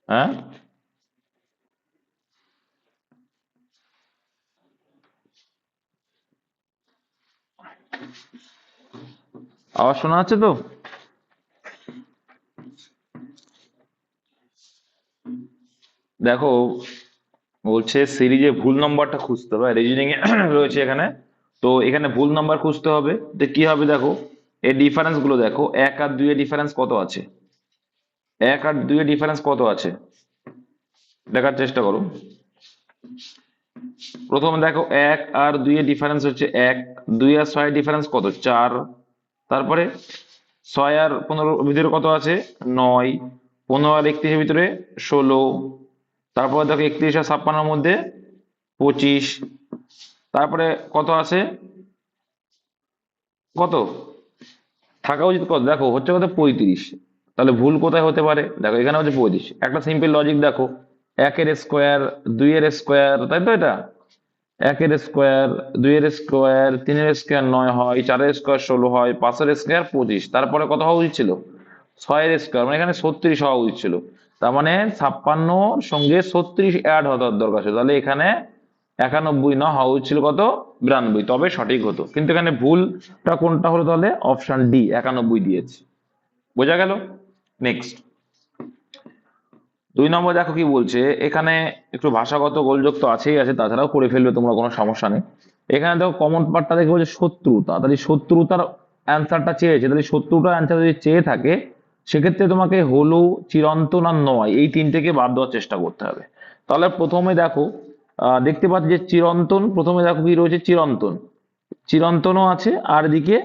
হ্যাঁ, আওয়াজ শোনা যাচ্ছে তো? দেখো, বলছে সিরিজে ভুল নাম্বারটা খুঁজতে হবে, রিজনিং এ রয়েছে এখানে। তো এখানে ভুল নাম্বার খুঁজতে হবে, তো কি হবে দেখো, এর ডিফারেন্স গুলো দেখো, 1 আর 2 এর ডিফারেন্স কত আছে? 1 আর 2 এর ডিফারেন্স কত আছে দেখার চেষ্টা করো। প্রথমে দেখো 1 আর 2 এর ডিফারেন্স হচ্ছে 1, 2 আর 6 ডিফারেন্স কত? 4। তারপরে 6 আর 15 ভিতরে কত আছে? 9। 15 আর 31 ভিতরে 16। তারপরে দেখো 31 আর 56 মধ্যে 25। তারপরে কত আছে? কত থাকা উচিত? কত দেখো, হচ্ছে কত? 35। তাহলে ভুল কোথায় হতে পারে? দেখো এখানে হচ্ছে 35। একটা সিম্পল লজিক দেখো, 1 এর স্কোয়ার, 2 এর স্কোয়ার, তাই তো এটা? 1 এর স্কোয়ার, 2 এর স্কোয়ার, 3 এর স্কোয়ার 9 হয়, 4 এর স্কোয়ার 16 হয়, 5 এর স্কোয়ার 25। তারপরে কত হওয়া উচিত ছিল? 6 এর স্কোয়ার, মানে এখানে 36 হওয়া উচিত ছিল। তার মানে 56 সঙ্গে 36 অ্যাড হওয়ার দরকার ছিল, তাহলে এখানে 91 না, হওয়া উচিত ছিল কত? 92, তবে সঠিক হতো। কিন্তু এখানে ভুলটা কোনটা হলো? তাহলে অপশন ডি, 91 দিয়েছে। বোঝা গেল? নেক্সট 2 নম্বর দেখো কি বলছে এখানে। একটু ভাষাগত গোলযোগ তো আছেই আছে, তাছাড়াও করে ফেলবে তোমরা, কোনো সমস্যা নেই। এখানে দেখো কমন পার্টটা দেখে বলছে শত্রুতা, তাহলে শত্রুতার অ্যান্সারটা চেয়েছে, তাহলে শত্রুতার অ্যান্সার যদি চেয়ে থাকে, সেক্ষেত্রে তোমাকে হলো, চিরন্তন আর নয়, এই তিনটেকে বাদ দেওয়ার চেষ্টা করতে হবে। তাহলে প্রথমে দেখো, দেখতে পাচ্ছি যে চিরন্তন, প্রথমে দেখো কি রয়েছে? চিরন্তন, চিরন্তনও আছে, আর এদিকে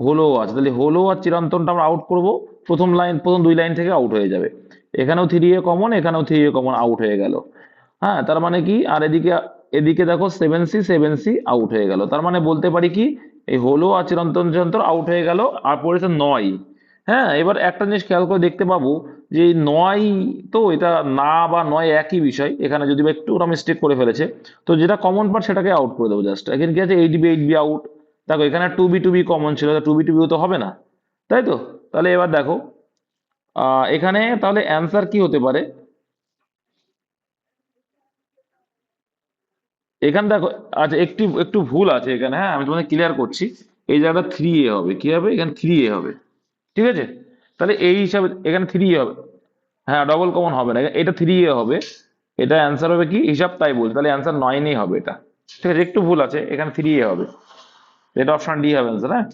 হলোও আছে। তাহলে হলো আর চিরন্তনটা আমরা আউট করব, প্রথম লাইন, প্রথম 2 লাইন থেকে আউট হয়ে যাবে। এখানেও 3a কমন, এখানেও 3a কমন, আউট হয়ে গেল। হ্যাঁ, তার মানে কি? আর এদিকে, এদিকে দেখো 7c আউট হয়ে গেল। তার মানে বলতে পারি কি, এই হলো আর চিরন্তন চিরন্তন আউট হয়ে গেল, আর পড়েছে 9। হ্যাঁ, এবার একটা জিনিস খেয়াল করে দেখতে পাবো যে এই 9, তো এটা না বা নয় একই বিষয়, এখানে যদি বা একটু ওরা মিস্টেক করে ফেলেছে, তো যেটা কমন পার্ট সেটাকে আউট করে দেবো জাস্ট। এখানে কি আছে? 8b out. দেখো এখানে 2b কমন ছিল, 2b তো হবে না, তাই তো? তাহলে এবার দেখো, এখানে তাহলে অ্যান্সার কি হতে পারে? এখানে দেখো, আচ্ছা একটু একটু ভুল আছে এখানে, হ্যাঁ আমি তোমাদের ক্লিয়ার করছি। এই জায়গাটা 3a হবে, কি হবে? এখানে 3a হবে, ঠিক আছে? তাহলে এই হিসাবে এখানে 3a হবে। হ্যাঁ, ডবল কমন হবে না, এটা 3a হবে। এটা অ্যান্সার হবে কি হিসাব, তাই বলছি, তাহলে অ্যান্সার 9ই হবে এটা। ঠিক আছে, একটু ভুল আছে, এখানে 3a হবে। এটা অপশন ডি হবে অ্যান্সার। হ্যাঁ,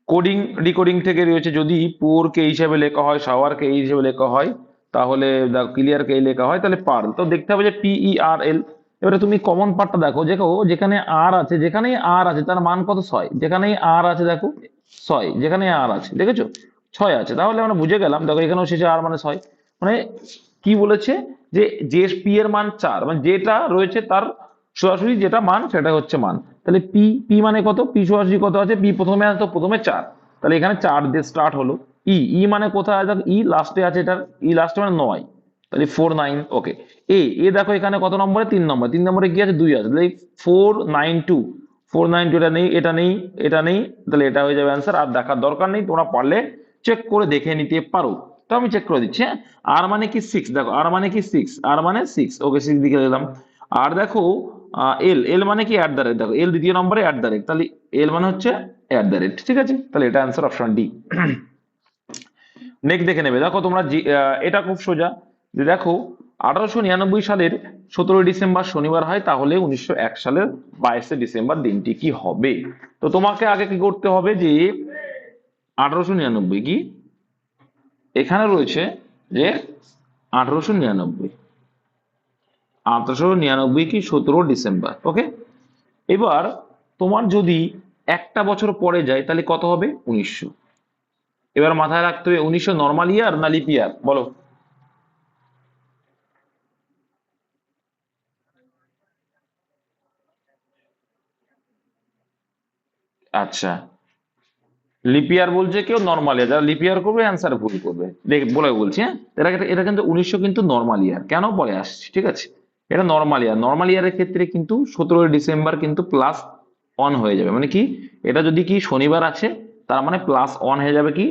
কোডিং ডিকোডিং থেকে রয়েছে, যদি পোর কে হিসেবে লেখা হয়, শাওয়ার কে হিসেবে লেখা হয়, তাহলে ক্লিয়ার কে লেখা হয়, তাহলে পার্ল। তো দেখতে হবে যে PERL। এবারে তুমি কমন পার্টটা দেখো, দেখো যেখানে আর আছে, যেখানেই আর আছে তার মান কত? 6। যেখানেই আর আছে দেখো 6, যেখানে আর আছে দেখেছো 6 আছে, তাহলে আমরা বুঝে গেলাম। দেখো এখানেও শেষে আর মানে 6, মানে কি বলেছে? যে যে পি এর মান 4, মানে যেটা রয়েছে তার সরাসরি যেটা মান সেটা হচ্ছে মান। তাহলে পি, পি মানে কত? পি সরাসরি কত আছে? পি প্রথমে আছে, তো প্রথমে 4, তাহলে এখানে 4 দিয়ে স্টার্ট হলো। ই, ই মানে কোথায় আছে? ই লাস্টে আছে, এটার ই লাস্টে মানে 9, তাহলে 4 9। ওকে, এ, এ দেখো এখানে কত নম্বরে? 3 নম্বর। 3 নম্বরে কি আছে? 2 আছে, তাহলে 4 9 2। 4 9 2, এটা নেই, এটা নেই, এটা নেই, তাহলে এটা হয়ে যাবে অ্যান্সার। আর দেখার দরকার নেই, তোমরা পারলে চেক করে দেখে নিতে পারো। তো আমি চেক করে দিচ্ছি। হ্যাঁ, আর মানে কি 6, দেখো আর মানে কি 6, আর মানে 6, ওকে 6 লিখে দিলাম। আর দেখো এল, এল মানে কি? অ্যাট দ্য রেট, দেখো এল দ্বিতীয় নম্বরে অ্যাট দ্য রেট, তাহলে এল মানে হচ্ছে অ্যাট দ্য রেট। ঠিক আছে, তাহলে এটা অ্যান্সার অপশন ডি। নেক্সট দেখে নেবে, দেখো তোমরা এটা খুব সোজা। যে দেখো 1899 সালের 17 ডিসেম্বর শনিবার হয়, তাহলে 1901 সালের 22 ডিসেম্বর দিনটি কি হবে? তো তোমাকে আগে কি করতে হবে যে 1899 কি এখানে রয়েছে, যে 1899, 1899 কি 17 ডিসেম্বর। ওকে, এবার তোমার যদি একটা বছর পরে যায় তাহলে কত হবে? 1900। এবার মাথায় রাখতে হবে 1900 নর্মাল ইয়ার না লিপ ইয়ার, বলো? আচ্ছা, লিপ ইয়ার বলছে কেউ, নর্মাল ইয়ার, যারা লিপ ইয়ার করবে অ্যান্সার ভুল করবে। দেখ বলে বলছি, হ্যাঁ, এটা এটা কিন্তু 1900 কিন্তু নর্মাল ইয়ার, কেন পরে আসছি, ঠিক আছে? এটা নর্মাল ইয়ার, নর্মাল ইয়ারের ক্ষেত্রে কিন্তু 17 ডিসেম্বর কিন্তু +1 হয়ে যাবে, মানে কি? এটা যদি কি শনিবার আছে, তার মানে +1 হয়ে যাবে কি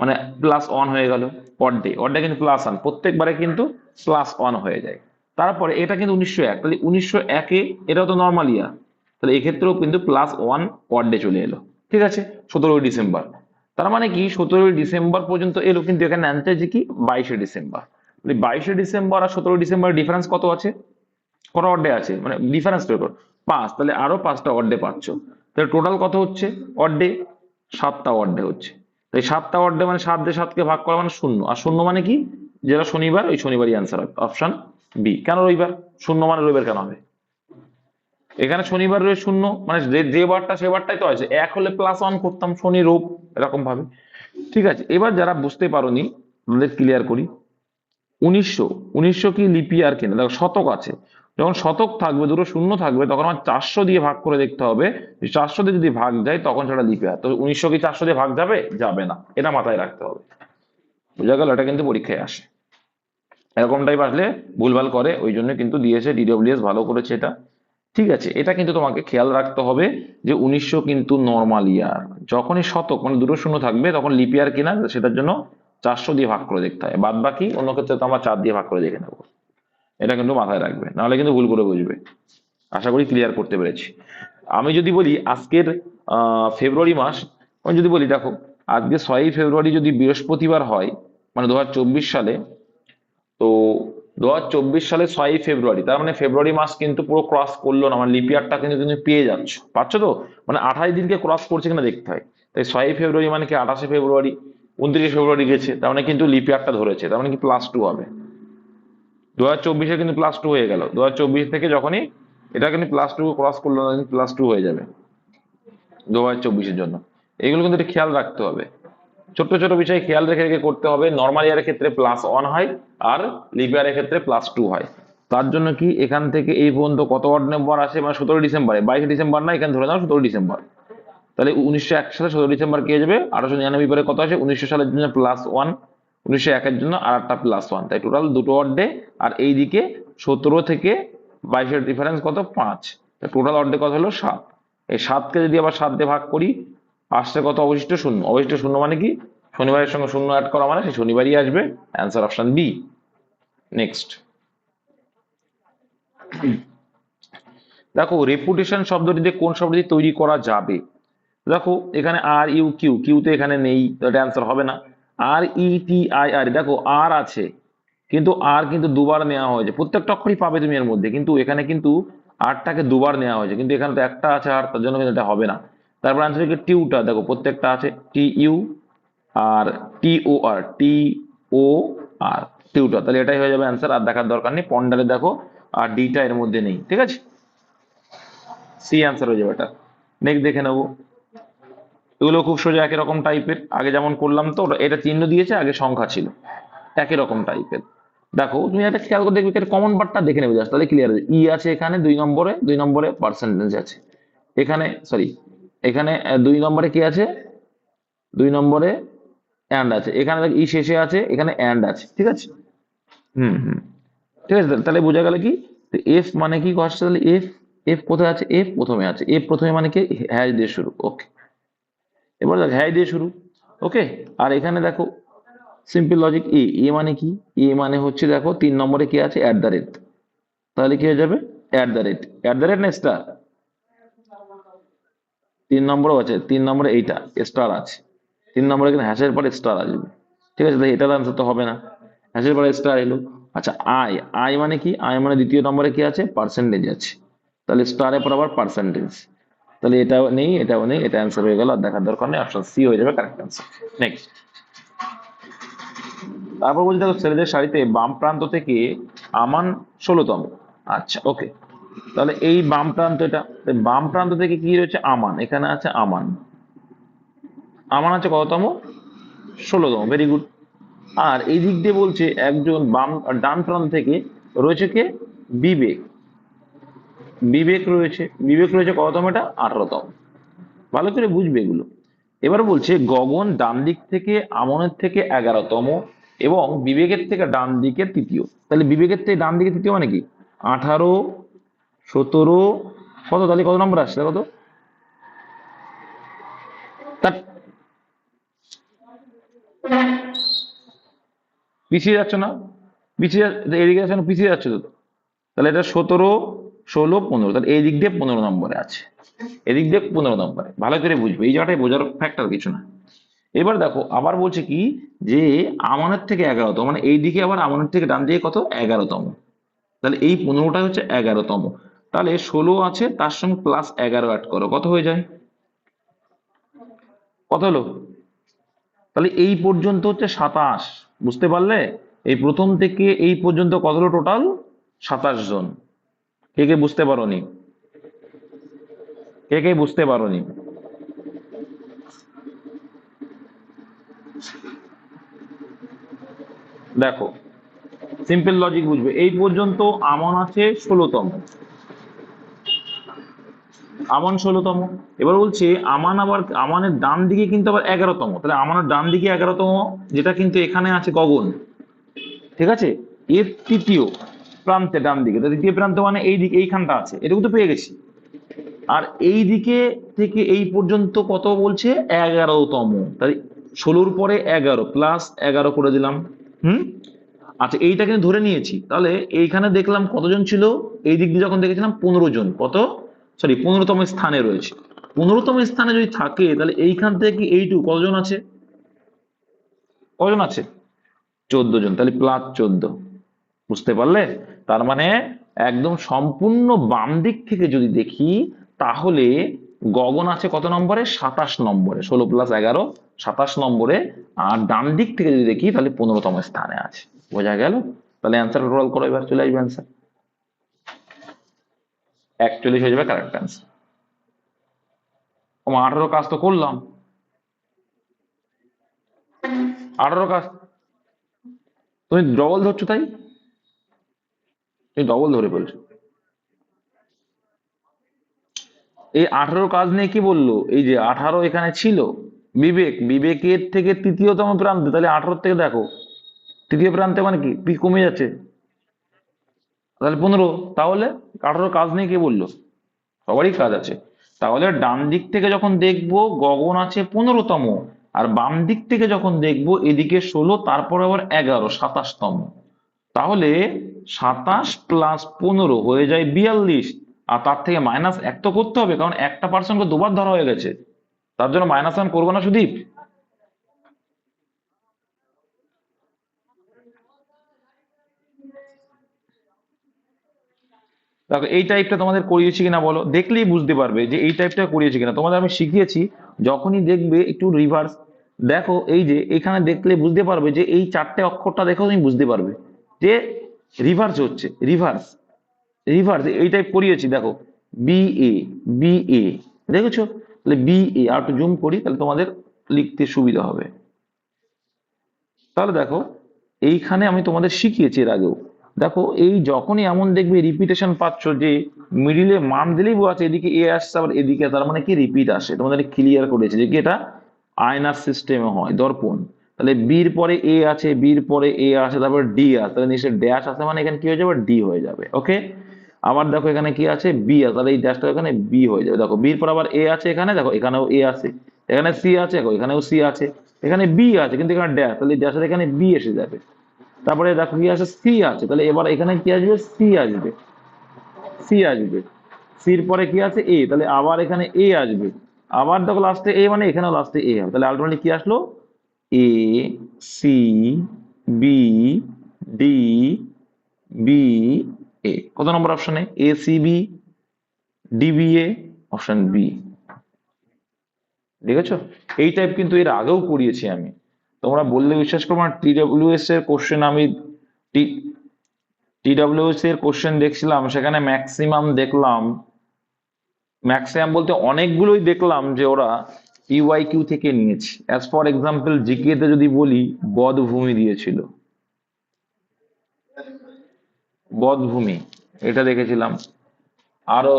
মানে +1 হয়ে গেল। অড ডে কিন্তু +1, প্রত্যেকবারে কিন্তু +1 হয়ে যায়। তারপরে এটা কিন্তু 1901, তাহলে 1901-এ এটাও তো নর্মাল ইয়ার, তাহলে এক্ষেত্রেও কিন্তু +1 অড ডে চলে এলো। ঠিক আছে, 17ই ডিসেম্বর। তার মানে কি 17ই ডিসেম্বর পর্যন্ত এলো, কিন্তু এখানে আনতে যে কি 22শে ডিসেম্বর। 22শে ডিসেম্বর আর 17ই ডিসেম্বর ডিফারেন্স কত আছে? কটা অড ডে আছে, মানে ডিফারেন্স বের করো। 5, তাহলে আরো 5টা অড ডে পাচ্ছ। তাহলে টোটাল কত হচ্ছে অড ডে? 7টা অড ডে হচ্ছে। তাই 7টা অড ডে মানে 7 দিয়ে 7কে ভাগ করা মানে 0, আর 0 মানে কি? যেটা শনিবার, ওই শনিবারই অ্যান্সার হবে অপশন বি। কেন রবিবার? 0 মানে রবিবার কেন হবে? এখানে শনিবার রয়ে 0 মানে যে বারটা সে বারটাই তো আছে, 1 হলে +1 করতাম, শনি রোব এরকম ভাবে। ঠিক আছে, এবার যারা বুঝতে পারোনি তাদের ক্লিয়ার করি। 1900 কি লিপ ইয়ার কিনা দেখো, শতক আছে। যখন শতক থাকবে, দুটো শূন্য থাকবে, তখন আমার 400 দিয়ে ভাগ করে দেখতে হবে। 400 দিয়ে যদি ভাগ যায় তখন সেটা লিপ ইয়ার। তো 1900 কি 400 দিয়ে ভাগ যাবে? যাবে না, এটা মাথায় রাখতে হবে। বোঝা গেল? এটা কিন্তু পরীক্ষায় আসে, এরকম টাইপ আসলে ভুলভাল করে, ওই জন্য কিন্তু দিয়েছে DWS, ভালো করেছে এটা। ঠিক আছে, এটা কিন্তু তোমাকে খেয়াল রাখতে হবে যে 1900 কিন্তু নর্মাল ইয়ার। যখনই শতক মানে দুটো শূন্য থাকবে তখন লিপ ইয়ার কিনা সেটার জন্য 400 দিয়ে ভাগ করে দেখতে হয়, বাদ বাকি অন্য ক্ষেত্রে তো আমরা 4 দিয়ে ভাগ করে দেখে নেবো। এটা কিন্তু মাথায় রাখবে, নাহলে কিন্তু ভুল করে বুঝবে। আশা করি ক্লিয়ার করতে পেরেছি। আমি যদি বলি আজকের ফেব্রুয়ারি মাস, আমি যদি বলি দেখো, আজকে 6ই ফেব্রুয়ারি যদি বৃহস্পতিবার হয়, মানে 2024 সালে, তো 2024 সালে 6ই ফেব্রুয়ারি, তার মানে ফেব্রুয়ারি মাস কিন্তু পুরো ক্রস করলো না, মানে লিপ ইয়ারটা কিন্তু তুমি পেয়ে যাচ্ছ, পাচ্ছ তো? মানে 28 দিনকে ক্রস করছে কিনা দেখতে হয়। তাই 6ই ফেব্রুয়ারি মানে কি 28শে ফেব্রুয়ারি, 29শে ফেব্রুয়ারি গেছে, তার মানে কিন্তু লিপ ইয়ারটা ধরেছে, তার মানে কি +2 হবে। 2024-এ কিন্তু +2 হয়ে গেল, 2024 থেকে যখনই এটা কিন্তু +2 ক্রস করলো না, +2 হয়ে যাবে 2024-এর জন্য। এগুলো কিন্তু একটু খেয়াল রাখতে হবে, ছোট্ট ছোট বিষয় খেয়াল রেখে রেখে করতে হবে। নর্মাল ইয়ারের ক্ষেত্রে +1 হয়, আর লিপ ইয়ারের ক্ষেত্রে +2 হয়। তার জন্য কি এখান থেকে এই পর্যন্ত কত অড নম্বর আসে, মানে 17ই ডিসেম্বরে, 22শে ডিসেম্বর না, এখানে ধরে নাও 17ই ডিসেম্বর। তাহলে 1901 সালে 17ই ডিসেম্বর কে যাবে? 1899 পরে কত আছে? 1900 সালের জন্য +1, 1901-এর জন্য আর একটা +1, তাই টোটাল দুটো অড ডে। আর এইদিকে 17 থেকে 22-এর ডিফারেন্স কত? 5। টোটাল অড ডে কত হলো? 7। এই 7কে যদি আবার 7 দিয়ে ভাগ করি, আসছে কত? অবশিষ্ট 0। অবশিষ্ট 0 মানে কি? শনিবারের সঙ্গে 0 অ্যাড করা মানে সেই শনিবারই আসবে, অ্যান্সার অপশন বি। নেক্সট দেখো, রেপুটেশন শব্দটি দিয়ে কোন শব্দটি তৈরি করা যাবে? দেখো এখানে কিউতে এখানে নেই, তো এটা অ্যান্সার হবে না। RETIR, দেখো আর আছে, কিন্তু আর কিন্তু দুবার নেওয়া হয়েছে, প্রত্যেকটা অক্ষরই পাবে তুমি এর মধ্যে, কিন্তু এখানে কিন্তু আরটাকে দুবার নেওয়া হয়েছে, কিন্তু এখানে তো একটা আছে আর, তার জন্য কিন্তু এটা হবে না। তারপর আনসার কি? টিউটার, দেখো প্রত্যেকটা আছে, TU আর TOR, টিউটার, তাহলে এটাই হয়ে যাবে অ্যান্সার, আর দেখার দরকার নেই। পন্ডারে দেখো আর ডিটা এর মধ্যে নেই, ঠিক আছে, সি অ্যান্সার হয়ে যাবে এটা। নেক্সট দেখে নেবো, এগুলো খুব সোজা, একই রকম টাইপের, আগে যেমন করলাম, তো এটা চিহ্ন দিয়েছে, আগে সংখ্যা ছিল, একই রকম টাইপের। দেখো তুমি একটা খেয়াল করে দেখবে, কমন পার্টটা দেখে নেবে জাস্ট, তাহলে ক্লিয়ার আছে। আছে এখানে 2 নম্বরে পার্সেন্টেজ আছে, এখানে সরি, এখানে 2 নম্বরে কি আছে? 2 নম্বরে অ্যান্ড আছে, এখানে দেখ শেষে আছে, এখানে অ্যান্ড আছে, ঠিক আছে। হুম হুম, ঠিক আছে, তাহলে বোঝা গেল কি এফ মানে কি কষ্ট, তাহলে এফ, কোথায় আছে? এফ প্রথমে আছে, এফ প্রথমে মানে কি? হ্যাশ দিয়ে শুরু, ওকে। এবার দেখ হ্যাশ দিয়ে শুরু, ওকে। আর এখানে দেখো সিম্পল লজিক, মানে কি? মানে হচ্ছে দেখো 3 নম্বরে কি আছে? @ তাহলে কি হয়ে যাবে? @ না স্টার? 3 নম্বরও আছে, 3 নম্বরে এইটা স্টার আছে, 3 নম্বরে কিন্তু হ্যাশের পরে স্টার আসবে, ঠিক আছে, তাই এটার আনসার তো হবে না, হ্যাশের পরে স্টার এলো। আচ্ছা, মানে কি? মানে 2য় নম্বরে কি আছে? পার্সেন্টেজ আছে, তাহলে স্টারের পর আবার পার্সেন্টেজ, তাহলে এটাও নেই, এটাও নেই, এটা অ্যান্সার হয়ে গেল, আর দেখার দরকার নেই, অপশন সি হয়ে যাবে কারেক্ট অ্যান্সার। নেক্সট, তারপর বলছি দেখো, ছেলেদের শাড়িতে বাম প্রান্ত থেকে আমান 16তম। আচ্ছা, ওকে, তাহলে এই বাম প্রান্ত, এটা বাম প্রান্ত থেকে কি রয়েছে? আমান, এখানে আছে আমান, আছে কততম? 16তম, ভেরি গুড। আর এই দিক দিয়ে বলছে একজন ডান প্রান্ত থেকে রয়েছে কে? বিবেক, বিবেক রয়েছে কততম? এটা 18তম। ভালো করে বুঝবে এগুলো। এবার বলছে গগন ডান দিক থেকে আমনের থেকে 11তম, এবং বিবেকের থেকে ডান দিকে তৃতীয়। তাহলে বিবেকের থেকে ডান দিকে তৃতীয় মানে কি? 18, 17, কত? তাহলে কত নম্বর আসছে? কত? পিছিয়ে যাচ্ছ না? এদিকে যাচ্ছ না, পিছিয়ে যাচ্ছ তো। তাহলে এটা 17, 16, 15, তাহলে এই দিক দিয়ে 15 নম্বরে আছে, এদিক দিয়ে 15 নম্বরে। ভালো করে বুঝবে, এই জায়গাটায় বোঝার ফ্যাক্টর কিছু না। এবার দেখো আবার বলছে কি, যে আমানের থেকে 11তম, মানে এই দিকে আবার আমানের থেকে ডান দিকে কত, 11তম। তাহলে এই 15টা হচ্ছে 11তম। তাহলে 16 আছে, তার সঙ্গে +11 অ্যাড করো, কত হয়ে যায়? কত হলো? তাহলে এই পর্যন্ত হচ্ছে 27। বুঝতে পারলে? এই প্রথম থেকে এই পর্যন্ত কত হলো টোটাল? 27 জন। কে কে বুঝতে পারোনি? কে কে বুঝতে পারোনি? দেখো, সিম্পল লজিক বুঝবে। এই পর্যন্ত আমন আছে 16তম, আমান 16তম। এবার বলছে আমান, আবার আমানের ডান দিকে কিন্তু আবার 11তম। তাহলে আমানের ডান দিকে 11তম, যেটা কিন্তু এখানে আছে গগন, ঠিক আছে, এর তৃতীয় প্রান্তে ডান দিকে। তো তৃতীয় প্রান্ত মানে এই দিকে, এইখানটা আছে, এটুকু তো পেয়ে গেছি। আর এই দিকে থেকে এই পর্যন্ত কত বলছে, 11তম। তাই 16-র পরে 11 +11 করে দিলাম। হুম। আচ্ছা, এইটা কিন্তু ধরে নিয়েছি। তাহলে এইখানে দেখলাম কতজন ছিল, এই দিক দিয়ে যখন দেখেছিলাম 15 জন। কত, সরি, 15তম স্থানে রয়েছে। 15তম স্থানে যদি থাকে, তাহলে এইখান থেকে এইটুকু কতজন আছে, কজন আছে? 14 জন। তাহলে +14। বুঝতে পারলে? তার মানে একদম সম্পূর্ণ বাম দিক থেকে যদি দেখি, তাহলে গগন আছে কত নম্বরে, 27 নম্বরে। 16 + 11, 27 নম্বরে। আর ডান দিক থেকে যদি দেখি, তাহলে 15তম স্থানে আছে। বোঝা গেল? তাহলে অ্যান্সার টোটাল করো, এবার চলে আসবে অ্যান্সার। 41 হয়ে যাবে কারেক্ট অ্যান্সার। ও 18 কাজ তো করলাম। 18 কাজ তুমি ডবল ধরছো, তাই তুমি ডবল ধরে ফেলছো। এই 18 কাজ নিয়ে কি বললো, এই যে 18 এখানে ছিল, বিবেকের থেকে তৃতীয়তম প্রান্তে। তাহলে 18 থেকে দেখো, তৃতীয় প্রান্তে মানে কি, কমে যাচ্ছে, তাহলে 15। তাহলে 18 কাজ নিয়ে কে বললো? সবারই কাজ আছে। তাহলে ডান দিক থেকে যখন দেখবো গগন আছে 15তম, আর বাম দিক থেকে যখন দেখবো এদিকে 16, তারপর আবার 11, 27তম। তাহলে 27 + 15 হয়ে যায় 42। আর তার থেকে -1 তো করতে হবে, কারণ একটা পার্সনকে দুবার ধরা হয়ে গেছে। তার জন্য -1 করবো না সুদীপ? দেখো, এই টাইপটা তোমাদের করিয়েছি কিনা বলো, দেখলেই বুঝতে পারবে যে এই টাইপটা করিয়েছি কিনা। তোমাদের আমি শিখিয়েছি, যখনই দেখবে একটু রিভার্স দেখো, এই যে এখানে দেখলে বুঝতে পারবে যে এই 4টে অক্ষরটা দেখো, তুমি বুঝতে পারবে যে রিভার্স হচ্ছে, রিভার্স, রিভার্স এই টাইপ করিয়েছি। দেখো, বি এ, বি এ, দেখেছো? তাহলে বি এ, আর একটু জুম করি, তাহলে তোমাদের লিখতে সুবিধা হবে। তাহলে দেখো, এইখানে আমি তোমাদের শিখিয়েছি এর আগেও। দেখো, এই যখনই এমন দেখবে রিপিটেশন পাচ্ছ, যে মিডিলে মান দিলেই বোঝাচ্ছে এদিকে এ আসছে, আবার এদিকে, তার মানে কি রিপিট আসে। তোমাদের ক্লিয়ার করেছে যে কি এটা আয়নার সিস্টেমে হয়, দর্পণ। তাহলে বির পরে এ আছে, বির পরে এ আছে, তারপর ডি আছে, তাহলে নিশ্চয়ই ড্যাশ আছে, মানে এখানে কি হয়ে যাবে, ডি হয়ে যাবে। ওকে। আবার দেখো এখানে কি আছে, বি আছে, তাহলে এই ড্যাশটা এখানে বি হয়ে যাবে। দেখো, বির পর আবার এ আছে, এখানে দেখো এখানেও এ আছে, এখানে সি আছে, দেখো এখানেও সি আছে, এখানে বি আছে, কিন্তু এখানে ড্যাশ, তাহলে ড্যাশের এখানে বি এসে যাবে। তারপরে দেখো কি আছে, সি আছে, তাহলে এবার এখানে কি আসবে, সি আসবে, সি আসবে। সির পরে কি আছে, এ, তাহলে আবার এখানে এ আসবে। আবার দেখো লাস্টে এ, মানে এখানেও লাস্টে এ হবে। তাহলে আলটিমেটলি কি আসলো, A, C, B, D, B, A. কত নম্বর অপশনে, A C B D B A, option B. দেখেছো? এই টাইপ কিন্তু এর আগেও করিয়েছি আমি। তোমরা বললে বিশ্বাস করবো না, টিডব্লিউএস এর কোশ্চেন আমি, টিডব্লিউএস এর কোশ্চেন দেখছিলাম, সেখানে ম্যাক্সিমাম দেখলাম, ম্যাক্সিমাম বলতে অনেকগুলোই দেখলাম যে ওরা ইউআইকিউ থেকে নিয়েছে। অ্যাজ ফর এক্সাম্পল জিকে তে যদি বলি, বধভূমি দিয়েছিল, বধভূমি, এটা দেখেছিলাম। আরো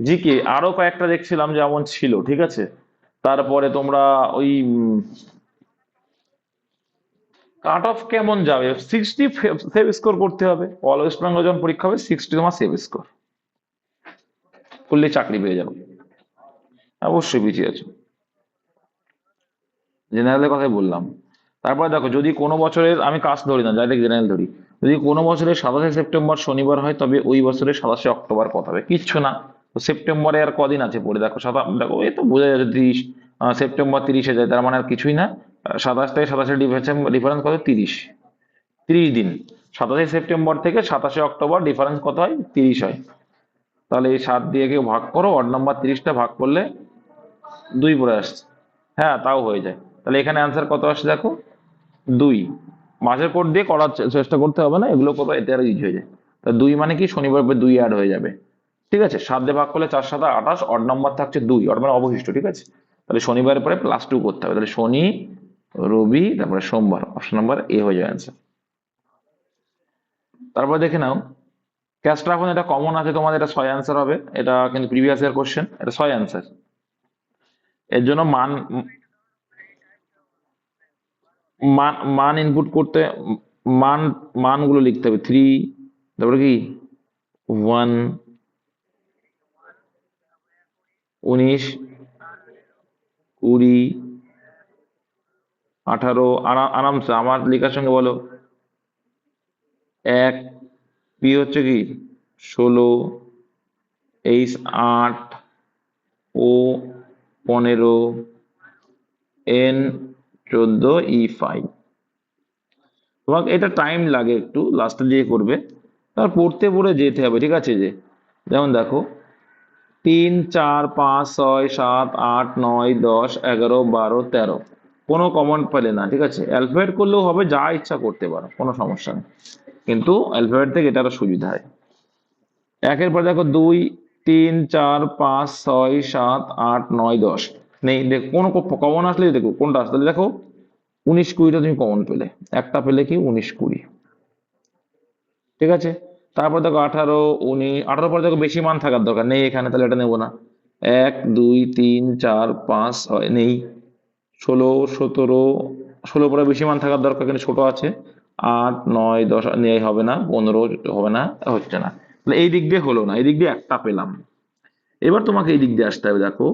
জিকে আরো কয়েকটা দেখছিলাম যেমন ছিল, ঠিক আছে। তারপরে তোমরা ওই কাট অফ কেমন যাবে, 60 সেভ স্কোর করতে হবে। অল ওয়েস্ট বেঙ্গল যখন পরীক্ষা হবে, 60 তোমার সেভ স্কোর করলে চাকরি পেয়ে যাবে। অবশ্যই পিছিয়ে আছো, জেনারেলের কথাই বললাম। তারপরে দেখো, যদি কোনো বছরের, আমি কাস্ট ধরি না, ডাইরেক্ট জেনারেল ধরি, যদি কোনো বছরের 27শে সেপ্টেম্বর শনিবার হয়, তবে ওই বছরের 27শে অক্টোবর কত হবে? কিচ্ছু না। তো সেপ্টেম্বরে আর কদিন আছে পড়ে দেখো, দেখো এই তো বোঝা যাচ্ছে 30, সেপ্টেম্বর 30-এ যায়, তার মানে আর কিছুই না। 27 থেকে 27-এর ডিফারেন্স কত? 30, 30 দিন। 27শে সেপ্টেম্বর থেকে 27শে অক্টোবর ডিফারেন্স কত হয়? 30 হয়। তাহলে এই 7 দিয়ে কেউ ভাগ করো, অড নাম্বার 30টা ভাগ করলে 2 পড়ে আসছে। হ্যাঁ, তাও হয়ে যায়। তাহলে এখানে অ্যান্সার কত আসছে দেখো, 2। মাঝের কোড দিয়ে করার চেষ্টা করতে হবে না, এগুলো করবো, এতে আর ইজি হয়ে যায়। তা 2 মানে কি, শনিবার 2 অ্যাড হয়ে যাবে। ঠিক আছে, 7 দিয়ে ভাগ করলে 4 7 28, অড নাম্বার থাকছে 2, অড মানে অবশিষ্ট। ঠিক আছে, তাহলে শনিবারের পরে +2 করতে হবে, তাহলে শনি, রবি, তারপরে সোমবার, অপশন নাম্বার এ হয়ে যাবে অ্যান্সার। তারপর দেখে নাও, ক্যাস্ট্রাফোন, এটা কমন আছে তোমাদের, এটা 6 অ্যান্সার হবে, এটা কিন্তু প্রিভিয়াস ইয়ার কোশ্চেন, এটা 6 অ্যান্সার। এর জন্য মান, মান মান ইনপুট করতে, মান, মানগুলো লিখতে হবে। 3, তারপরে কি 1, 19, 20, 18, আরামসে আমার লেখার সঙ্গে বলো। 1, পি হচ্ছে কি 16, এইচ 8, ও 15, এন 14, ই 5। তোমাকে এটা টাইম লাগে একটু, লাস্টে দিয়ে করবে, তার পড়তে পড়ে যেতে হবে। ঠিক আছে, যে যেমন দেখো 3, 4, 5, 6, 7, 8, 9, 10, 11, 12, 13, কোনো কমন পেলে না। ঠিক আছে, অ্যালফাবেট করলেও হবে, যা ইচ্ছা করতে পারো, কোনো সমস্যা নেই, কিন্তু অ্যালফাবেট থেকে এটা আরো সুবিধা হয়। একের পর দেখো 2, 3, 4, 5, 6, 7, 8, 9, 10 নেই। দেখ কোনো কমন আসলে দেখো কোনটা আসলে, দেখো 19 20টা তুমি কমন পেলে, একটা পেলে কি 19 20। ঠিক আছে, তারপর দেখো 18, 19, 18 পর দেখো বেশি মান থাকার দরকার নেই এখানে, তাহলে এটা নেবো না। 1, 2, 3, 4, 5, 6 নেই। 16, 17, 16 পরে বেশি মান থাকার দরকার, কিন্তু ছোট আছে। 8, 9, 10 নেই, হবে না। 15 হবে না, হচ্ছে না। তাহলে এই দিক দিয়ে হলো না, এই দিক দিয়ে একটা পেলাম। এবার তোমাকে এই দিক দিয়ে আসতে হবে, দেখো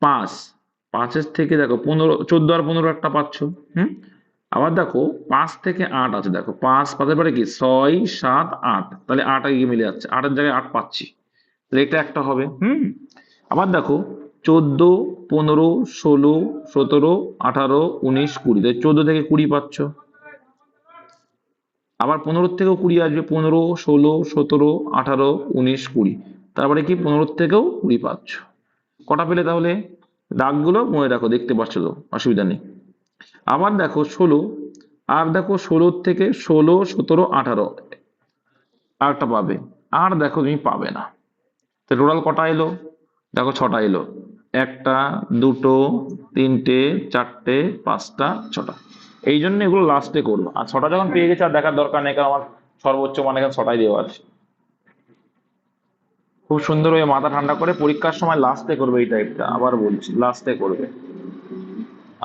5, 5-এর থেকে দেখো 15, 14 আর 15 একটা পাচ্ছ। হুম, আবার দেখো 5 থেকে 8 আছে, দেখো 5 5-এর পরে কি 6, 7, 8, তাহলে 8 আগে মিলে যাচ্ছে, 8-এর জায়গায় 8 পাচ্ছি, তাহলে এটা একটা হবে। আবার দেখো 14, 15, 16, 17, 18, 19, 20, তাই 14 থেকে 20 পাচ্ছ। আবার 15 থেকেও 20 আসবে, 15, 16, 17, 18, 19, 20, তারপরে কি 15 থেকেও 20 পাচ্ছ। কটা পেলে তাহলে? দাগগুলো মনে রাখো, দেখতে পাচ্ছ তো, অসুবিধা নেই। আবার দেখো 16, আর দেখো 16 থেকে 16, 17, 18 আরেকটা পাবে, আর দেখো তুমি পাবে না। তো টোটাল কটা এলো? দেখো 6টা এলো, একটা, দুটো, তিনটে, চারটে, পাঁচটা, 6টা। এই জন্য এগুলো লাস্টে করবো, আর 6টা যখন পেয়ে গেছে আর দেখার দরকার নেই, কারণ আমার সর্বোচ্চ মানে এখানে 6টাই দেওয়া আছে। খুব সুন্দর হয়ে মাথা ঠান্ডা করে পরীক্ষার সময় লাস্টে করবে, এই টাইপটা আবার বলছি, লাস্টে করবে।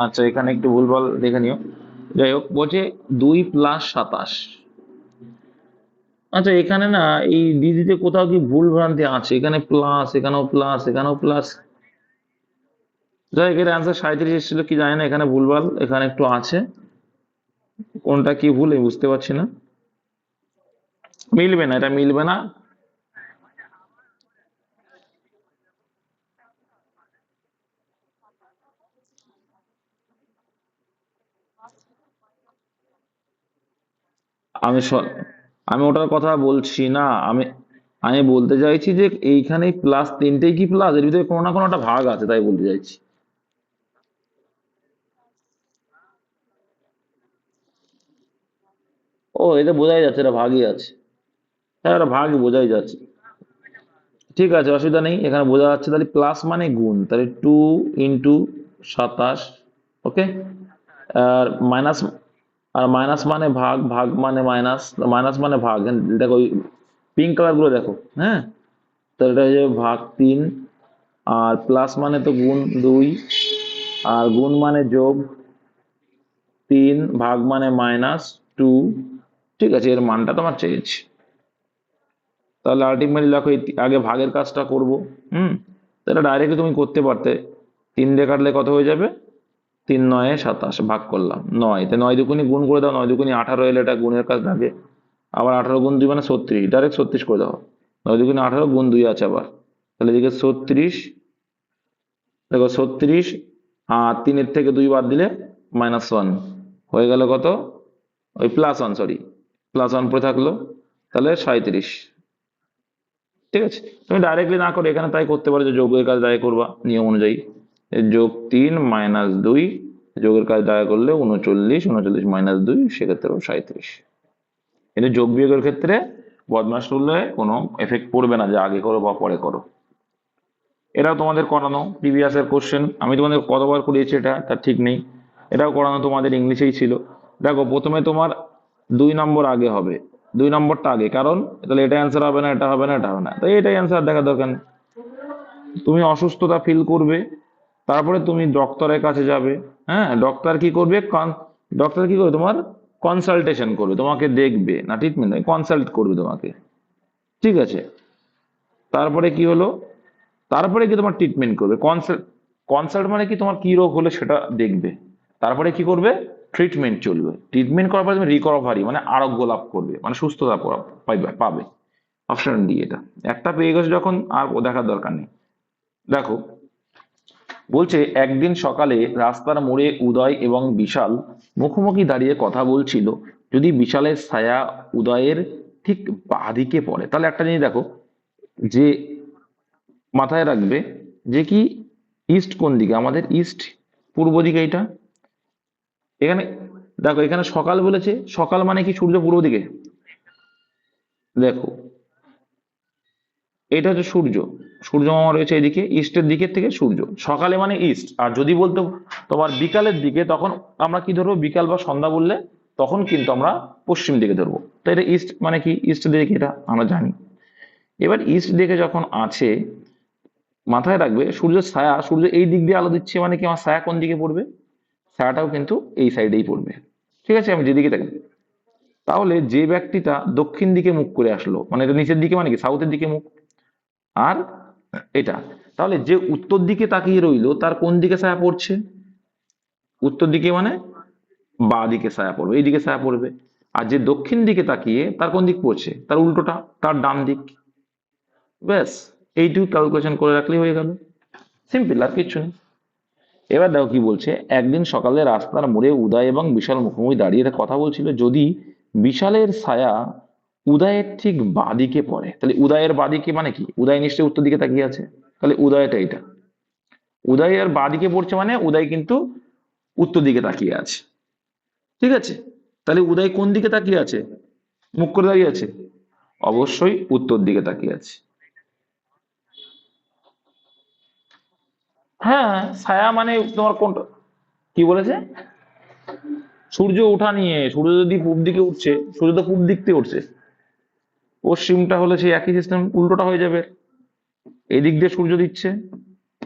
আচ্ছা, এখানে একটু ভুলভাল দেখে নিও। যাই হোক, বলছে 2 + 27। আচ্ছা, এখানে না এই দিদিতে কোথাও কি ভুল ভ্রান্তি আছে, এখানে প্লাস, এখানেও প্লাস, এখানেও প্লাস। যাই হোক, এর অ্যান্সার 37 এসেছিল কি জানি না, এখানে ভুলভাল এখানে একটু আছে, কোনটা কি ভুল আমি বুঝতে পারছি না। মিলবে না, এটা মিলবে না। আমি আমি ওটার কথা বলছি না, আমি আমি বলতে চাইছি যে এইখানে প্লাস তিনটেই কি প্লাস, এর ভিতরে কোনো না কোনো একটা ভাগ আছে, তাই বলতে চাইছি। ও, এটা বোঝাই যাচ্ছে, এটা ভাগই আছে। হ্যাঁ, এটা ভাগ বোঝাই যাচ্ছে। ঠিক আছে, অসুবিধা নেই, এখানে বোঝা যাচ্ছে। তাহলে প্লাস মানে গুণ, তাহলে 2 × 27। ওকে, আর মাইনাস, আর মাইনাস মানে ভাগ, ভাগ মানে মাইনাস, মাইনাস মানে ভাগ। দেখো পিঙ্ক কালার গুলো দেখো, হ্যাঁ, তাহলে এটা হচ্ছে /3, আর প্লাস মানে তো গুণ 2, আর গুণ মানে যোগ 3, ভাগ মানে -2। ঠিক আছে, এর মানটা তোমার চেয়েছি। তাহলে আলটিমেটলি দেখো আগে ভাগের কাজটা করব। হুম, তাহলে ডাইরেক্টলি তুমি করতে পারতে, 3 দিয়ে কাটলে কত হয়ে যাবে? 3 9 27 ভাগ করলাম 9, তাই 9 দুগুণে গুণ করে দাও, 9 দুগুণে 18 এলে এটা গুণের কাজ থাকে। আবার 18 গুণ 2 মানে 36, ডাইরেক্ট 36 করে দাও। 9 দুগুণে 18 গুণ 2 আছে আবার, তাহলে এদিকে 36, দেখো 36, আর 3-এর থেকে 2 বাদ দিলে -1 হয়ে গেল কত, ওই +1, সরি +1 পড়ে থাকলো, তাহলে 37। ঠিক আছে, তুমি ডাইরেক্টলি না করে এখানে তাই করতে পারো, যে যোগের কাজ দায় করবা নিয়ম অনুযায়ী, +3 -2 যোগের কাজ দায় করলে 39, 39 -2 সেক্ষেত্রে 37। কিন্তু যোগ বিয়োগের ক্ষেত্রে বদমাশ রুলে কোনো এফেক্ট পড়বে না, যে আগে করো বা পরে করো। এটাও তোমাদের করানো প্রিভিয়াস এর কোশ্চেন, আমি তোমাদের কতবার করিয়েছি এটা তার ঠিক নেই। এটাও করানো তোমাদের ইংলিশেই ছিল। দেখো প্রথমে তোমার 2 নম্বর আগে হবে, 2 নম্বরটা আগে, কারণ তাহলে এটা অ্যান্সার হবে না, এটা হবে না, এটা হবে না, তাই এটাই অ্যান্সার দেখার দরকার নেই। তুমি অসুস্থতা ফিল করবে, তারপরে তুমি ডক্টরের কাছে যাবে। হ্যাঁ, ডক্টর কি করবে, ডক্টর কি করবে, তোমার কনসালটেশন করবে, তোমাকে দেখবে না, ট্রিটমেন্ট নয়, কনসাল্ট করবে তোমাকে। ঠিক আছে, তারপরে কি হলো, তারপরে কি তোমার ট্রিটমেন্ট করবে, কনসাল্ট। কনসাল্ট মানে কি, তোমার কি রোগ হলে সেটা দেখবে, তারপরে কি করবে, ট্রিটমেন্ট চলবে। ট্রিটমেন্ট করার পরে তুমি রিকভারি মানে আরোগ্য লাভ করবে, মানে সুস্থতা পাবে। অপশন ডি এটা। একটা পেয়ে গেছো যখন, আর দেখার দরকার নেই। দেখো বলছে, একদিন সকালে রাস্তার মোড়ে উদয় এবং বিশাল মুখোমুখি দাঁড়িয়ে কথা বলছিল। যদি বিশালের ছায়া উদয়ের ঠিক বাঁদিকে পড়ে, তাহলে একটা জিনিস দেখো, যে মাথায় রাখবে, যে কি ইস্ট কোন দিকে, আমাদের ইস্ট পূর্ব দিকে এটা। এখানে দেখো, এখানে সকাল বলেছে, সকাল মানে কি সূর্য পূর্ব দিকে। দেখো এটা হচ্ছে সূর্য, সূর্য মামা রয়েছে এদিকে, ইস্টের দিকের থেকে সূর্য, সকালে মানে ইস্ট। আর যদি বলতো তোমার বিকালের দিকে, তখন আমরা কি ধরবো, বিকাল বা সন্ধ্যা বললে তখন কিন্তু আমরা পশ্চিম দিকে ধরবো। তো এটা ইস্ট মানে কি, ইস্ট দিকে, এটা আমরা জানি। এবার ইস্ট দিকে যখন আছে, মাথায় রাখবে সূর্যের ছায়া, সূর্য এই দিক দিয়ে আলো দিচ্ছে মানে কি, আমার ছায়া কোন দিকে পড়বে, ছায়াটাও কিন্তু এই সাইডেই পড়বে। ঠিক আছে, আমি যেদিকে থাকি। তাহলে যে ব্যক্তিটা দক্ষিণ দিকে মুখ করে আসলো, মানে এটা নিচের দিকে মানে কি, সাউথের দিকে মুখ, আর এটা, তাহলে যে উত্তর দিকে তাকিয়ে রইলো তার কোন দিকে ছায়া পড়ছে, উত্তর দিকে মানে বাঁ দিকে ছায়া পড়বে, এইদিকে ছায়া পড়বে। আর যে দক্ষিণ দিকে তাকিয়ে, তার কোন দিক পড়ছে, তার উল্টোটা, তার ডান দিক। ব্যাস, এইটুকু ক্যালকুলেশন করে রাখলেই হয়ে গেল, সিম্পল, আর কিচ্ছু নেই। এবার দেখো কি বলছে, একদিন সকালে রাস্তার মোড়ে উদয় এবং বিশাল মুখোমুখি দাঁড়িয়ে কথা বলছিল। যদি বিশালের ছায়া উদয়ের ঠিক বাঁদিকে পড়ে, তাহলে উদয়ের বাঁদিকে মানে কি, উদয় নিশ্চয়ই উত্তর দিকে তাকিয়ে আছে, তাহলে উদয়টা এটা, উদয় আর বাঁদিকে পড়ছে মানে উদয় কিন্তু উত্তর দিকে তাকিয়ে আছে। ঠিক আছে, তাহলে উদয় কোন দিকে তাকিয়ে আছে, মুখ করে দাঁড়িয়ে আছে, অবশ্যই উত্তর দিকে তাকিয়ে আছে। হ্যাঁ, ছায়া মানে তোমার কোনটা, কি বলেছে, সূর্য ওঠা নিয়ে, সূর্য যদি পূব দিকে উঠছে, সূর্য তো পূব দিক থেকে উঠছে, পশ্চিমটা হলে সেই একই সিস্টেম, উল্টোটা হয়ে যাবে, এই দিক দিয়ে সূর্য দিচ্ছে।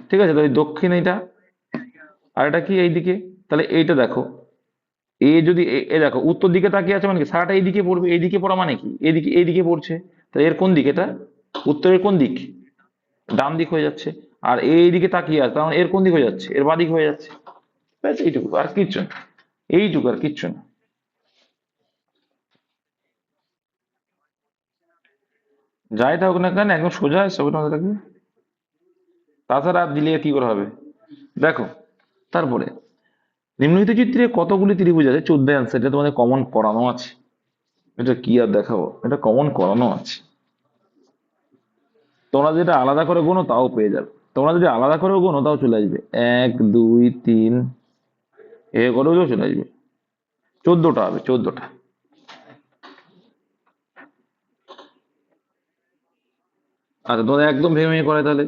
ঠিক আছে, তাহলে দক্ষিণ এটা, আর এটা কি এইদিকে, তাহলে এইটা দেখো, এ যদি এ দেখো উত্তর দিকে তাকিয়ে আছে মানে কি, সারাটা এইদিকে পড়বে, এইদিকে পড়া মানে কি, এইদিকে এইদিকে পড়ছে, তাহলে এর কোন দিক এটা, উত্তরের কোন দিক, ডান দিক হয়ে যাচ্ছে। আর এইদিকে তাকিয়ে আছে, তার মানে এর কোন দিক হয়ে যাচ্ছে, এর বাঁ দিক হয়ে যাচ্ছে। ব্যাস এইটুকু, আর কিচ্ছু না, এইটুকু আর কিচ্ছু না। যাই থাকুক না কেন, একদম সোজা ছবিটা মাথায় রাখবে, তাছাড়া আর দিলে কি করে হবে। দেখো তারপরে, নিম্নলিখিত চিত্রে কতগুলি ত্রিভুজ আছে, 14 অ্যান্সার, এটা তোমাদের কমন করানো আছে। এটা কি আর দেখাবো, এটা কমন করানো আছে। তোমরা যেটা আলাদা করে গোনো তাও পেয়ে যাবে, তোমরা যদি আলাদা করেও গোনো তাও চলে আসবে, 1 2 3 এ করেও চলে আসবে, 14টা হবে, 14টা। আচ্ছা, তোমাদের একদম ভেঙে ভেঙে করে তাহলে,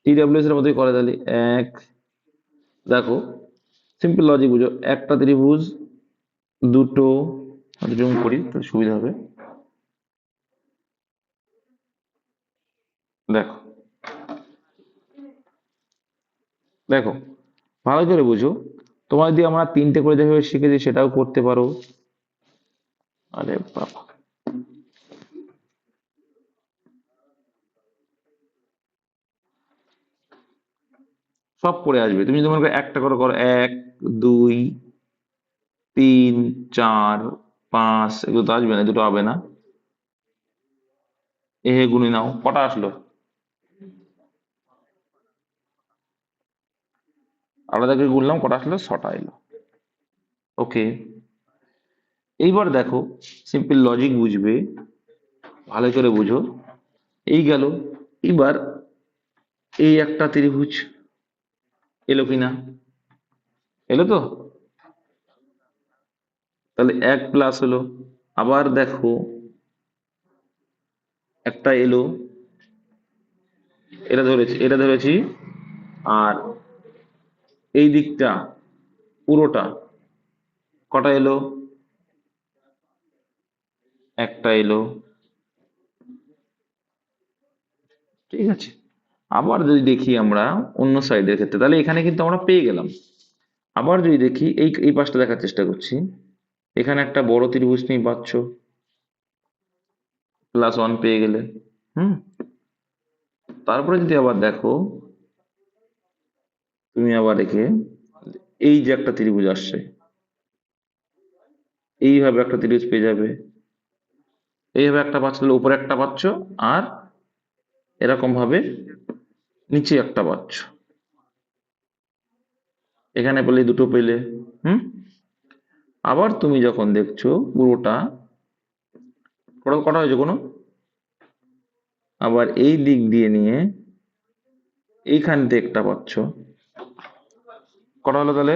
TWS এর মতোই করে তাহলে। এক, দেখো সিম্পল লজিক বুঝো, একটা ত্রিভুজ, দুটো, জুম করি তাহলে সুবিধা হবে। দেখো, দেখো ভালো করে বুঝো, তোমার যদি আমরা 3টে করে যেভাবে শিখেছি সেটাও করতে পারো। আরে বাবা, সব পড়ে আসবে। তুমি যদি মনে করো একটা করে করো, 1 2 3 4 5, এগুলো তো আসবে না, দুটো হবে না। এ হে গুনে নাও কটা আসলো। আলাদা করে গুনলাম কটা আসলো, 6টা এলো। ওকে, এইবার দেখো, সিম্পল লজিক বুঝবে, ভালো করে বুঝো। এই গেল। এবার এই একটা ত্রিভুজ এলো কিনা, এলো তো, তাহলে 1 প্লাস হলো। আবার দেখো একটা এলো, এটা ধরেছি। আর এই দিকটা পুরোটা কটা এলো, একটা এলো। ঠিক আছে, আবার যদি দেখি আমরা অন্য সাইডের ক্ষেত্রে, তাহলে এখানে কিন্তু আমরা পেয়ে গেলাম। আবার যদি দেখি এই এই পাশটা দেখার চেষ্টা করছি, এখানে একটা বড় ত্রিভুজ নেই পাচ্ছ, +1 পেয়ে গেলে। হুম, তারপরে যদি আবার দেখো, তুমি আবার একে, এই যে একটা ত্রিভুজ আসছে, এইভাবে একটা ত্রিভুজ পেয়ে যাবে। এইভাবে একটা পাচ্ছ, তাহলে উপরে একটা পাচ্ছ, আর এরকম ভাবে নিচে একটা পাচ্ছ। এখানে পেলে দুটো পেলে। হুম, আবার তুমি যখন দেখছো পুরোটা, টোটাল কটা হয়েছে কোনো, আবার এই দিক দিয়ে নিয়ে এইখান থেকে একটা পাচ্ছ, কটা হলো তাহলে,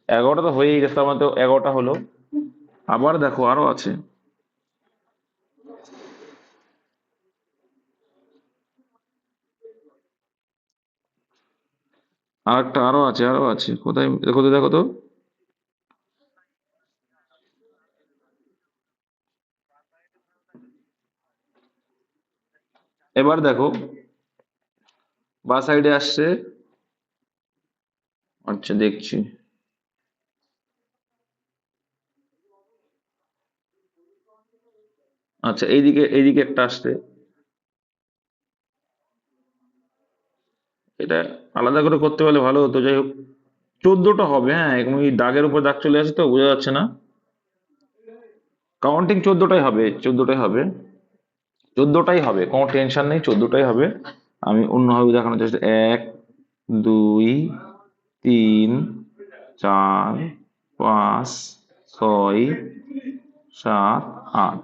11টা তো হয়েই গেছে, তার মধ্যে 11টা হলো। আবার দেখো আরো আছে, আরো আছে, কোথায় দেখো তো, দেখো তো। এবার দেখো বা সাইডে আসছে। আচ্ছা দেখছি। আচ্ছা এইদিকে একটা আসছে, এটা আলাদা করে করতে পারলে ভালো হতো, যাই হোক। 14টা হবে, হ্যাঁ, এবং এই দাগের উপর দাগ চলে আসে তো বোঝা যাচ্ছে না। কাউন্টিং 14টাই হবে, 14টাই হবে, 14টাই হবে, কোনো টেনশন নেই, 14টাই হবে। আমি অন্যভাবে দেখানোর চেষ্টা, 1 2 3 4 5 6 7 8।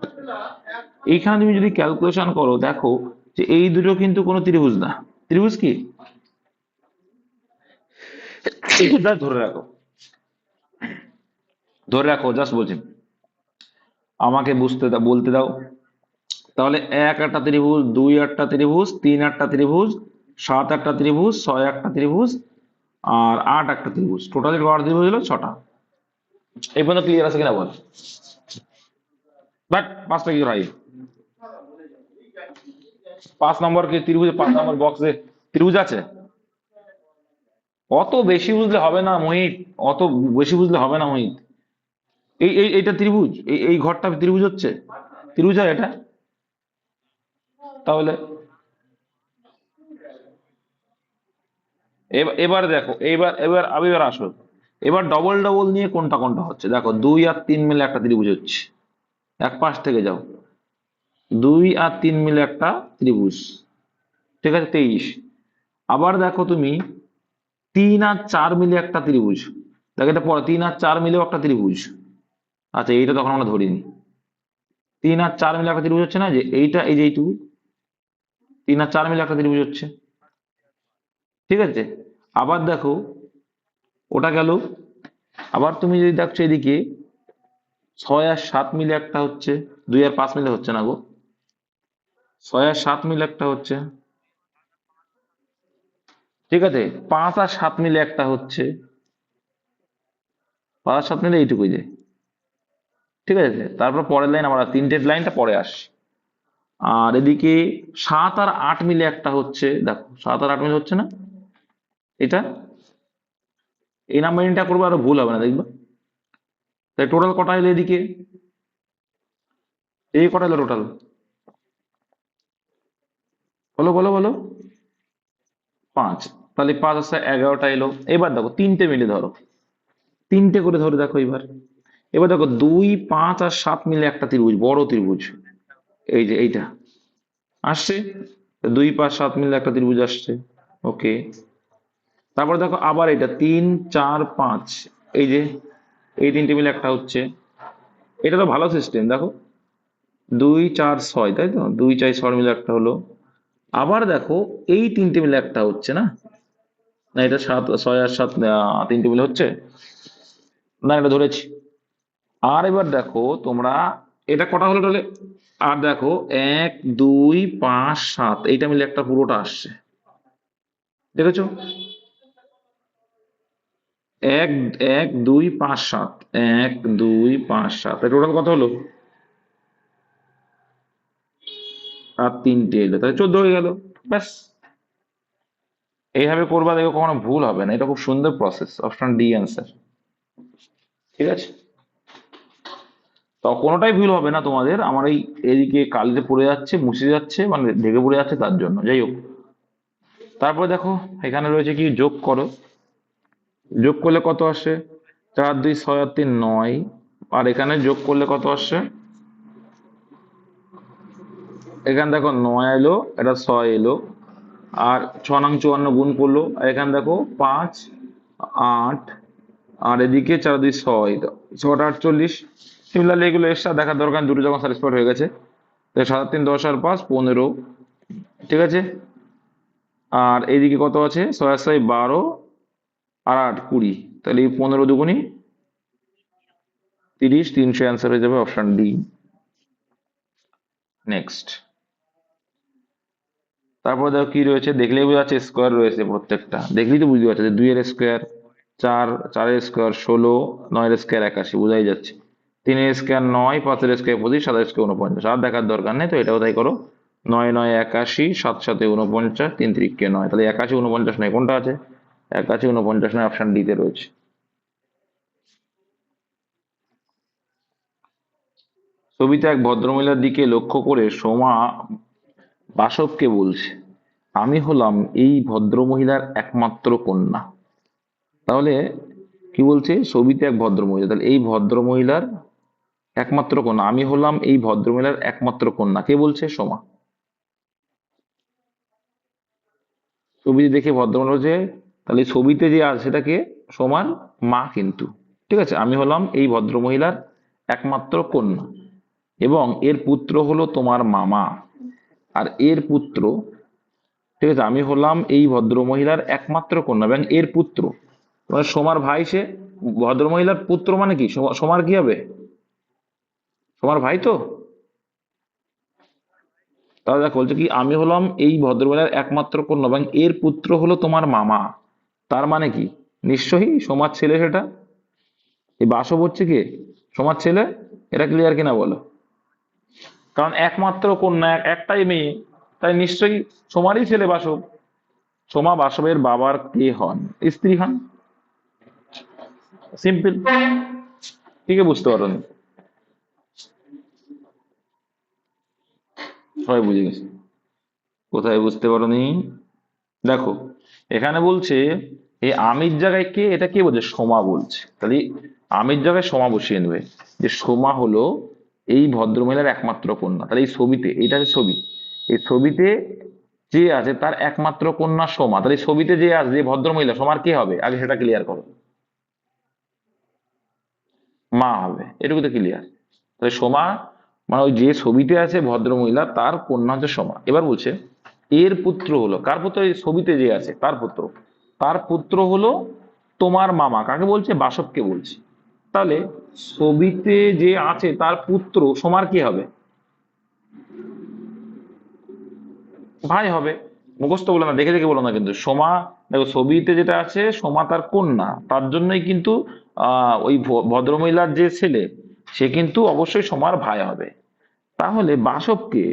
এইখানে তুমি যদি ক্যালকুলেশন করো, দেখো যে এই দুটো কিন্তু কোনো ত্রিভুজ না। ত্রিভুজ কি, এটা ধরে রাখো, ধরে রাখো, জাস্ট বলছি, আমাকে বলতে দাও। তাহলে 1 একটা ত্রিভুজ, 2 একটা ত্রিভুজ, 3 একটা ত্রিভুজ, 7 একটা ত্রিভুজ, 6 একটা ত্রিভুজ, আর 8 একটা ত্রিভুজ, টোটালি কটা ত্রিভুজ হলো, 6টা। এই পর্যন্ত ক্লিয়ার আছে কিনা বল। বাট 5টা কি ভাই, 5 নম্বর কি ত্রিভুজে, 5 নম্বর বক্সে ত্রিভুজ আছে। অত বেশি বুঝলে হবে না মোহিত, অত বেশি বুঝলে হবে না মোহিত। এইটা ত্রিভুজ, এই ঘরটা ত্রিভুজ হচ্ছে, ত্রিভুজ হয় এটা, তাহলে এবার দেখো, এবার আসো, এবার ডবল ডবল নিয়ে কোনটা কোনটা হচ্ছে দেখো, 2 আর 3 মিলে একটা ত্রিভুজ হচ্ছে, এক পাশ থেকে যাও, 2 আর 3 মিলে একটা ত্রিভুজ, ঠিক আছে, 23। আবার দেখো তুমি 3 আর 4 মিলে একটা ত্রিভুজ, দেখো এটা পরে, 3 আর 4 মিলেও একটা ত্রিভুজ। আচ্ছা এইটা তখন আমরা ধরিনি, 3 আর 4 মিলে একটা ত্রিভুজ হচ্ছে না, যে এইটা, এই যে এইটুকু, 3 আর 4 মিলে একটা ত্রিভুজ হচ্ছে, ঠিক আছে। আবার দেখো ওটা গেল। আবার তুমি যদি দেখছো এদিকে 6 আর 7 মিলে একটা হচ্ছে, 2 আর 5 মিলে হচ্ছে না গো, 6 আর 7 মিলে একটা হচ্ছে, ঠিক আছে। 5 আর 7 মিলে একটা হচ্ছে, 5 আর 7 মিলে এইটুকুই যে, ঠিক আছে। তারপর পরের লাইন, আমার 3টে লাইনটা পরে আসে। আর এদিকে 7 আর 8 মিলে একটা হচ্ছে, দেখো 7 আর 8 মিলে হচ্ছে না, এটা, এই নাম্বারিংটা করবো, আরো ভুল হবে না দেখবা। তাই টোটাল কটা এলো এদিকে, এই কটা এলো টোটাল, বলো বলো বলো, 5, তাহলে 5 আসছে 11টা এলো। এবার দেখো তিনটে মিলে ধরো, তিনটে করে ধরে দেখো এবার। এবার দেখো 2, 5 আর 7 মিলে একটা ত্রিভুজ, বড় ত্রিভুজ, এই যে এইটা আসছে। 2, 5, 7 মিলে একটা ত্রিভুজ আসছে। ওকে, তারপরে দেখো আবার এটা 3, 4, 5, এই যে এই তিনটে মিলে একটা হচ্ছে। এটা তো ভালো সিস্টেম, দেখো 2, 4, 6, তাই তো 2, 4, 6 মিলে একটা হলো। আবার দেখো এই তিনটে মিলে একটা হচ্ছে না, না এটা 7, 6 আর 7 তিনটে মিলে হচ্ছে না, এটা ধরেছি। আর এবার দেখো তোমরা এটা কটা হলো তাহলে, আর দেখো 1, 2, 5, 7 এইটা মিলে একটা পুরোটা আসছে, দেখেছো? 1, 1, 2, 5, 7, 1, 2, 5, 7, টোটাল কত হলো? আর তিনটে এলো, তাহলে 14 হয়ে গেল। ব্যাস, এইভাবে করবা, দেখো কখনো ভুল হবে না। এটা খুব সুন্দর প্রসেস, অপশন ডি অ্যান্সার। ঠিক আছে, তো কোনোটাই ভুল হবে না তোমাদের। আমার এই এদিকে কালিতে পড়ে যাচ্ছে, মুছে যাচ্ছে, মানে ঢেকে পড়ে যাচ্ছে, তার জন্য। যাই হোক, তারপরে দেখো এখানে রয়েছে কি, যোগ করো। যোগ করলে কত আসে? 4, 2, 6 আর 3, 9। আর এখানে যোগ করলে কত আসছে? এখানে দেখো 9 এলো, এটা 6 এলো, আর 6 নং 54 গুণ করলো, আর এখানে দেখো 5, 8, আর এদিকে 4, 2, 6, 6টা 48। সিমিলারলি এগুলো এক্সট্রা দেখার দরকার নেই, দুটো যখন স্যাটিসফাইড হয়ে গেছে। তাই 7, 3, 10 আর 5, 15। ঠিক আছে, আর এইদিকে কত আছে? 6 আর 6, 12, আর 8, 20। তাহলে এই 15 দুগুণি 30, 300 অ্যান্সার হয়ে যাবে অপশন ডি। নেক্সট, তারপর দেখো কি রয়েছে, দেখলেই বোঝা যাচ্ছে স্কোয়ার রয়েছে প্রত্যেকটা, দেখলেই তো বুঝতে পারছো যে 2 এর স্কোয়ার 4, 4 এর স্কোয়ার 16, 9 এর স্কোয়ার 81, বোঝাই যাচ্ছে। 3 এর স্কোয়ার 9, 5 এর স্কোয়ার 25, 7 এর স্কোয়ার 49। আর দেখার দরকার নেই, তো এটাও তাই করো। 9, 9, 81, 7, 7, 49, 3 3 9। তাহলে 81, 49 নয়, কোনটা আছে? 81, 49 নয়, অপশন ডি তে রয়েছে। ছবিতে এক ভদ্রমহিলার দিকে লক্ষ্য করে সোমা বাসবকে বলছে, আমি হলাম এই ভদ্রমহিলার একমাত্র কন্যা। তাহলে কি বলছে? ছবিতে এক ভদ্রমহিলা, তাহলে এই ভদ্রমহিলার একমাত্র কন্যা, আমি হলাম এই ভদ্রমহিলার একমাত্র কন্যা, কে বলছে? সোমা। ছবিতে দেখে ভদ্রমহিলা বলছে, তাহলে ছবিতে যে আছে সেটাকে সোমার মা কিন্তু। ঠিক আছে, আমি হলাম এই ভদ্রমহিলার একমাত্র কন্যা, এবং এর পুত্র হলো তোমার মামা। আর এর পুত্র, ঠিক আছে, আমি হলাম এই ভদ্রমহিলার একমাত্র কন্যা এবং এর পুত্র, মানে সোমার ভাই সে। ভদ্রমহিলার পুত্র মানে কি? সোমার কি হবে? সোমার ভাই তো। তাহলে দেখো বলছে কি, আমি হলাম এই ভদ্রমহিলার একমাত্র কন্যা এবং এর পুত্র হলো তোমার মামা। তার মানে কি? নিশ্চয়ই সোমার ছেলে সেটা। এই বাসব হচ্ছে কি সোমার ছেলে। এটা ক্লিয়ার কিনা বলো? কারণ একমাত্র কন্যা, একটাই মেয়ে, তাই নিশ্চয়ই সোমারই ছেলে বাসব। সোমা বাসবের বাবার কে হন? স্ত্রী হন। সিম্পল। ঠিক আছে, বুঝতে পারো? সবাই বুঝে গেছে। কোথায় বুঝতে পারোনি? দেখো এখানে বলছে এই আমির জায়গায় কে, এটা কে বলছে? সোমা বলছে। তাহলে আমির জায়গায় সোমা বসিয়ে নেবে, যে সোমা হলো এই ভদ্রমহিলার একমাত্র কন্যা। তাহলে এই ছবিতে, এটা হচ্ছে ছবি, এই ছবিতে যে আছে তার একমাত্র কন্যা সোমা। তাহলে এই ছবিতে যে আছে, যে ভদ্রমহিলা, সোমার কে হবে? আগে সেটা ক্লিয়ার করো। মা হবে, এটুকু তো ক্লিয়ার। তাহলে সোমা মানে ওই যে ছবিতে আছে ভদ্রমহিলা, তার কন্যা হচ্ছে সোমা। এবার বলছে এর পুত্র হলো, কার পুত্র? এই ছবিতে যে আছে তার পুত্র। তার পুত্র হলো তোমার মামা। কাকে বলছে? বাসবকে বলছে। তাহলে ছবিতে যে আছে তার পুত্র সোমার কি হবে? ভাই হবে। মুখস্থ বলো না, দেখে দেখে বলো না কিন্তু। সোমা, দেখো ছবিতে যেটা আছে সোমা তার কন্যা, তার জন্যই কিন্তু ওই ভদ্রমহিলার যে ছেলে, সে কিন্তু অবশ্যই সোমার ভাই হবে। তাহলে বাসবকে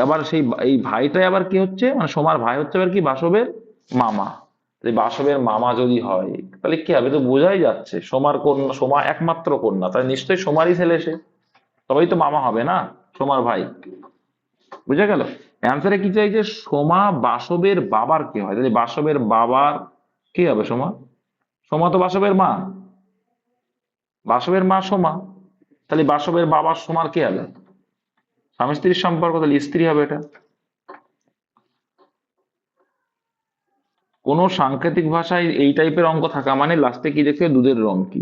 আবার সেই এই ভাইটাই আবার কি হচ্ছে, মানে সোমার ভাই হচ্ছে আবার কি বাসবের মামা। এই বাসবের মামা যদি হয় তাহলে কি হবে? তো বোঝাই যাচ্ছে সোমার কন্যা, সোমা একমাত্র কন্যা, তাই নিশ্চয়ই সোমারই ছেলে সে, তবেই তো মামা হবে না, সোমার ভাই। বুঝা গেল? অ্যান্সারে কি চাইছে? সোমা বাসবের বাবার কে হয়, তাহলে বাসবের বাবার কে হবে? সোমা। সোমা তো বাসবের মা, বাসবের মা সোমা, তাহলে বাসবের বাবার সোমার কে হবে? স্বামী স্ত্রীর সম্পর্ক, তাহলে স্ত্রী হবে এটা। কোনো সাংকেতিক ভাষায় এই টাইপের অঙ্ক থাকা মানে লাস্টে কি দেখবে? দুধের রং কি।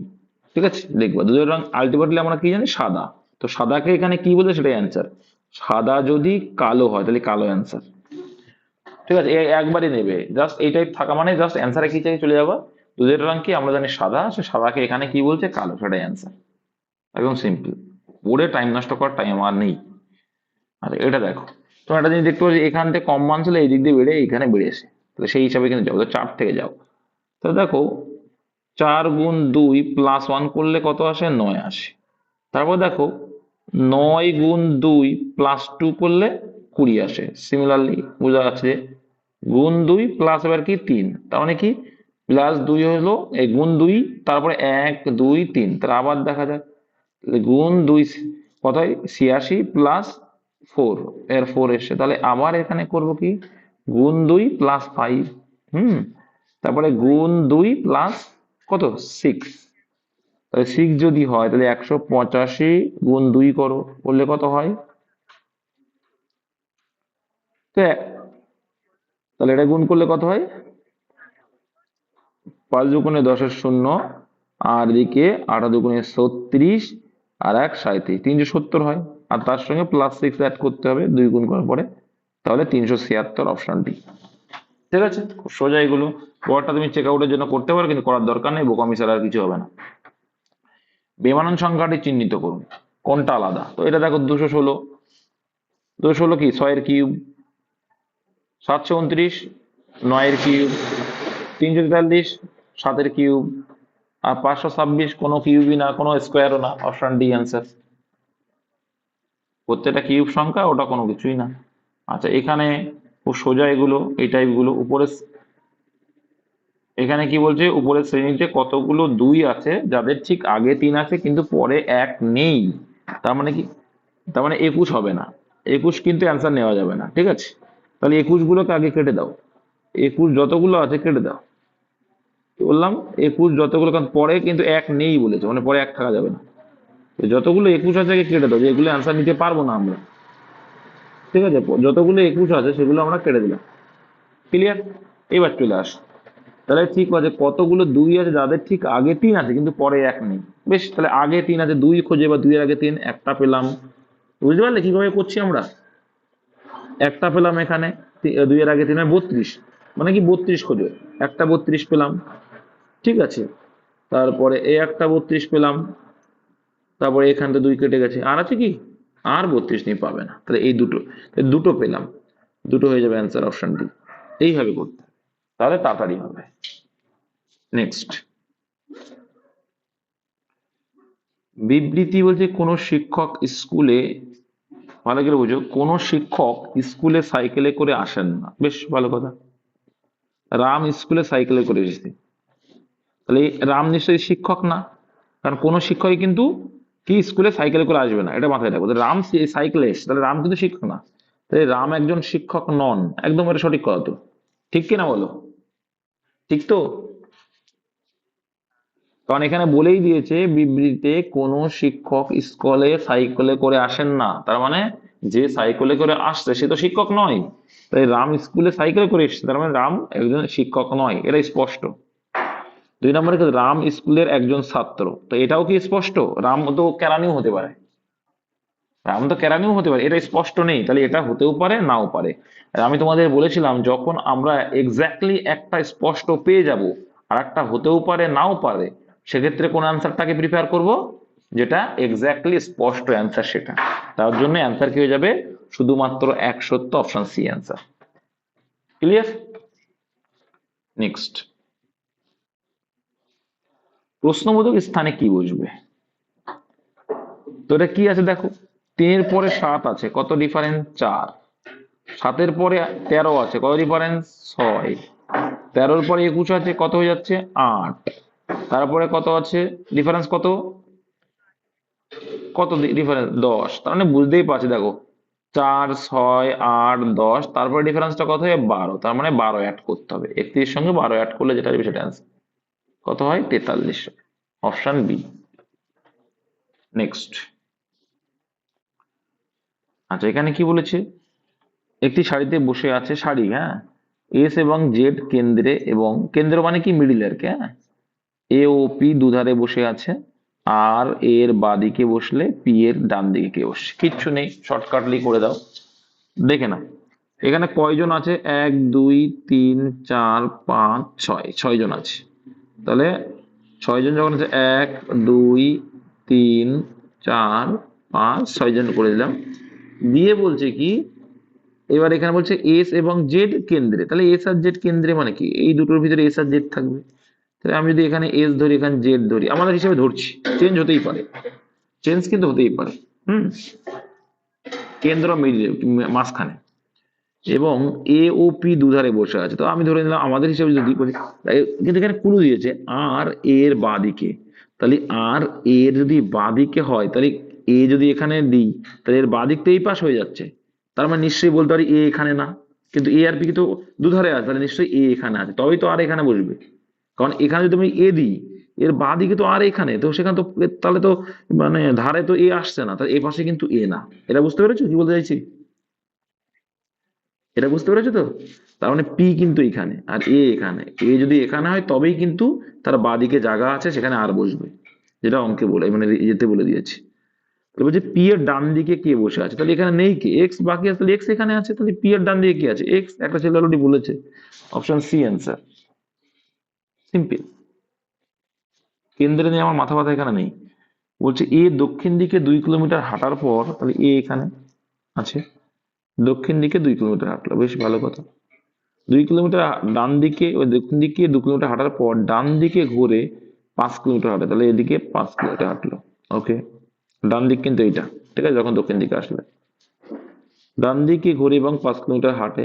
ঠিক আছে, দেখবা দুধের রং আলটিমেটলি আমরা কি জানি? সাদা। তো সাদাকে এখানে কি বলে সেটাই অ্যান্সার। সাদা যদি কালো হয় তাহলে কালো অ্যান্সার। ঠিক আছে, একবারই নেবে, জাস্ট এই টাইপ থাকা মানে জাস্ট অ্যান্সারে কি চাই চলে যাবা। দুধের রং কি আমরা জানি? সাদা। সে সাদাকে এখানে কি বলছে? কালো, সেটাই অ্যান্সার। একদম সিম্পল। পড়ে টাইম নষ্ট করার টাইম আর নেই। আচ্ছা এটা দেখো, তোমরা একটা জিনিস দেখতে পাচ্ছ, এখান থেকে কম মান ছিল এই দিক দিয়ে বেড়ে এইখানে বেড়েছে, তাহলে সেই হিসাবে কিন্তু যাও, তো 4 থেকে যাও। তো দেখো 4 গুণ 2 + 1 করলে কত আসে? 9 আসে। তারপর দেখো 9 গুণ 2 + 2 করলে 20 আসে। সিমিলারলি বোঝা যাচ্ছে গুণ 2 প্লাস এবার কি 3, তার মানে কি +2 হলো এই গুণ 2, তারপরে 1 2 3, তাহলে আবার দেখা যায় গুণ 2 কত হয়? 86 + 4, এর 4 এসছে, তাহলে আবার এখানে করব কি গুণ 2 + 5। তারপরে গুণ 2 প্লাস কত 6, তাহলে 6 যদি হয় তাহলে 185 গুণ 2 করো, করলে কত হয়? তো তাহলে এটা গুণ করলে কত হয়? 5 × 10 = 0, আর এদিকে 8 × 2 = 36, আর 1 = 37, 370 হয়। আর তার সঙ্গে +6 অ্যাড করতে হবে 2 গুণ করার পরে, তাহলে 376, অপশন ডি। ঠিক আছে, খুব সোজা এগুলো। পরটা তুমি চেক আউটের জন্য করতে পারো, কিন্তু করার দরকার নেই, বোকামি ছাড়া আর কিছু হবে না। বেমানান সংখ্যাটি চিহ্নিত করুন, কোনটা আলাদা? তো এটা দেখো 216, 216 কি 6 এর কিউব, 729 9 এর কিউব, 343 7 এর কিউব, আর 526 কোনো কিউবই না, কোনো স্কোয়ারও না, অপশন ডি অ্যান্সার। প্রত্যেকটা কিউব সংখ্যা, ওটা কোনো কিছুই না। আচ্ছা এখানে খুব সোজা এগুলো, এই টাইপগুলো। উপরে এখানে কি বলছে? উপরের শ্রেণীতে কতগুলো 2 আছে যাদের ঠিক আগে 3 আছে কিন্তু পরে 1 নেই, তার মানে কি? তার মানে 21 হবে না, 21 কিন্তু অ্যান্সার নেওয়া যাবে না। ঠিক আছে, তাহলে 21 গুলোকে আগে কেটে দাও, 21 যতগুলো আছে কেটে দাও। কি বললাম? 21 যতগুলো, কারণ পরে কিন্তু 1 নেই বলেছে, মানে পরে 1 থাকা যাবে না। তো যতগুলো 21 আছে আগে কেটে দাও, যে এগুলো অ্যান্সার নিতে পারবো না আমরা। ঠিক আছে, যতগুলো 21 আছে সেগুলো আমরা কেটে দিলাম। ক্লিয়ার? এবার চলে আস, তাহলে ঠিক আছে কতগুলো 2 আছে যাদের ঠিক আগে 3 আছে কিন্তু পরে 1 নেই। বেশ, তাহলে আগে 3 আছে 2 খোঁজে, বা 2 এর আগে 3, একটা পেলাম। বুঝতে পারলে কিভাবে করছি আমরা? একটা পেলাম এখানে, 2 এর আগে 3 মানে 32, মানে কি 32 খোঁজো, একটা 32 পেলাম। ঠিক আছে, তারপরে এই একটা 32 পেলাম, তারপরে এখানটা 2 কেটে গেছে, আর আছে কি? আর 32 নেই, পাবে না। তাহলে এই দুটো, দুটো পেলাম, দুটো হয়ে যাবে অ্যান্সার, অপশন ডি। এইভাবে করতে, তাহলে তাড়াতাড়ি হবে। নেক্সট, বিবৃতি বলছে কোন শিক্ষক স্কুলে, ভালো করে বুঝো, কোন শিক্ষক স্কুলে সাইকেলে করে আসেন না। বেশ ভালো কথা, রাম স্কুলে সাইকেলে করে এসেছে, তাহলে রাম নিশ্চয়ই শিক্ষক না, কারণ কোন শিক্ষকই কিন্তু কি স্কুলে সাইকেলে করে আসবে না, এটা মাথায় রাখবো। রাম সাইকেলে এসছে, তাহলে রাম কিন্তু শিক্ষক না, তাহলে রাম একজন শিক্ষক নন। একদম এটা সঠিক কথা তো, ঠিক কিনা বলো? ঠিক তো, কারণ এখানে বলেই দিয়েছে বিবৃতিতে কোন শিক্ষক স্কুলে সাইকেলে করে আসেন না, তার মানে যে সাইকেলে করে আসছে সে তো শিক্ষক নয়। তাই রাম স্কুলে সাইকেলে করে এসছে, তার মানে রাম একজন শিক্ষক নয়, এটা স্পষ্ট। 2 নম্বরে রাম স্কুলের একজন ছাত্র, তো এটাও কি স্পষ্ট? রাম তো কেরানিও হতে পারে, রাম তো কেরানিও হতে পারে, এটা স্পষ্ট নেই, তাহলে এটা হতেও পারে নাও পারে। আর আমি তোমাদের বলেছিলাম যখন আমরা এক্স্যাক্টলি একটা স্পষ্ট পেয়ে যাব আর একটা হতেও পারে নাও পারে, সেক্ষেত্রে কোন অ্যান্সারটাকে প্রিফার করব? যেটা এক্স্যাক্টলি স্পষ্ট অ্যান্সার সেটা। তার জন্য অ্যান্সার কি হয়ে যাবে? শুধুমাত্র এক সত্য, option C answer. Clear? Next, প্রশ্নবোধক স্থানে কি বসবে? তো এটা কি আছে দেখো, 3 এর পরে 7 আছে, কত ডিফারেন্স? 4। 7 এর পরে 13 আছে, কত ডিফারেন্স? 6। 13 পরে 21 আছে, কত হয়ে যাচ্ছে? 8। তারপরে কত আছে ডিফারেন্স? কত কত ডিফারেন্স? 10। তার মানে বুঝতেই পারছি দেখো 4 6 8 10, তারপরে ডিফারেন্সটা কত হয় 12, তার মানে 12 অ্যাড করতে হবে। 31 সঙ্গে 12 অ্যাড করলে যেটা হবে সেটা অ্যান্সার কত হয় 43। Option B. নেক্সট। আচ্ছা, এখানে কি বলেছে, একটি সারিতে বসে আছে সারি, হ্যাঁ, এস এবং জেড কেন্দ্রে, এবং কেন্দ্র মানে কি মিডিল আর কি, হ্যাঁ, এ ও পি দুধারে বসে আছে, আর এর বাদিকে বসলে পি এর ডান দিকে কে বসে, কিচ্ছু নেই, শর্টকাটলি করে দাও। দেখে না এখানে কয়জন আছে, 1 2 3 4 5 6, 6জন আছে। তাহলে 6জন যখন আছে, 1 2 3 4 5 6জন করে দিলাম। দিয়ে বলছে কি, এবার এখানে বলছে এস এবং জেড কেন্দ্রে, তাহলে এস আর জেড কেন্দ্রে মানে কি, এই দুটোর ভিতরে এস আর জেড থাকবে। তাহলে আমি যদি এখানে এস ধরি, এখানে জেড ধরি, আমাদের হিসাবে ধরছি, চেঞ্জ হতেই পারে, চেঞ্জ কিন্তু হতেই পারে। হুম, কেন্দ্র মিডিল মাঝখানে, এবং এ ও পি দুধারে বসে আছে, তো আমি ধরে নিলাম আমাদের হিসাবে যদি বলি, কিন্তু এখানে ক্লু দিয়েছে আর এর বাদিকে, তাহলে আর এর যদি বাদিকে হয়, তাহলে এ যদি এখানে দিই, তাহলে এর বাদিক তো এই পাশ হয়ে যাচ্ছে, তার মানে নিশ্চয়ই বলতে পারি এ এখানে না, কিন্তু এ আর পি তো দুধারে আছে, তাহলে নিশ্চয়ই এ এখানে আছে, তবেই তো আর এখানে বসবে। কারণ এখানে যদি আমি এ দিই, এর বাদিকে তো আর এখানে, তো সেখানে তো তাহলে তো মানে ধারে তো এ আসছে না, তাহলে এ পাশে কিন্তু এ না। এটা বুঝতে পেরেছো কি বলতে চাইছি? এটা বুঝতে পেরেছো তো? তার মানে পি কিন্তু এখানে আর এ এখানে, এ যদি এখানে হয় তবেই কিন্তু তার বাঁদিকে জায়গা আছে, সেখানে আর বসবে, যেটা অঙ্কে বলে মানে যেতে বলে দিয়েছি। তাহলে বলছে পি এর ডান দিকে কে বসে আছে, তাহলে এখানে নেই কে, এক্স বাকি আছে, তাহলে এক্স এখানে আছে, তাহলে পি এর ডান দিকে কি আছে, এক্স, একটা ছেলে অলরেডি বলেছে, অপশন সি অ্যান্সার, সিম্পল। কেন্দ্রে নিয়ে আমার মাথা ব্যথা এখানে নেই। বলছে এ দক্ষিণ দিকে 2 কিলোমিটার হাঁটার পর, তাহলে এ এখানে আছে, দক্ষিণ দিকে 2 কিলোমিটার হাঁটলো, বেশ ভালো কথা। 2 কিলোমিটার ডান দিকে, ওই দক্ষিণ দিকে 2 কিলোমিটার হাঁটার পর ডান দিকে ঘুরে 5 কিলোমিটার হাঁটে, তাহলে এদিকে 5 কিলোমিটার হাঁটলো। ওকে, ডান দিক কিন্তু এইটা, ঠিক আছে, যখন দক্ষিণ দিকে আসলে ডান দিকে ঘুরে এবং 5 কিলোমিটার হাঁটে,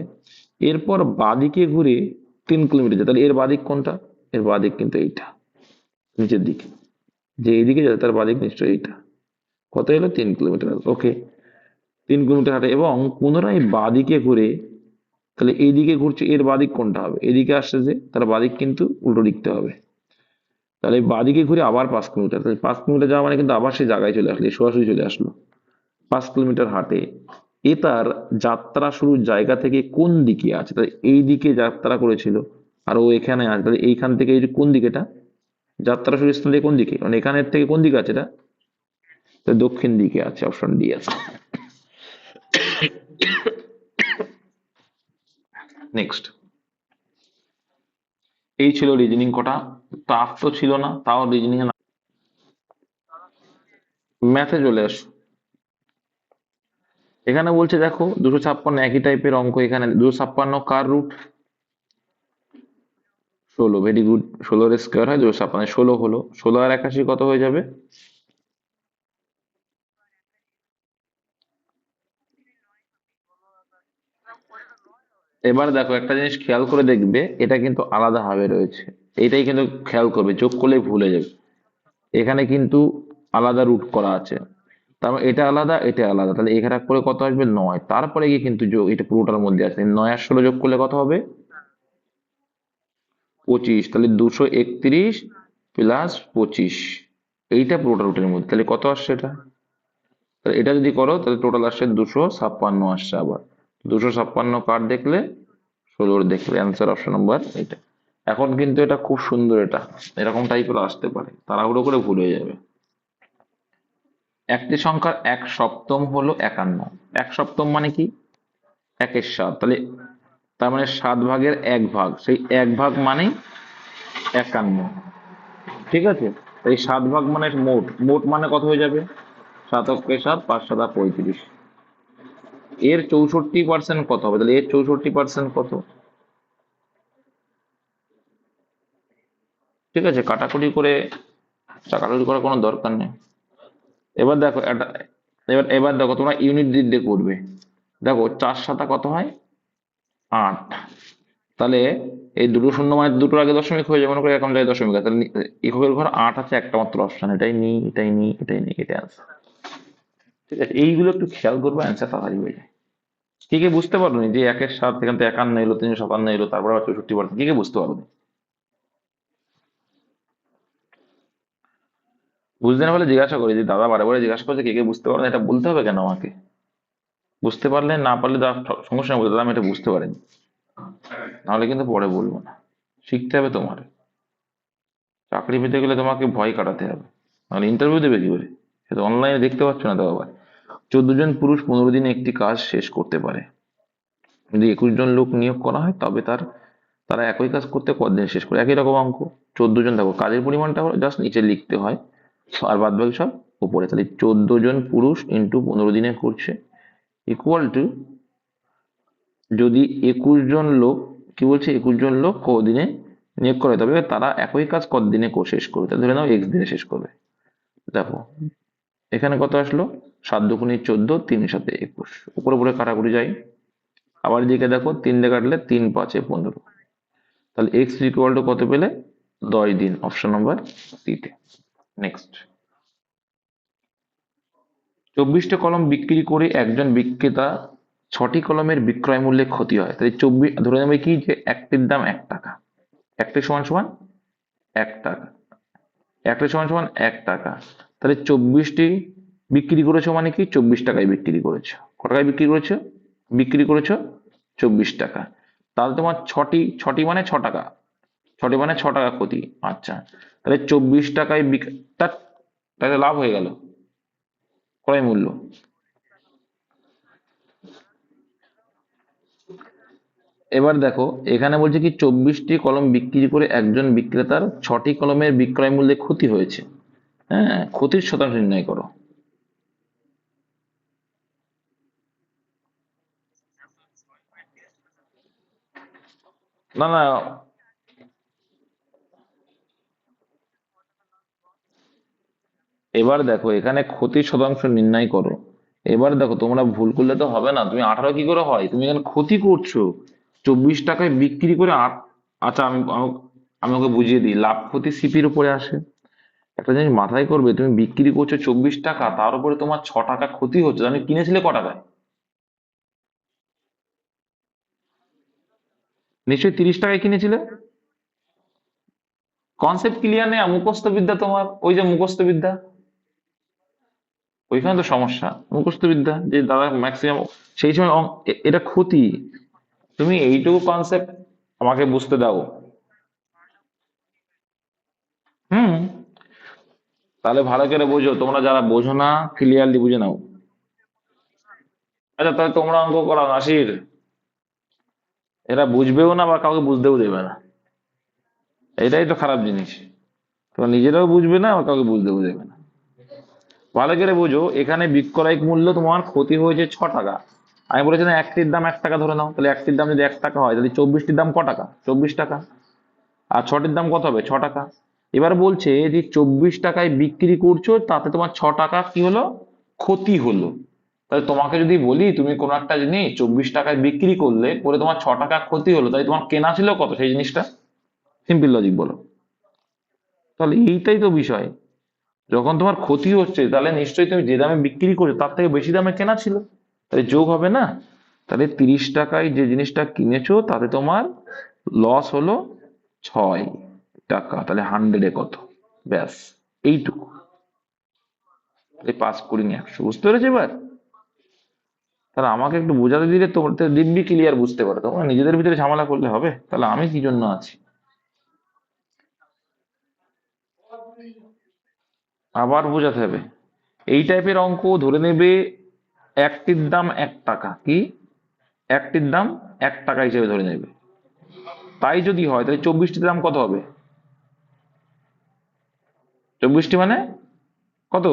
এরপর বাদিকে ঘুরে 3 কিলোমিটার যায়, তাহলে এর বাদিক কোনটা, এর বাদিক কিন্তু এইটা, নিচের দিকে, যে এইদিকে যায় তার বাদিক নিশ্চয়ই এইটা। কত এলো 3 কিলোমিটার। ওকে, 3 কিলোমিটার হাঁটে এবং পুনরায় বাদিকে ঘুরে, তাহলে এইদিকে ঘুরছে, এর বাদিক কোনটা হবে, এদিকে আসছে যে, তার বাদিক কিন্তু উল্টো দিকতে হবে। তাহলে বাদিকে ঘুরে আবার 5 কিলোমিটার, তাহলে 5 কিলোমিটার যাওয়া মানে কিন্তু আবার সেই জায়গায় চলে আসলো, সরাসরি চলে আসলো। 5 কিলোমিটার হাঁটে, এ তার যাত্রা শুরুর জায়গা থেকে কোন দিকে আছে, তাহলে এই দিকে যাত্রা করেছিল, আর ও এখানে আছে, তাহলে এইখান থেকে এই যে কোন দিকে, এটা যাত্রা শুরু স্থান থেকে কোন দিকে, মানে এখানের থেকে কোন দিকে আছে এটা, তো দক্ষিণ দিকে আছে, অপশন ডি আছে। নেক্সট। এই ছিল রিজনিং কটা, টাফ তো ছিল না, তাও রিজনিং এ ম্যাথে চলে আসো। এখানে বলছে দেখো 256 একই টাইপের অঙ্ক, এখানে 256 কার রুট, 16, ভেরি গুড, 16 এর স্কোয়ার হয় 256, 16 হলো, 16 আর 81 কত হয়ে যাবে, এবার দেখো একটা জিনিস খেয়াল করে দেখবে, এটা কিন্তু আলাদা ভাবে রয়েছে, এইটাই কিন্তু খেয়াল করবে, যোগ করলে ভুলে যাবে, এখানে কিন্তু আলাদা রুট করা আছে, তারপর এটা আলাদা এটা আলাদা, তাহলে এখানে করে কত আসবে 9, তারপরে গিয়ে কিন্তু যোগ, এটা পুরোটার মধ্যে আছে, 9 আর 16 যোগ করলে কত হবে 25, তাহলে 231 প্লাস 25, এইটা পুরোটা রুটের মধ্যে, তাহলে কত আসছে এটা, তাহলে এটা যদি করো তাহলে টোটাল আসছে 256 আসছে। আবার 256 কার দেখলে, 16 দেখলে, অ্যান্সার অপশন নাম্বার এটা। এখন কিন্তু এটা খুব সুন্দর, এটা এরকম টাইপের আসতে পারে, তাড়াহুড়ো করে ভুল হয়ে যাবে। একটি সংখ্যার 1/7 হলো 51, 1/7 মানে কি, 1/7, তাহলে তার মানে 7 ভাগের 1 ভাগ, সেই 1 ভাগ মানে 51, ঠিক আছে, এই 7 ভাগ মানে মোট, মোট মানে কত হয়ে যাবে, 7 × 7 5 × 7 = 35, এর 64% কত হবে, তাহলে এর 64% কত, ঠিক আছে, কাটাকুটি করে, কাটাকুটি করার কোনো দরকার নেই। এবার দেখো এটা, এবার দেখো তোমরা ইউনিট দিক দিয়ে করবে, দেখো 4 × 7 কত হয় 8, তাহলে এই দুটো শূন্য মানে দুটোর আগে দশমিক হয়ে যায়, মনে করি এরকম জায়গায় দশমিক আছে, তাহলে এককের ঘর 8 আছে, একটা মাত্র অপশন, এটাই নিই এটাই নিই এটাই নিই, এটা অ্যান্সার। ঠিক আছে, এইগুলো একটু খেয়াল করবো, অ্যান্সার তাড়াতাড়ি হয়ে যায়। কে কে বুঝতে পারোনি যে 1-7 এখান থেকে 51 এলো, 357 এলো, তারপর আবার 64, কে কে বুঝতে পারোনি? বুঝতে না পারলে জিজ্ঞাসা করি যে দাদা বারে বারে জিজ্ঞাসা করছে কে কে বুঝতে পারো না, এটা বলতে হবে কেন আমাকে? বুঝতে পারলে না পারলে সমস্যা নেই, দাদা আমি এটা বুঝতে পারিনি, নাহলে কিন্তু পরে বলবো না। শিখতে হবে তোমার। চাকরি পেতে গেলে তোমাকে ভয় কাটাতে হবে, নাহলে ইন্টারভিউ দেবে কি করে? সেটা অনলাইনে দেখতে পাচ্ছ না তো আবার। 14 জন পুরুষ 15 দিনে একটি কাজ শেষ করতে পারে। যদি 21 জন লোক নিয়োগ করা হয় তবে তারা একই কাজ করতে কতদিন শেষ করে? একই রকম অঙ্ক। 14 জন, দেখো কাজের পরিমাণটা হলো জাস্ট নিচে লিখতে হয়, আর বাদ বাকি সব উপরে। তাহলে 14 জন পুরুষ ইন্টু 15 দিনে করছে ইকুয়াল টু, যদি 21 জন লোক, কি বলছে, 21 জন লোক কদিনে নিয়োগ করে, তবে তারা একই কাজ কতদিনে শেষ করবে? তাহলে ধরে নাও এক্স দিনে শেষ করবে। দেখো এখানে কত আসলো, 7 × 2 = 14, 3-7 = 21, উপরে উপরে কাটাকুটি যায়। আবার এদিকে দেখো 3 দিয়ে কাটলে 3-5 = 15, তাহলে এক্স ইকুয়াল টু কত পেলে? 10 দিন, অপশন নাম্বার সিতে। নেক্সট, 24টা কলম বিক্রি করে একজন বিক্রেতা 6টি কলমের বিক্রয় মূল্যে ক্ষতি হয়, তাহলে 24 ধরে নেবে কি যে একটির দাম 1 টাকা, একটি সমান সমান 1 টাকা, একটা সমান সমান 1 টাকা, তাহলে 24টি বিক্রি করেছো মানে কি 24 টাকায় বিক্রি করেছো। কত টাকায় বিক্রি করেছো? বিক্রি করেছো 24 টাকা। তাহলে তোমার ছটি, ছটি মানে 6 টাকা, ছটি মানে 6 টাকা ক্ষতি। আচ্ছা, তাহলে 24 টাকায় তাহলে লাভ হয়ে গেল ক্রয় মূল্য। এবার দেখো এখানে বলছে কি 24টি কলম বিক্রি করে একজন বিক্রেতার 6টি কলমের বিক্রয় মূল্যে ক্ষতি হয়েছে। হ্যাঁ, ক্ষতির শতাংশ নির্ণয় করো। না না, এবার দেখো এখানে ক্ষতির শতাংশ নির্ণয় করো। এবার দেখো তোমরা ভুল করলে তো হবে না, তুমি 18 কি করে হয়, তুমি এখানে ক্ষতি করছো 24 টাকায় বিক্রি করে আচ্ছা আমি ওকে বুঝিয়ে দিই, লাভ ক্ষতি সিপির উপরে আসে। একটা জিনিস মাথায় করবে, তুমি বিক্রি করছো 24 টাকা, তার উপরে তোমার 6 টাকা ক্ষতি হচ্ছে, তুমি কিনেছিলে ক টাকায়? নিশ্চয়ই 30 টাকায় কিনেছিলে। কনসেপ্ট ক্লিয়ার নেই, মুখস্থ বিদ্যা তোমার, ওই যে মুখস্থ বিদ্যা, ওইখানে তো সমস্যা। মুখস্থ বিদ্যা যে দাদা ম্যাক্সিমাম সেই সময় এটা ক্ষতি, তুমি এইটুকু কনসেপ্ট আমাকে বুঝতে দাও। হুম, তাহলে ভালো করে বোঝো, তোমরা যারা বোঝো না ক্লিয়ারলি বুঝে নাও। আচ্ছা তাহলে তোমরা অঙ্ক করাও নাসির, এরা বুঝবেও না বা কাউকে বুঝতেও দেবে না, এটাই তো খারাপ জিনিস। তোমরা নিজেরাও বুঝবে না বা কাউকে বুঝতেও দেবে না। ভালো করে বোঝো, এখানে বিক্রয় মূল্য তোমার ক্ষতি হয়েছে 6 টাকা। আমি বলেছিলাম একটির দাম 1 টাকা ধরে নাও, তাহলে একটির দাম যদি 1 টাকা হয় তাহলে 24টির দাম ক টাকা? 24 টাকা। আর 6টির দাম কত হবে? 6 টাকা। এবার বলছে যে 24 টাকায় বিক্রি করছো, তাতে তোমার 6 টাকা কি হলো? ক্ষতি হলো। তাহলে তোমাকে যদি বলি তুমি কোনো একটা জিনিস 24 টাকায় বিক্রি করলে, করে তোমার 6 টাকা ক্ষতি হলো, তাই তোমার কেনা ছিল কত সেই জিনিসটা? সিম্পল লজিক বলো। তাহলে এইটাই তো বিষয়, যখন তোমার ক্ষতি হচ্ছে তাহলে নিশ্চয়ই তুমি যে দামে বিক্রি করছো তার থেকে বেশি দামে কেনা ছিল, তাহলে যোগ হবে না? তাহলে 30 টাকায় যে জিনিসটা কিনেছো তাতে তোমার লস হলো 6 টাকা, তাহলে 100-এ কত? ব্যাস, এইটুকু। এই 5 × 100, বুঝতে পেরেছো এবার? তাহলে আমাকে একটু বোঝাতে দিলে তোমার দিব্যি ক্লিয়ার বুঝতে পারো, তোমরা নিজেদের ভিতরে ঝামেলা করলে হবে? তাহলে আমি কি জন্য আছি? আবার বোঝাতে হবে? এই টাইপের অঙ্ক ধরে নেবে একটির দাম 1 টাকা, কি একটির দাম 1 টাকা হিসেবে ধরে নেবে। তাই যদি হয় তাহলে 24টির দাম কত হবে? 24টি মানে কত?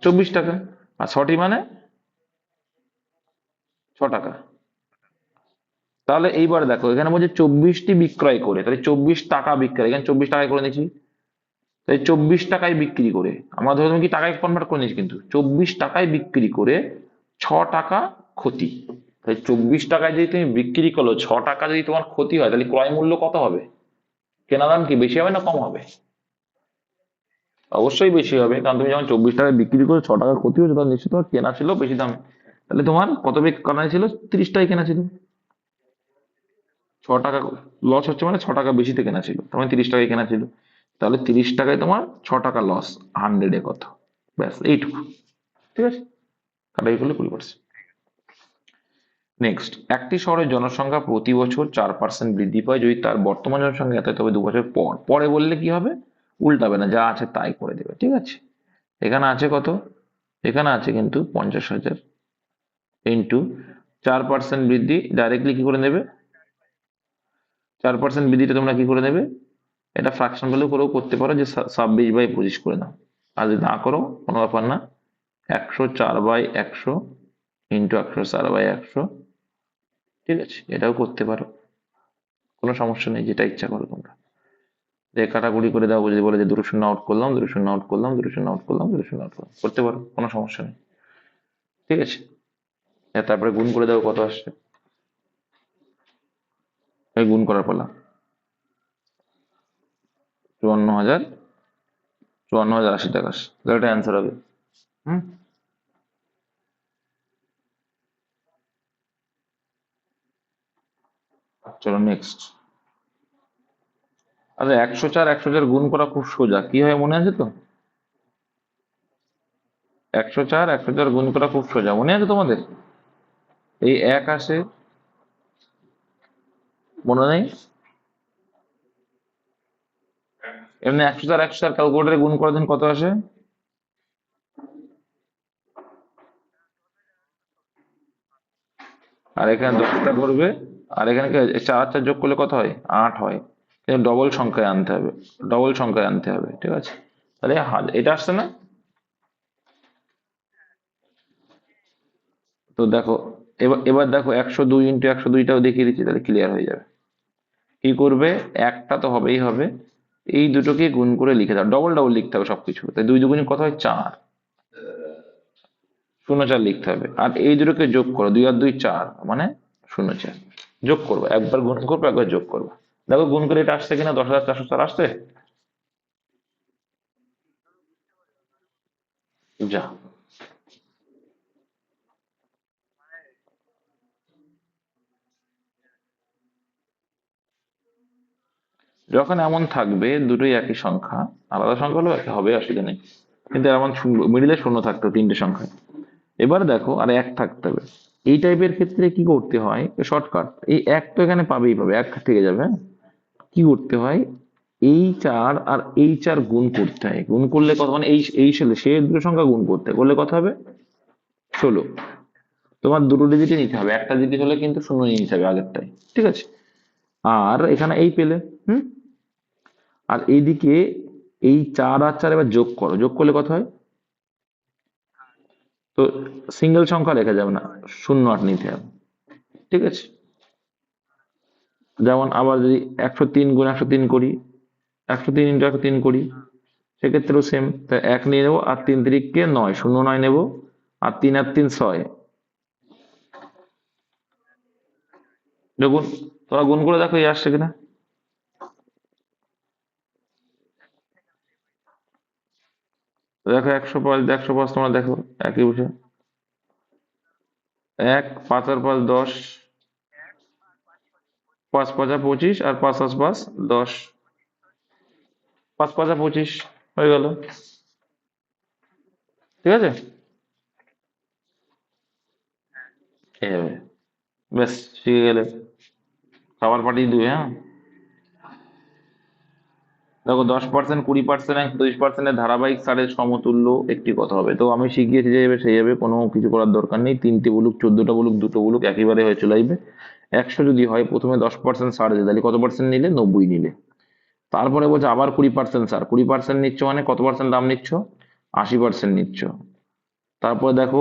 24 টাকা। আর 6টি মানে 6 টাকা। তাহলে এইবার দেখো এখানে বলছে 24টি বিক্রয় করে, তাহলে 24 টাকা বিক্রয়, এখানে 24 টাকায় করে নিয়েছি, তাই 24 টাকায় বিক্রি করে, আমরা ধরে কি টাকায় কনভার্ট করে নিয়েছি, কিন্তু 24 টাকায় বিক্রি করে 6 টাকা ক্ষতি। তাই 24 টাকায় যদি তুমি বিক্রি করলো, 6 টাকা যদি তোমার ক্ষতি হয়, তাহলে ক্রয় মূল্য কত হবে? কেনা দাম কি বেশি হবে না কম হবে? অবশ্যই বেশি হবে, কারণ তুমি যখন 24 টাকায় বিক্রি করে 6 টাকা ক্ষতি হচ্ছে, তখন নিশ্চয়ই তোমার কেনা ছিল বেশি দামে। তাহলে তোমার কত বেগ কেনা ছিল? 30 টাই কেনা ছিল। 6 টাকা লস হচ্ছে মানে 6 টাকা বেশিতে কেনা ছিল, তার মানে 30 টাকায় কেনা ছিল। তাহলে 30 টাকায় তোমার 6 টাকা লস, 100-এ কত? ব্যাস এইটুকু। ঠিক আছে, কাটাই করলে 20%। নেক্সট, একটি শহরের জনসংখ্যা প্রতি বছর 4% বৃদ্ধি পায় যদি তার বর্তমান জনসংখ্যা এত, তবে 2 বছর পর। পরে বললে কি হবে? উল্টাবে না, যা আছে তাই করে দেবে। ঠিক আছে, এখানে আছে কত? এখানে আছে কিন্তু 50,000 ইন্টু 4% বৃদ্ধি, ডাইরেক্টলি কি করে নেবে? 4% বৃদ্ধিটা তোমরা কি করে নেবে? এটা ফ্র্যাকশন ভ্যালু করেও করতে পারো, যে 26/25 করে দাও। আর যদি না করো কোনো ব্যাপার না, 104/100 ইন্টু 104/100। ঠিক আছে, এটাও করতে পারো, কোনো সমস্যা নেই, যেটা ইচ্ছা করো তোমরা। যে কাটাকুটি করে দাও, যদি বলে যে দুটো শূন্য আউট করলাম, দুটো শূন্য আউট করলাম, দুটো শূন্য আউট করলাম, দুটো শূন্য আউট করলাম, করতে পারো, কোনো সমস্যা নেই। ঠিক আছে, তারপরে গুণ করে দাও কত আসছে, এই গুণ করার পালা। 54,000, 54,080 টাকা আসছে, তাহলে এটা অ্যান্সার হবে। হুম, চলো নেক্সট। আরে 104 গুণ করা খুব সোজা, কি হয় মনে আছে তো? 104 গুণ করা খুব সোজা, মনে আছে তোমাদের? এই এক আসে, মনে নেই? এমনি 104 ক্যালকুলেটারে গুণ করার দিন কত আসে? আর এখানে 10টা করবে, আর এখানে কি হয়? 4 আর 4 যোগ করলে কত হয়? 8 হয়। কিন্তু ডবল সংখ্যায় আনতে হবে, ডবল সংখ্যায় আনতে হবে। ঠিক আছে, তাহলে এটা আসছে না? তো দেখো, এবার এবার দেখো 102 ইন্টু 102টাও দেখিয়ে দিচ্ছি, তাহলে ক্লিয়ার হয়ে যাবে। কি করবে? একটা তো হবেই হবে, এই দুটোকে গুণ করে লিখে দাও, ডবল ডবল লিখতে হবে সবকিছু। তাই 2 2 কত হয়? 4, 0 4 লিখতে হবে। আর এই দুটোকে যোগ করো, 2 আর 2 4, মানে 0 4 যোগ করবো, একবার গুণ করবো, একবার যোগ করবো। দেখো গুণ করে এটা আসছে কিনা, 10,404 আসছে। যা, যখন এমন থাকবে দুটোই একই সংখ্যা, আলাদা সংখ্যা হলেও একই হবে, অসুবিধা নেই, কিন্তু এমন মিডিলে শূন্য থাকতো তিনটে সংখ্যা। এবার দেখো আর এক থাকতে হবে। এই টাইপের ক্ষেত্রে কি করতে হয়? শর্টকাট, এই এক তো এখানে পাবেই পাবে, এক থেকে যাবে, হ্যাঁ। কি করতে হয়? এই 4 আর এই 4 গুণ করতে হয়, গুণ করলে কত, মানে এই সালে সে দুটো সংখ্যা গুণ করতে হয়, করলে কত হবে? 16। তোমার দুটো ডিজিটই নিতে হবে, একটা ডিজিট হলে কিন্তু শূন্য নিয়ে নিতে হবে আগেরটাই। ঠিক আছে, আর এখানে এই পেলে। হুম, আর এইদিকে এই 4 আর 4 এবার যোগ করো, যোগ করলে কত হয়? তো সিঙ্গেল সংখ্যা লেখা যাবে না, 0 8 নিতে হবে। ঠিক আছে, যেমন আবার যদি 103 গুণ 103 করি, 103 ইন্টু 103 করি, সেক্ষেত্রেও সেম। তা এক নিয়ে নেবো, আর 3 3 9, 0 9 নেবো, আর 3 আর 3 6। দেখুন, তোমরা গুণ করে দেখো এই আসছে কিনা। দেখো 105, 105 তোমরা দেখো, একই বুঝে। 1 5 আর 5 10, 5 5 25, আর 5 আর 5 10, 5 5 25 হয়ে গেল। ঠিক আছে, এইভাবে ব্যাস শিখে গেলে। খাবার পাঠিয়ে দিবে, হ্যাঁ। দেখো 10%, 20% 30%-এর ধারাবাহিক সারের সমতুল্য একটি কথা হবে। তো আমি শিখিয়েছি যে এবার সেই যাবে, কোনো কিছু করার দরকার নেই। 3টে বলুক, 14টা বলুক, দুটো বলুক, একেবারে হয়ে চলে আসবে। 100 যদি হয়, প্রথমে 10% ছাড় দিয়ে, তাহলে কত পার্সেন্ট নিলে? 90 নিলে। তারপরে বলছে আবার 20% ছাড়, 20% নিচ্ছ মানে কত পার্সেন্ট দাম নিচ্ছ? 80% নিচ্ছ। তারপরে দেখো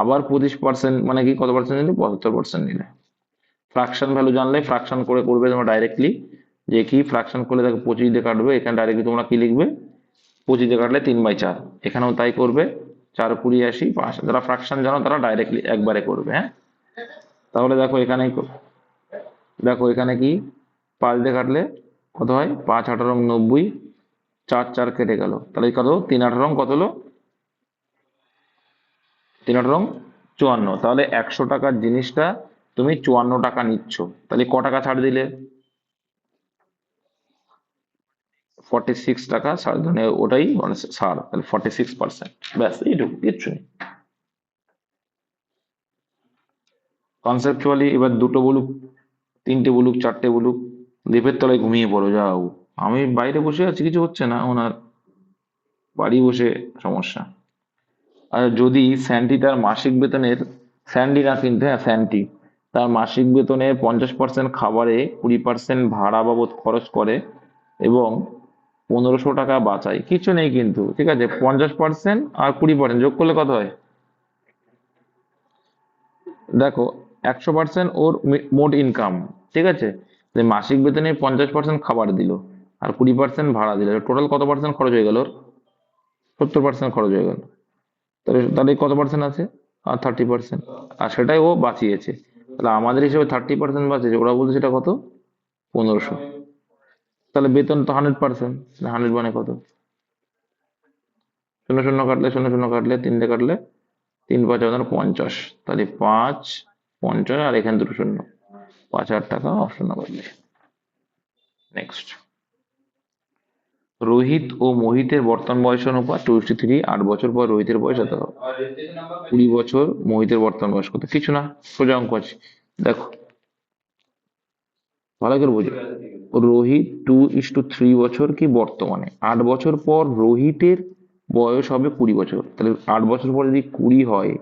আবার 25% মানে কি, কত পার্সেন্ট নিলে? 75% নিলে। ফ্রাকশন ভ্যালু জানলে ফ্রাকশন করে করবে তোমরা ডাইরেক্টলি। যে কি ফ্রাকশন করলে দেখো 25 দিয়ে কাটবে, এখানে ডাইরেক্টলি তোমরা কি লিখবে? 25 দিয়ে কাটলে 3/4, এখানেও তাই করবে। 4 20 80 5, যারা ফ্রাকশন জানো তারা ডাইরেক্টলি একবারে করবে, হ্যাঁ। তাহলে দেখো এখানে, দেখো এখানে কি, 5 দিয়ে কাটলে কত হয়? 5 18 90, 4 4 কেটে গেল, তাহলে কত? 3 18 কত হলো? 3 18 54, তাহলে 100 টাকার জিনিসটা তুমি 54 টাকা নিচ্ছ, তাহলে ক টাকা ছাড় দিলে? 46 টাকা ছাড়, মানে ওটাই মানে ছাড়, তাহলে 46%। ব্যাস, এইটুকু, কিচ্ছু নেই। কনসেপচুয়ালি এবার দুটো বলুক, তিনটে বলুক, চারটে বলুক, লেপের তলায় ঘুমিয়ে পড়ো যাও। আমি বাইরে বসে আছি, কিছু হচ্ছে না, ওনার বাড়ি বসে সমস্যা। আর যদি স্যান্টি তার মাসিক বেতনের, স্যান্ডি না কিন্তু, হ্যাঁ স্যান্টি, তার মাসিক বেতনের 50% খাবারে, 20% ভাড়া বাবদ খরচ করে এবং 1500 টাকা বাঁচায়, কিছু নেই কিন্তু, ঠিক আছে? 50% আর 20% যোগ করলে কত হয়? দেখো, 100% ওর মোট ইনকাম, ঠিক আছে? যে মাসিক বেতনে 50% খাবার দিল আর 20% ভাড়া দিল, টোটাল কত পার্সেন্ট খরচ হয়ে গেল ওর? 70% খরচ হয়ে গেল। তাহলে তাহলে কত পার্সেন্ট আছে? আর 30%। আর সেটাই ও বাঁচিয়েছে। তাহলে আমাদের হিসেবে 30% বাঁচিয়েছে, ওরা বলছে সেটা কত? 1500। তাহলে বেতন তো 100%, 100 মানে কত? শূন্য শূন্য কাটলে, শূন্য শূন্য কাটলে, তিনটে কাটলে, 3 5 50, তাহলে 5 50 আর এখানে দুটো শূন্য, 5,000 টাকা। Option number B. Next, Rohit ও মোহিতের বর্তমান বয়স অনুপাত 2:3। 8 বছর পর রোহিতের বয়স এত হবে। 20 বছর, মোহিতের বর্তমান বয়স কত? কিছু না, সোজা অঙ্ক আছে। দেখো, ভালো করে বোঝো। রোহিত 2:3 বছর কি বর্তমানে, 8 বছর পর রোহিতের বয়স হবে 20 বছর, তাহলে 8 বছর পর যদি 20 হয়,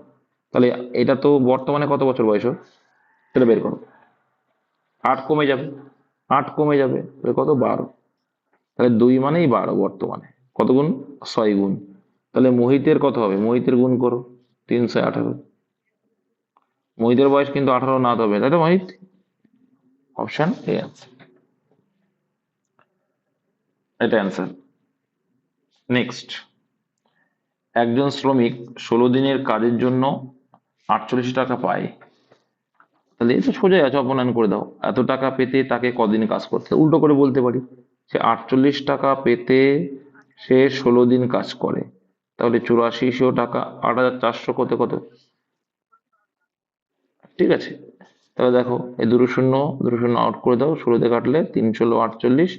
তাহলে এটা তো বর্তমানে কত বছর বয়স ওর? সেটা বের করো। 8 কমে যাবে, 8 কমে যাবে, তাহলে কত? 12। তাহলে 2 মানেই 12 বর্তমানে। কত গুণ? 6 গুণ। তাহলে মোহিতের কত হবে? মোহিতের গুণ করো, 318। মোহিতের বয়স কিন্তু 18 না হতে হবে, তাই তো মোহিত? অপশন এ আছে, এটা অ্যান্সার। নেক্সট, একজন শ্রমিক 16 দিনের কাজের জন্য 48 টাকা পায়, তাহলে এটা সোজাই আছে, অপনয়ন করে দাও। এত টাকা পেতে তাকে কদিন কাজ করতে হয়? উল্টো করে বলতে পারি, সে 48 টাকা পেতে সে 16 দিন কাজ করে, তাহলে 8400 টাকা, 8400 কত কত, ঠিক আছে? তাহলে দেখো, এই দুটো শূন্য, দুটো শূন্য আউট করে দাও, 16 দিয়ে কাটলে 3 × 16 = 48,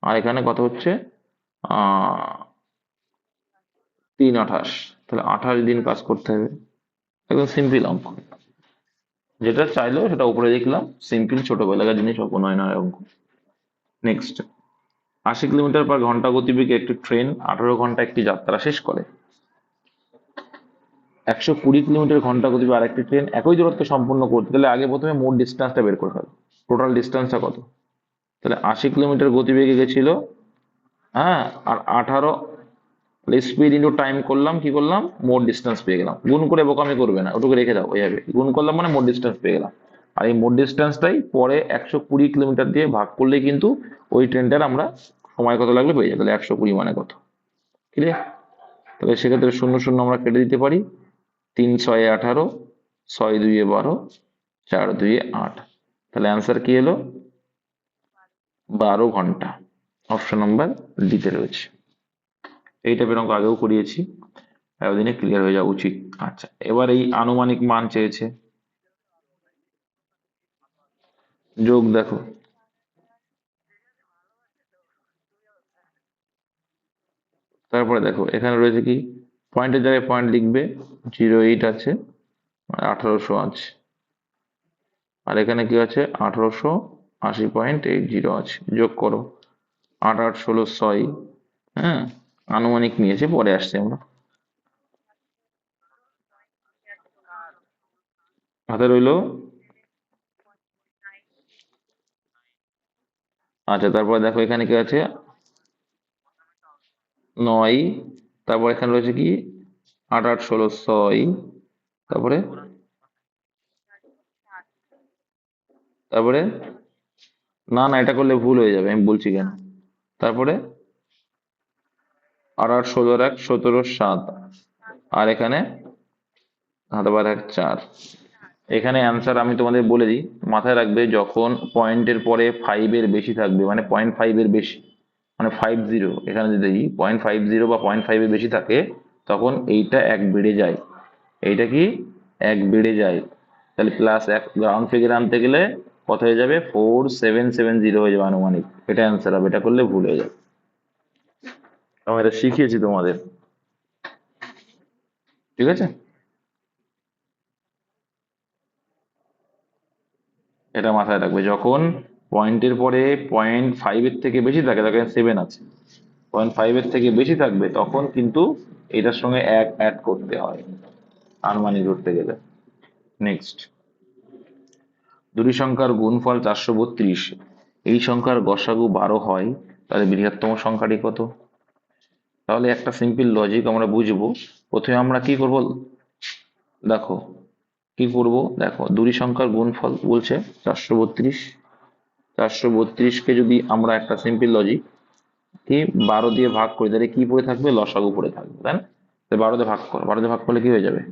আর এখানে কত হচ্ছে? 3 × 28, তাহলে 28 দিন কাজ করতে হবে। একদম সিম্পল অঙ্ক, যেটা চাইলেও সেটা উপরে লিখলাম, সিম্পল ছোটবেলাকার জিনিস, অপনয়নের অঙ্ক। নেক্সট, 80 কিলোমিটার/ঘন্টা গতিবেগে একটি ট্রেন 18 ঘন্টা একটি যাত্রা শেষ করে। 120 কিলোমিটার/ঘন্টা গতিবেগে আরেকটি ট্রেন একই দূরত্ব সম্পূর্ণ করতে গেলে আগে প্রথমে মোট ডিস্টেন্সটা বের করতে হবে। টোটাল ডিস্টেন্সটা কত? তাহলে 80 কিলোমিটার গতিবেগে গেছিল, হ্যাঁ, আর 18 স্পিড ইন্টু টাইম করলাম, কি করলাম? মোট ডিস্টেন্স পেয়ে গেলাম। গুণ করে বোকামি করবে না, ওটুকু রেখে দাও, ওইভাবে গুণ করলাম মানে মোট ডিস্টেন্স পেয়ে গেলাম। আর এই মোট ডিস্টেন্সটাই পরে 120 কিলোমিটার দিয়ে ভাগ করলে কিন্তু ওই ট্রেনটার আমরা সময় কত লাগলে পেয়ে যাবে। তাহলে 120 মানে কত? ক্লিয়ার? তাহলে সেক্ষেত্রে শূন্য শূন্য আমরা কেটে দিতে পারি, 3 × 6 = 18, 6 × 2 = 12, 4 × 2 = 8। তাহলে অ্যান্সার কি এলো? 12 ঘন্টা। অপশন নাম্বার ডিতে রয়েছে। এই টাইপের অঙ্ক আগেও করিয়েছি, এতদিনে ক্লিয়ার হয়ে যাওয়া উচিত। আচ্ছা, এবার এই আনুমানিক মান চেয়েছে, যোগ দেখো। তারপরে দেখো এখানে রয়েছে কি, পয়েন্টের জায়গায় পয়েন্ট লিখবে, 08 আছে, 1800 আছে, আর এখানে কি আছে? 1880.80 আছে, যোগ করো। 8 8 16 6, হ্যাঁ, আনুমানিক নিয়েছে, পরে আসছে আমরা। হাতে রইলো, আচ্ছা তারপরে দেখো এখানে কি আছে? 9, তারপর এখানে রয়েছে কি? 8 8 16 6, তারপরে তারপরে না না, এটা করলে ভুল হয়ে যাবে, আমি বলছি কেন। তারপরে 8 8 16 1 17 7, আর এখানে হাতে বার 1 4। এখানে অ্যান্সার আমি তোমাদের বলে দিই, মাথায় রাখবে, যখন পয়েন্টের পরে 5 এর বেশি থাকবে, মানে 0.5 এর বেশি, মানে 50, এখানে যদি 0.50 বা 0.5 এর বেশি থাকে, তখন এইটা 1 বেড়ে যায়। এইটা কি? এক বেড়ে যায়, তাহলে প্লাস এক রাউন্ড ফিগার আনতে গেলে কত হয়ে যাবে, 4770 হয়ে যাবে আনুমানিক। এটা অ্যান্সার হবে, এটা করলে ভুল হয়ে যাবে। আমি এটা শিখিয়েছি তোমাদের, ঠিক আছে। এটা মাথায় রাখবে, যখন পয়েন্টের পরে 0.5 থেকে বেশি থাকে, তখন 7 আছে, 0.5 থেকে বেশি থাকবে তখন কিন্তু এটার সঙ্গে এক অ্যাড করতে হয় আনুমানিক ধরতে গেলে। নেক্সট, দুটি সংখ্যার গুণফল 432, এই সংখ্যার গসাগু 12 হয়, তাহলে বৃহত্তম সংখ্যাটি কত? তাহলে একটা সিম্পল লজিক আমরা বুঝবো। প্রথমে আমরা কি করব, দেখো কি করব, দেখো দুটি সংখ্যার গুণফল বলছে 432, 432কে যদি আমরা একটা সিম্পল লজিক কি 12 দিয়ে ভাগ করি, তাহলে কি পড়ে থাকবে, লসাগু পড়ে থাকবে, তাই না? 12 দিয়ে ভাগ করো, 12 দিয়ে ভাগ করলে কি হয়ে যাবে,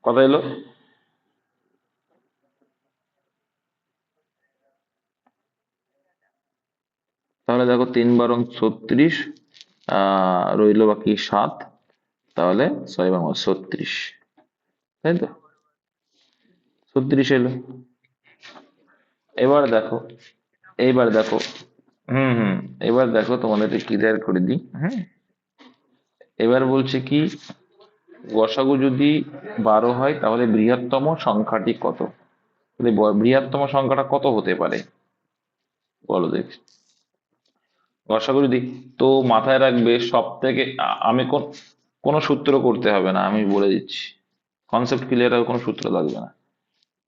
কত এলো? তাহলে দেখো 3 × 12 = 36, রইলো বাকি 7, তাহলে 6 × 36, তাই তো, 36 এলো। এবার দেখো, এইবার দেখো, হুম, এবার দেখো তোমাদের ক্লিয়ার করে দিই, হ্যাঁ। এবার বলছে কি, গসাগু যদি 12 হয় তাহলে বৃহত্তম সংখ্যাটি কত? তাহলে বৃহত্তম সংখ্যাটা কত হতে পারে বলো দেখি। গসাগু যদি, তো মাথায় রাখবে সব থেকে, আমি কোনো সূত্র করতে হবে না, আমি বলে দিচ্ছি, কনসেপ্ট ক্লিয়ার হবে, কোনো সূত্র লাগবে না।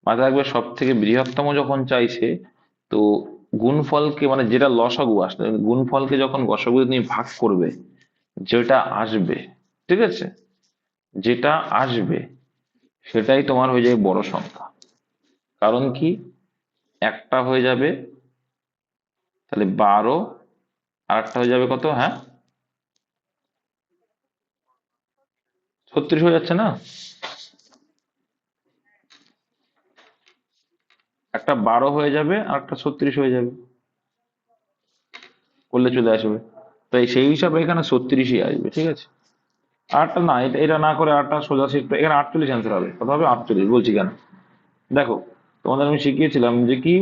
মাথায় রাখবে সব থেকে বৃহত্তম যখন চাইছে, তো গুণফলকে মানে যেটা লসাগু আসবে, গুণফলকে যখন গসাগু তুমি ভাগ করবে, যেটা আসবে, ঠিক আছে, যেটা আসবে সেটাই তোমার হয়ে যাবে বড় সংখ্যা। কারণ কি, একটা হয়ে যাবে তাহলে 12, আর একটা হয়ে যাবে কত, হ্যাঁ 36 হয়ে যাচ্ছে না, একটা 12 হয়ে যাবে আর একটা 36 হয়ে যাবে, করলে চলে আসবে। তাই সেই হিসাবে এখানে 36ই আসবে, ঠিক আছে। আটটা না, এটা এটা না করে আটটা সোজা এখানে 48 অ্যান্সার হবে, কত হবে 48, বলছি কেন, দেখো তোমাদের আমি শিখিয়েছিলাম যে কি,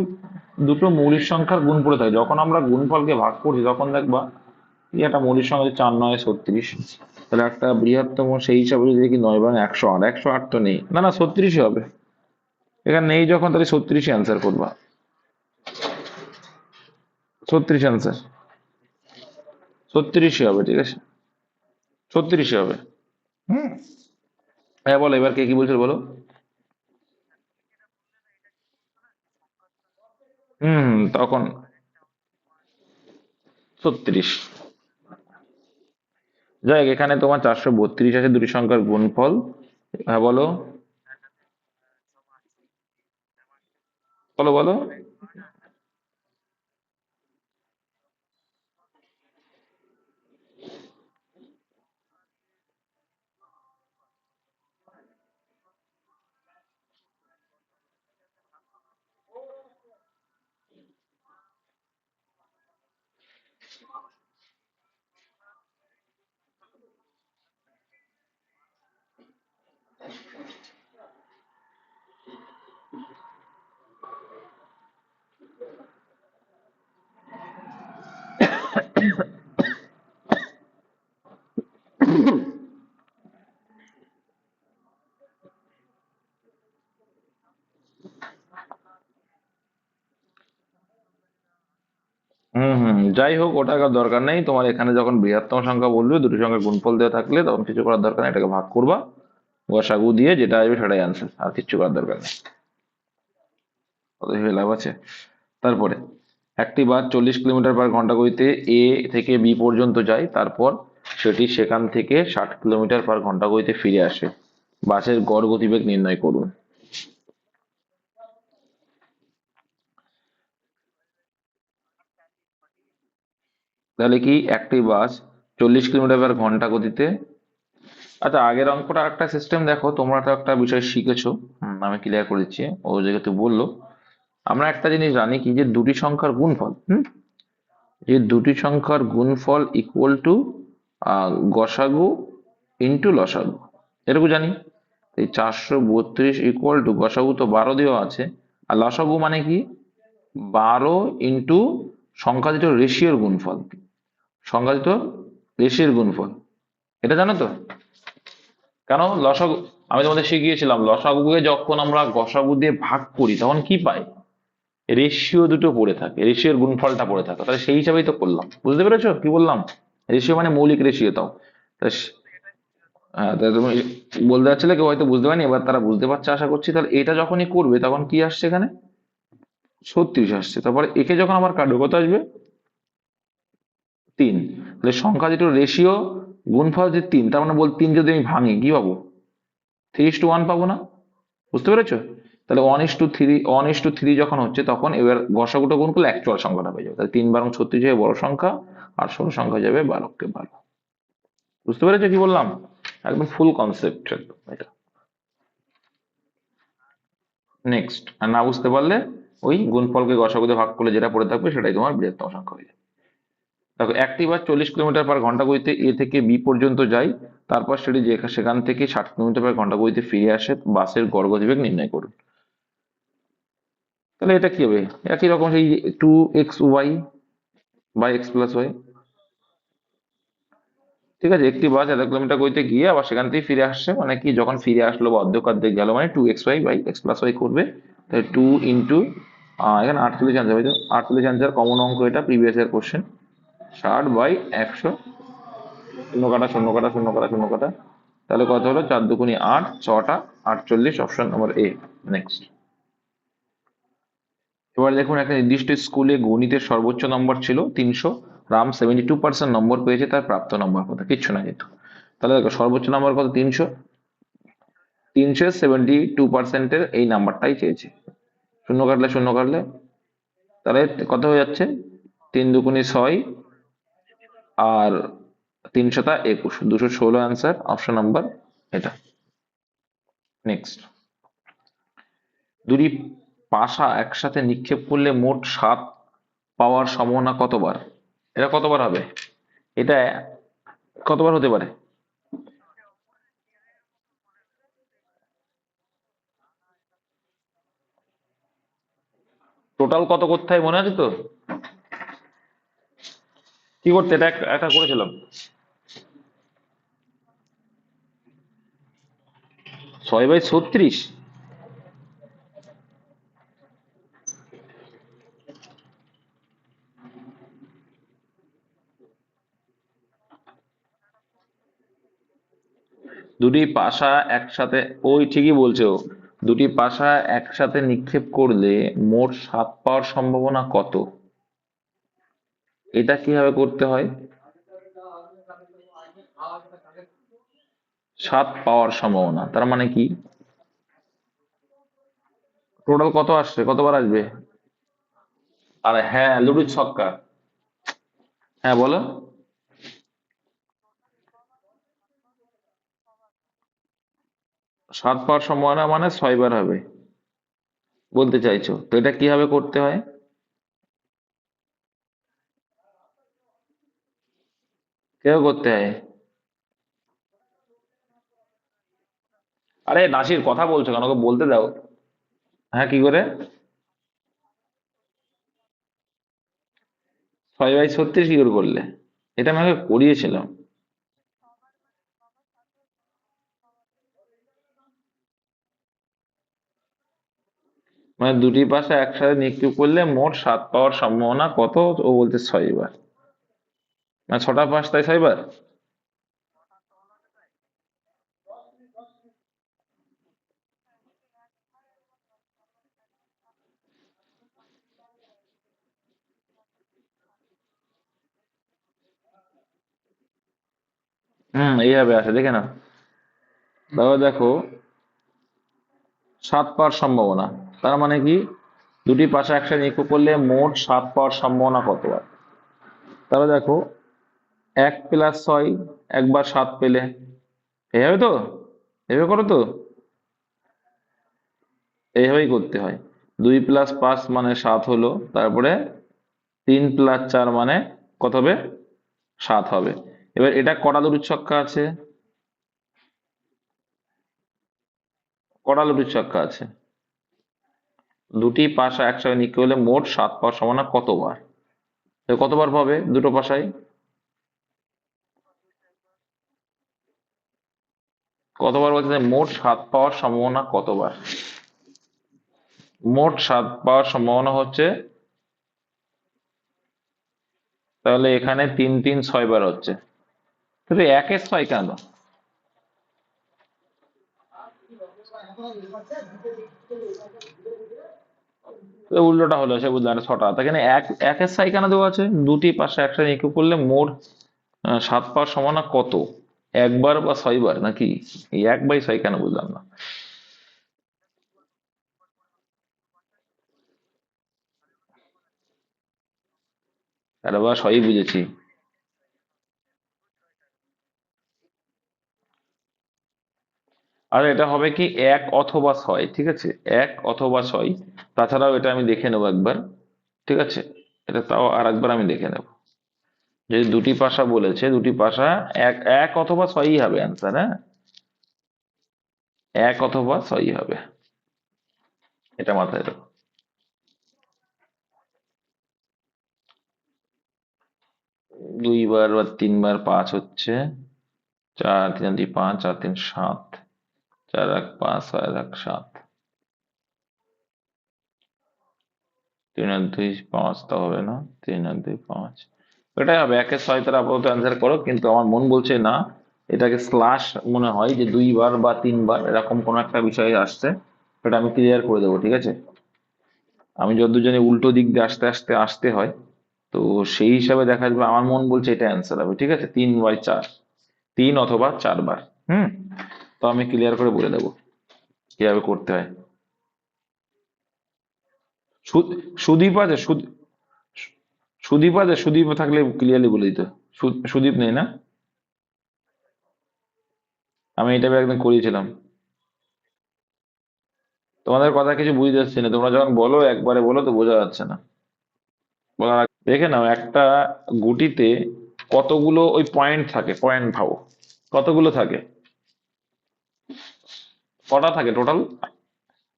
দুটো মৌলিক সংখ্যার গুণ পড়ে থাকে, যখন আমরা গুণফলকে ভাগ করছি তখন দেখবা কি একটা মৌলিক সংখ্যা হচ্ছে 4×9 = 36, তাহলে একটা বৃহত্তম সেই হিসাবে যদি দেখি 9 × 108, 108 তো নেই, না না 36ই হবে, এখানে নেই যখন, তাহলে 36ই অ্যান্সার করবা, 36 অ্যান্সার, 36ই হবে, ঠিক আছে, 36ই হবে। হুম, হ্যাঁ বলো, এবার কে কি বলছো বলো। তখন 36, যাই হোক, এখানে তোমার 432 আছে, দুটি সংখ্যার গুণফল, হ্যাঁ বলো, বলো বলো। যাই হোক, ওটা করার দরকার নেই তোমার, এখানে যখন বৃহত্তম সংখ্যা বলবে, দুটি সংখ্যার গুণফল দেওয়া থাকলে তখন কিছু করার দরকার নেই, এটাকে ভাগ করবা, গসাগু দিয়ে যেটা আসবে সেটাই অ্যান্সার, আর কিচ্ছু করার দরকার নেই, কত ভেবে লাভ আছে। তারপরে, একটি বাস 40 কিলোমিটার/ঘন্টা গতিতে এ থেকে বি পর্যন্ত যায়, তারপর সেটি সেখান থেকে 60 কিলোমিটার/ঘন্টা গতিতে ফিরে আসে, বাসের গড় গতিবেগ নির্ণয় করুন। তাহলে কি, একটি বাস 40 কিলোমিটার/ঘন্টা গতিতে, আচ্ছা আগের অঙ্কটা একটা সিস্টেম দেখো, তোমরা তো একটা বিষয় শিখেছো, আমি ক্লিয়ার করে দিচ্ছি, ও যেহেতু বললো, আমরা একটা জিনিস জানি কি, যে দুটি সংখ্যার গুণফল, যে দুটি সংখ্যার গুণফল ইকুয়াল টু গসাগু ইন্টু লসাগু, এটুকু জানি। এই 432 ইকুয়াল টু গসাগু তো 12 দেওয়া আছে, আর লসাগু মানে কি 12 ইন্টু সংখ্যা দুটোর রেশিওর গুণফল, সংখ্যা দুটোর রেশিওর গুণফল, এটা জানো তো? কেন লসাগু, আমি তোমাদের শিখিয়েছিলাম লসাগুকে যখন আমরা গসাগু দিয়ে ভাগ করি তখন কি পাই, রেশিও দুটো পড়ে থাকে, রেশিওর গুণফলটা পড়ে থাকে, তাহলে সেই হিসাবেই তো করলাম। বুঝতে পেরেছো কি বললাম? রেশিও মানে মৌলিক রেশিও, তাও তা হ্যাঁ, তা তুমি বলতে চাচ্ছিলে কেউ হয়তো বুঝতে পারেনি, এবার তারা বুঝতে পারছে আশা করছি। তাহলে এটা যখনই করবে তখন কি আসছে এখানে, 36 আসছে। তারপরে একে যখন আবার কাটবে কত আসবে, 3। তাহলে সংখ্যা দুটোর রেশিও গুণফল যে 3, তার মানে 3 যদি আমি ভাঙি কি পাবো, 3:1 পাবো না? বুঝতে পেরেছো? তাহলে 1:3, 1:3 যখন হচ্ছে তখন এবার গসাগুটা গুণ করলে অ্যাকচুয়াল সংখ্যাটা পেয়ে যাবে। তাহলে 3 × 36 হবে বড় সংখ্যা, আর ষোলো সংখ্যা যাবে 12 × 12। বুঝতে পেরেছো কি বললাম? একদম ফুল কনসেপ্ট একদম এটা। নেক্সট, আর না বুঝতে পারলে ওই গুণফলকে গসাগু দিয়ে ভাগ করলে যেটা পড়ে থাকবে সেটাই তোমার বৃহত্তম সংখ্যা হয়ে যাবে। দেখো একটি বাস 40 কিলোমিটার/ঘন্টা গতিতে এ থেকে বি পর্যন্ত যায়, তারপর সেটি সেখান থেকে 60 কিলোমিটার/ঘন্টা গতিতে ফিরে আসে, বাসের গড় গতিবেগ নির্ণয় করুন। তাহলে এটা কি হবে, একই রকম সেই 2xy বাই x+y। ঠিক আছে, একটি বাস 1 কিলোমিটার গতিতে গিয়ে আবার সেখান থেকে ফিরে আসছে, মানে কি যখন ফিরে আসলো বা অর্ধেক অর্ধেক গেল মানে 2xy বাই x+y করবে। তাহলে 2 ইন্টু, এখানে 48 আনসার হয়তো, 48 আনসার কমন অঙ্ক, এটা প্রিভিয়াস ইয়ার কোশ্চেন। 60/100, শূন্য কাটা শূন্য কাটা শূন্য কাটা শূন্য কাটা, তাহলে কত হলো, 4×2=8, 6টা 48, অপশন নম্বর এ। নেক্সট, এবার দেখুন একটা নির্দিষ্ট স্কুলে গণিতের সর্বোচ্চ নম্বর ছিল 300, রাম 72% নম্বর পেয়েছে, তার প্রাপ্ত নম্বর কত, কিচ্ছু না কিন্তু। তাহলে দেখো সর্বোচ্চ নম্বর কত, 300, 72%-এর এই নাম্বারটাই চেয়েছে। শূন্য কাটলে শূন্য কাটলে, তাহলে কত হয়ে যাচ্ছে, 3×2=6, আর 3×7=21, 216 অ্যান্সার, অপশন নাম্বার এটা। নেক্সট, দুটি পাশা একসাথে নিক্ষেপ করলে মোট 7 পাওয়ার সম্ভাবনা কতবার? এটা কতবার হবে, এটা কতবার হতে পারে? টোটাল কত করতে হয় মনে আছে তো? কি করতে, এটা একটা করেছিলাম, 6/36। দুটি পাশা একসাথে, ওই ঠিকই বলছো, দুটি পাশা একসাথে নিক্ষেপ করলে মোট 7 পাওয়ার সম্ভাবনা কত, এটা কিভাবে করতে হয়? 7 পাওয়ার সম্ভাবনা তার মানে কি, টোটাল কত আসছে, কতবার আসবে? আরে হ্যাঁ, লুডুর ছক্কা। হ্যাঁ বলো। 7 পাওয়ার সম্ভাবনা মানে 6 বার হবে বলতে চাইছো তো, এটা কিভাবে করতে হয়? কিভাবে করতে হয়? আরে নাসির কথা বলছো কেন, ওকে বলতে দাও। হ্যাঁ, কি করে? 6/36 কি করে করলে? এটা আমি আগে করিয়েছিলাম। মানে দুটি পাশে একসাথে নিক্ষেপ করলে মোট 7 পাওয়ার সম্ভাবনা কত, ও বলতে 6 বার, মানে 6টা পাশ তাই 6 বার। এইভাবে আসে, দেখে নাও। তাহলে দেখো 7 পাওয়ার সম্ভাবনা, তার মানে কি দুটি পাশে একসাথে নিক্ষেপ করলে মোট 7 পাওয়ার সম্ভাবনা কতবার। তাহলে দেখো 1+6, একবার 7 পেলে, এইভাবে তো, এইভাবে করো তো, এইভাবেই করতে হয়। 2+5 মানে 7 হলো, তারপরে 3+4 মানে কত হবে? 7 হবে। এবার এটা কটা লুটির ছক্কা আছে? কটা লুটির ছক্কা আছে? দুটি পাশা একসঙ্গে নিতে হলে মোট 7 পাওয়ার সমান কতবার? তো কতবার পাবে দুটো পাশায়? কতবার বলছে? মোট 7 পাওয়ার সম্ভাবনা কতবার? মোট 7 পাওয়ার সম্ভাবনা হচ্ছে, তাহলে এখানে 3×3 = 6 বার হচ্ছে। কিন্তু 1/6 কেন? তো উল্টোটা হলো, সে বুঝলাম না, 6টা। তাই এখানে 1/6 কেন দেওয়া আছে? দুটি পাশে একসাথে নিক্ষেপ করলে মোট 7 পাওয়ার সম্ভাবনা কত? একবার বা 6 বার নাকি? এই 1/6 কেন বুঝলাম না। আরে বা, সবই বুঝেছি। আর এটা হবে কি 1 অথবা 6, ঠিক আছে? 1 অথবা 6। তাছাড়াও এটা আমি দেখে নেবো একবার, ঠিক আছে? এটা তাও আর একবার আমি দেখে নেবো। যদি দুটি পাশা বলেছে, দুটি পাশা, এক 1 অথবা 6ই হবে অ্যান্সার, হ্যাঁ। 1 অথবা 6ই হবে, এটা মাথায় রাখো। 2 বার বা 3 বার 5 হচ্ছে। 4×3 = 5, 4×3 = 7, 4×1 = 5, 6×1 = 7, 3×2 = 5, তা হবে না। 3×2 = 5, এটাই হবে। 1/6 তারা আপাতত অ্যান্সার করো, কিন্তু আমার মন বলছে না, এটাকে স্ল্যাশ মনে হয়, যে 2 বার বা 3 বার এরকম কোন একটা বিষয় আসছে। সেটা আমি ক্লিয়ার করে দেবো, ঠিক আছে? আমি যতদূর জানি উল্টো দিক দিয়ে আসতে আসতে আসতে হয়। তো সেই হিসাবে দেখা যাবে, আমার মন বলছে এটা অ্যান্সার হবে, ঠিক আছে? 3/4, 3 অথবা 4 বার। হুম। তো আমি ক্লিয়ার করে বলে দেবো কিভাবে করতে হয়। সুদীপ আছে? সুদীপ আছে? সুদীপ থাকলে ক্লিয়ারলি বলে দিত। সুদীপ নেই না? আমি এটা একদম করিয়েছিলাম। তোমাদের কথা কিছু বুঝতে পারছি না, তোমরা যখন বলো একবারে বলো তো বোঝা যাচ্ছে না। দেখে নাও, একটা গুটিতে কতগুলো ওই পয়েন্ট থাকে, পয়েন্ট ভাবো। কতগুলো থাকে? কটা থাকে টোটাল?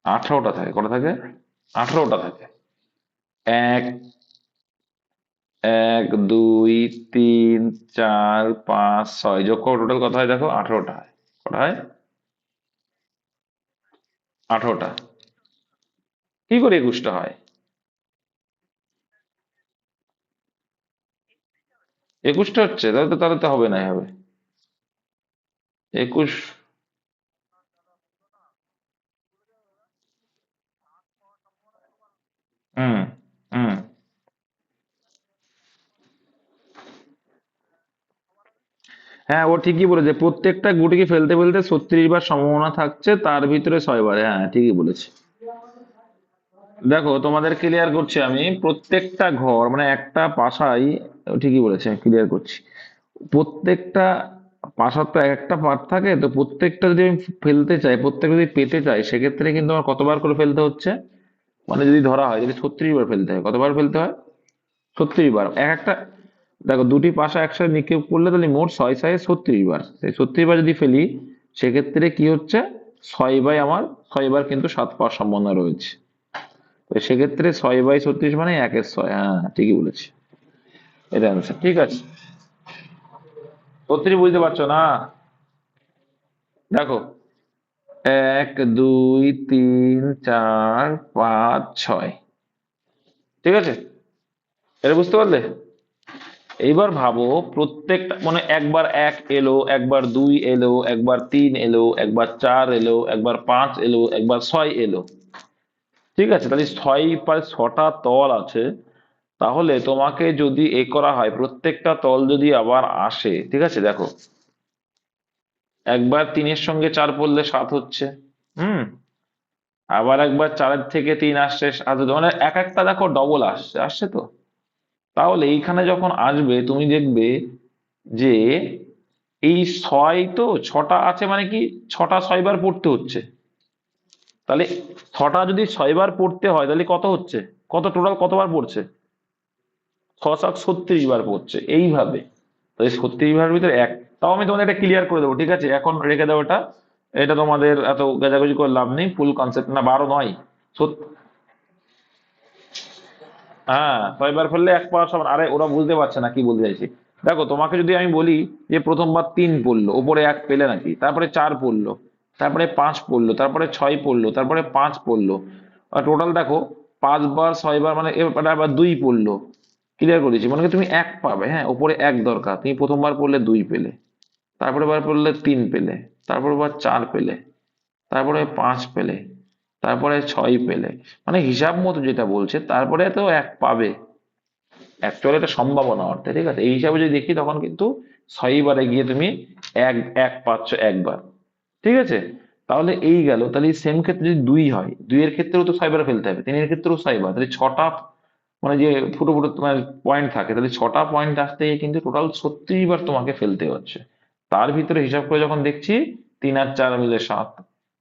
18টা থাকে। কটা থাকে? 18টা থাকে। এক, 1, 2, 3, 4, 5, 6 যোগ করো, টোটাল কত হয় দেখো? 18টা হয়। কটা হয়? 18টা। কি করে 21টা হয়? 21টা হচ্ছে? তাহলে তো হবে না, হবে 21। হুম, হুম। হ্যাঁ, ও ঠিকই বলেছে, প্রত্যেকটা গুটিকে ফেলতে ফেলতে 36 বার সম্ভাবনা থাকছে, তার ভিতরে 6 বার। হ্যাঁ, ঠিকই বলেছে। দেখো, তোমাদের ক্লিয়ার করছি আমি, প্রত্যেকটা ঘর মানে একটা পাশাই, ঠিকই বলেছে, আমি ক্লিয়ার করছি। প্রত্যেকটা পাশার তো এক একটা পার্ট থাকে, তো প্রত্যেকটা যদি আমি ফেলতে চাই, প্রত্যেকটা যদি পেতে চাই, সেক্ষেত্রে কিন্তু আমার কতবার করে ফেলতে হচ্ছে? মানে যদি ধরা হয়, যদি 36 বার ফেলতে হয়, কতবার ফেলতে হয়? 36 বার এক একটা। দেখো, দুটি পাশা একসাথে নিক্ষেপ করলে তাহলে মোট 6×6 = 36 বার। এই 36 বার যদি ফেলি, সেক্ষেত্রে কি হচ্ছে? 6 বার কিন্তু 7 পাওয়ার সম্ভাবনা রয়েছে। তো সেক্ষেত্রে 6/36 মানে 1/6। হ্যাঁ, ঠিকই বলেছি। এটা অ্যান্সার, ঠিক আছে। 36 বুঝতে পারছো না? দেখো, 1, 2, 3, 4, 5, 6, ঠিক আছে? এটা বুঝতে পারলে? এইবার ভাবো, প্রত্যেকটা মানে একবার 1 এলো, একবার 2 এলো, একবার 3 এলো, একবার 4 এলো, একবার 5 এলো, একবার 6 এলো, ঠিক আছে? তাহলে 6 × 6টা তল আছে। তাহলে তোমাকে যদি এ করা হয়, প্রত্যেকটা তল যদি আবার আসে, ঠিক আছে? দেখো, একবার 3-এর সঙ্গে 4 পড়লে 7 হচ্ছে। হুম। আবার একবার 4-এর থেকে 3 আসছে, 7 হচ্ছে। মানে এক একটা দেখো ডবল আসছে, আসছে তো। তাহলে এইখানে যখন আসবে, তুমি দেখবে যে এই 6, তো 6টা আছে মানে কি, 6টা 6 বার পড়তে হচ্ছে। তাহলে 6টা যদি 6 বার পড়তে হয়, তাহলে কত হচ্ছে? কত টোটাল কতবার পড়ছে? ছশক 36 বার পড়ছে এইভাবে। তো এই 36 বারের ভিতরে এক। তাও আমি তোমাদের এটা ক্লিয়ার করে দেবো, ঠিক আছে, এখন রেখে দেবো এটা। এটা তোমাদের এত গাজাগুজি করে লাভ নেই, ফুল কনসেপ্ট না, 12 নয়। হ্যাঁ, 6 বার ফেললে 1 পাওয়ার সমান। আরে ওরা বুঝতে পারছে না কি বলতে চাইছি। দেখো, তোমাকে যদি আমি বলি যে প্রথমবার 3 পড়লো, ওপরে 1 পেলে নাকি, তারপরে 4 পড়লো, তারপরে 5 পড়লো, তারপরে 6 পড়লো, তারপরে 5 পড়লো, টোটাল দেখো 5 বার 6 বার, মানে এবার আবার 2 পড়লো। ক্লিয়ার করেছি, মানে কি তুমি 1 পাবে, হ্যাঁ, ওপরে 1 দরকার, তুমি প্রথমবার পড়লে 2 পেলে, তারপরে বার পড়লে 3 পেলে, তারপরে বার 4 পেলে, তারপরে 5 পেলে, তারপরে 6 পেলে। মানে হিসাব মতো যেটা বলছে, তারপরে তো 1 পাবে। অ্যাকচুয়ালি এটা সম্ভাবনা অর্থে, ঠিক আছে, এই হিসাবে যদি দেখি তখন কিন্তু 6 বারে গিয়ে তুমি এক এক পাচ্ছ একবার। ঠিক আছে, তাহলে এই গেল। তাহলে সেম ক্ষেত্রে যদি 2 হয়, 2 এর ক্ষেত্রেও তো 6 বার ফেলতে হবে, 3 এর ক্ষেত্রেও 6 বার, তাহলে 6টা, মানে যে ফুটো ফুটো তোমার পয়েন্ট থাকে, তাহলে 6টা পয়েন্ট আসতে গিয়ে কিন্তু টোটাল 36 বার তোমাকে ফেলতে হচ্ছে। তার ভিতরে হিসাব করে যখন দেখছি, 3 আর 4 মিলে 7,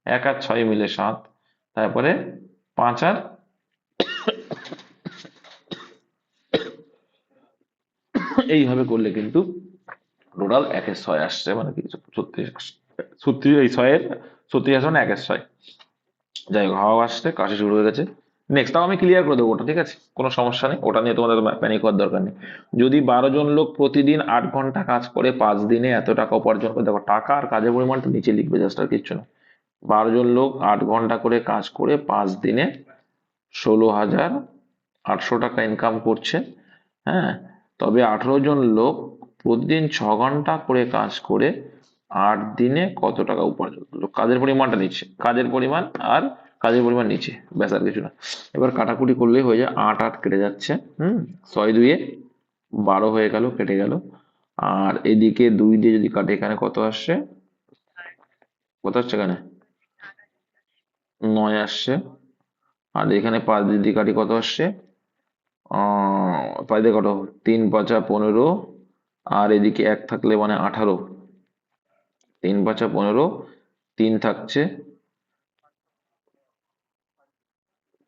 1 আর 6 মিলে 7, তারপরে 5 আর এইভাবে করলে কিন্তু টোটাল 1-এর 6 আসছে, মানে কি 36 আসছে। 36, এই 6-এর 36 আসছে, মানে 1-এর 6। যাই হোক, হাওয়া আসছে, কাশি শুরু হয়ে গেছে। নেক্সট, তাও আমি ক্লিয়ার করে দেবো ওটা, ঠিক আছে, কোনো সমস্যা নেই, ওটা নিয়ে তোমাদের প্যানিক হওয়ার দরকার নেই। যদি 12 জন লোক প্রতিদিন 8 ঘন্টা কাজ করে 5 দিনে এত টাকা উপার্জন করে, দেখো টাকা আর কাজের পরিমাণটা নিচে লিখবে, জাস্ট আর কিচ্ছু না। 12 জন লোক 8 ঘন্টা করে কাজ করে 5 দিনে 16,800 টাকা ইনকাম করছে। হ্যাঁ, তবে 18 জন লোক প্রতিদিন 6 ঘন্টা করে কাজ করে 8 দিনে কত টাকা উপার্জন করলো, কাজের পরিমাণটা নিচ্ছে, কাজের পরিমাণ আর কাজের পরিমাণ নিচে, ব্যাস আর কিছু না। এবার কাটাকুটি করলেই হয়ে যায়, 8 8 কেটে যাচ্ছে। 6 2 12 হয়ে গেল, কেটে গেল। আর এদিকে 2 দিয়ে যদি কাটে, এখানে কত আসছে, কত আসছে এখানে, 9 আসছে। আর এখানে 5 দিয়ে যদি কাটি, কত আসছে, 5 দিয়ে কত, 3 5 15, আর এদিকে 1 থাকলে মানে 18, 3 5 15, 3 থাকছে,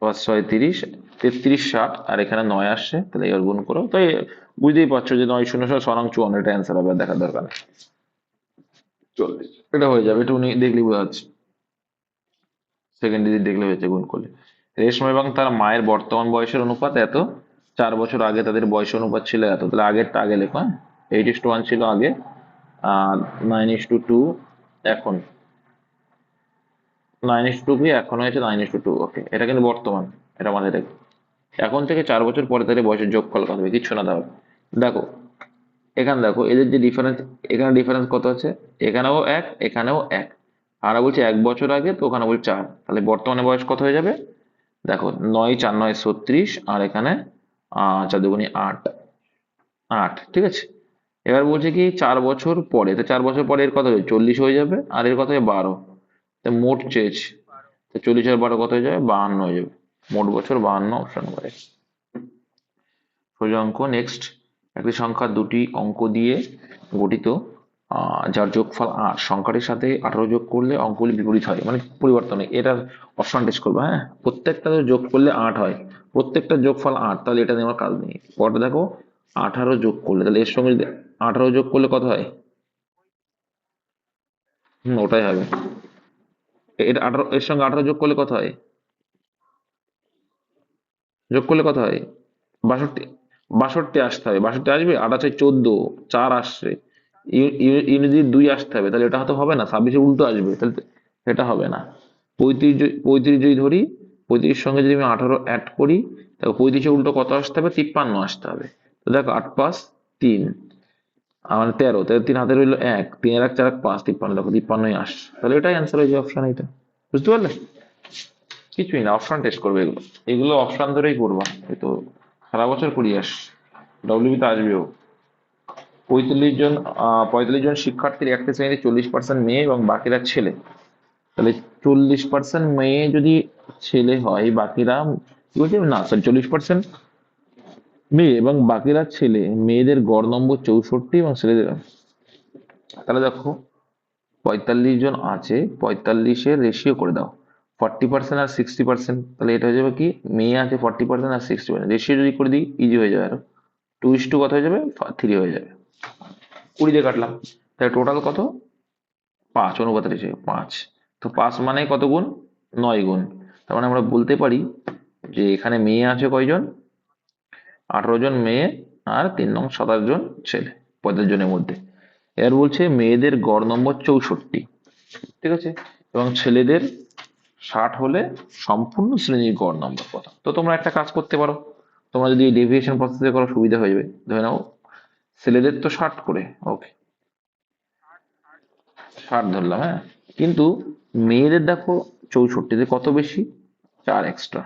5 6 30, 33 60, আর এখানে 9 আসছে, তাহলে এবার গুণ করো, তাই বুঝতেই পারছো যে 9 0 6 54, এটা অ্যান্সার হবে, আর দেখার দরকার নেই। 40, এটা হয়ে যাবে, একটু দেখলি বোঝা যাচ্ছে, সেকেন্ড ডিজিট দেখলে হয়েছে গুণ করলে। রেশমা এবং তার মায়ের বর্তমান বয়সের অনুপাত এত, 4 বছর আগে তাদের বয়স অনুপাত ছিল এত, তাহলে আগেরটা আগে লেখো, হ্যাঁ, 8:1 ছিল আগে, আর 9:2 এখন, 9:2 কি এখন হয়েছে 9:2, ওকে, এটা কিন্তু বর্তমান, এটা মাথায় রাখবে। এখন থেকে 4 বছর পরে তাদের বয়সের যোগফল কত হবে, কিচ্ছু না দাও। দেখো, এখানে দেখো এদের যে ডিফারেন্স, এখানে ডিফারেন্স কত আছে, এখানেও 1, এখানেও 1, আর বলছে 1 বছর আগে, তো ওখানে বলছে 4, তাহলে বর্তমানে বয়স কত হয়ে যাবে, দেখো 9 4 9 36, আর এখানে 4 2 8, 8, ঠিক আছে। এবার বলছে কি 4 বছর পরে, তো 4 বছর পরে এর কত হবে, 40 হয়ে যাবে, আর এর কত হবে 12, তো মোট চেয়েছে, তো 40 আর 12 কত হয়ে যাবে, 52 হয়ে যাবে, মোট বছর 52, অপশন করে। সোজা অঙ্ক। নেক্সট, একটি সংখ্যা দুটি অঙ্ক দিয়ে গঠিত, যার যোগফল 8, সংখ্যাটির সাথে 18 যোগ করলে অঙ্কগুলি বিপরীত হয়, মানে পরিবর্তন হয়, এটার অপশন টেস্ট করবে, হ্যাঁ, প্রত্যেকটা যোগ করলে 8 হয়, প্রত্যেকটা যোগফল 8, তাহলে এটা নিয়ে আমার কাজ নেই। পরটা দেখো, 18 যোগ করলে, তাহলে এর সঙ্গে যদি 18 যোগ করলে কত হয়, ওটাই হবে, এটা 18, এর সঙ্গে 18 যোগ করলে কত হয়, যোগ করলে কত হয়, 62, 62 আসতে হবে, 62 আসবে, 8 আছে 14, 4 আসছে, ইউনিট দিয়ে 2 আসতে হবে, তাহলে এটা হয়তো হবে না, 26 উল্টো আসবে, তাহলে এটা হবে না। 35, 35 যদি ধরি, 35 সঙ্গে যদি আমি 18 অ্যাড করি, তাহলে 35 উল্টো কত আসতে হবে, 53 আসতে হবে। তো দেখো 8 5 3, মানে 13, তাহলে 3 হাতে রইলো 1, 3 আর 1 4 5, 53, দেখো 53 আসছে, তাহলে এটাই অ্যান্সার হয়েছে, অপশন এটা। বুঝতে পারলে, কিছুই না, অপশন টেস্ট করবে এগুলো, এগুলো অপশন ধরেই করবা, এই তো সারা বছর করিয়ে আস, ডব্লিউবিতে আসবেও। 45 জন, 45 জন শিক্ষার্থীর একটি শ্রেণীতে 40% মেয়ে এবং বাকিরা ছেলে, তাহলে 40% মেয়ে যদি ছেলে হয়, বাকিরা কি বলছে, না সরি, 40% মেয়ে এবং বাকিরা ছেলে, মেয়েদের গড় নম্বর 64 এবং ছেলেদের, তাহলে দেখো 45 জন আছে, 45-এর রেশিও করে দাও, 40% আর 60%, তাহলে এটা হয়ে যাবে কি, মেয়ে আছে 40% আর 60%, রেশিও যদি করে দিই ইজি হয়ে যাবে আরো, 2:2 কত হয়ে যাবে, 3 হয়ে যাবে। 20 দিয়ে কাটলাম, তাহলে টোটাল কত, 5 অনুপাতের হিসেবে 5। তো 5 মানে কত গুণ, 9 গুণ। তার মানে আমরা বলতে পারি যে এখানে মেয়ে আছে কয়জন, 18 জন মেয়ে, আর 3 নং 27 জন ছেলে 45 জনের মধ্যে। এর বলছে মেয়েদের গড় নম্বর 64, ঠিক আছে, এবং ছেলেদের 60 হলে সম্পূর্ণ শ্রেণীর গড় নম্বর কত। তো তোমরা একটা কাজ করতে পারো, তোমরা যদি ডেভিয়েশন প্রসেসে করো সুবিধা হয়ে যাবে। ধরে নাও ছেলেদের তো 60 করে, ওকে 60 ধরলাম, হ্যাঁ, কিন্তু মেয়েদের দেখো 64, কত বেশি, 4 এক্সট্রা।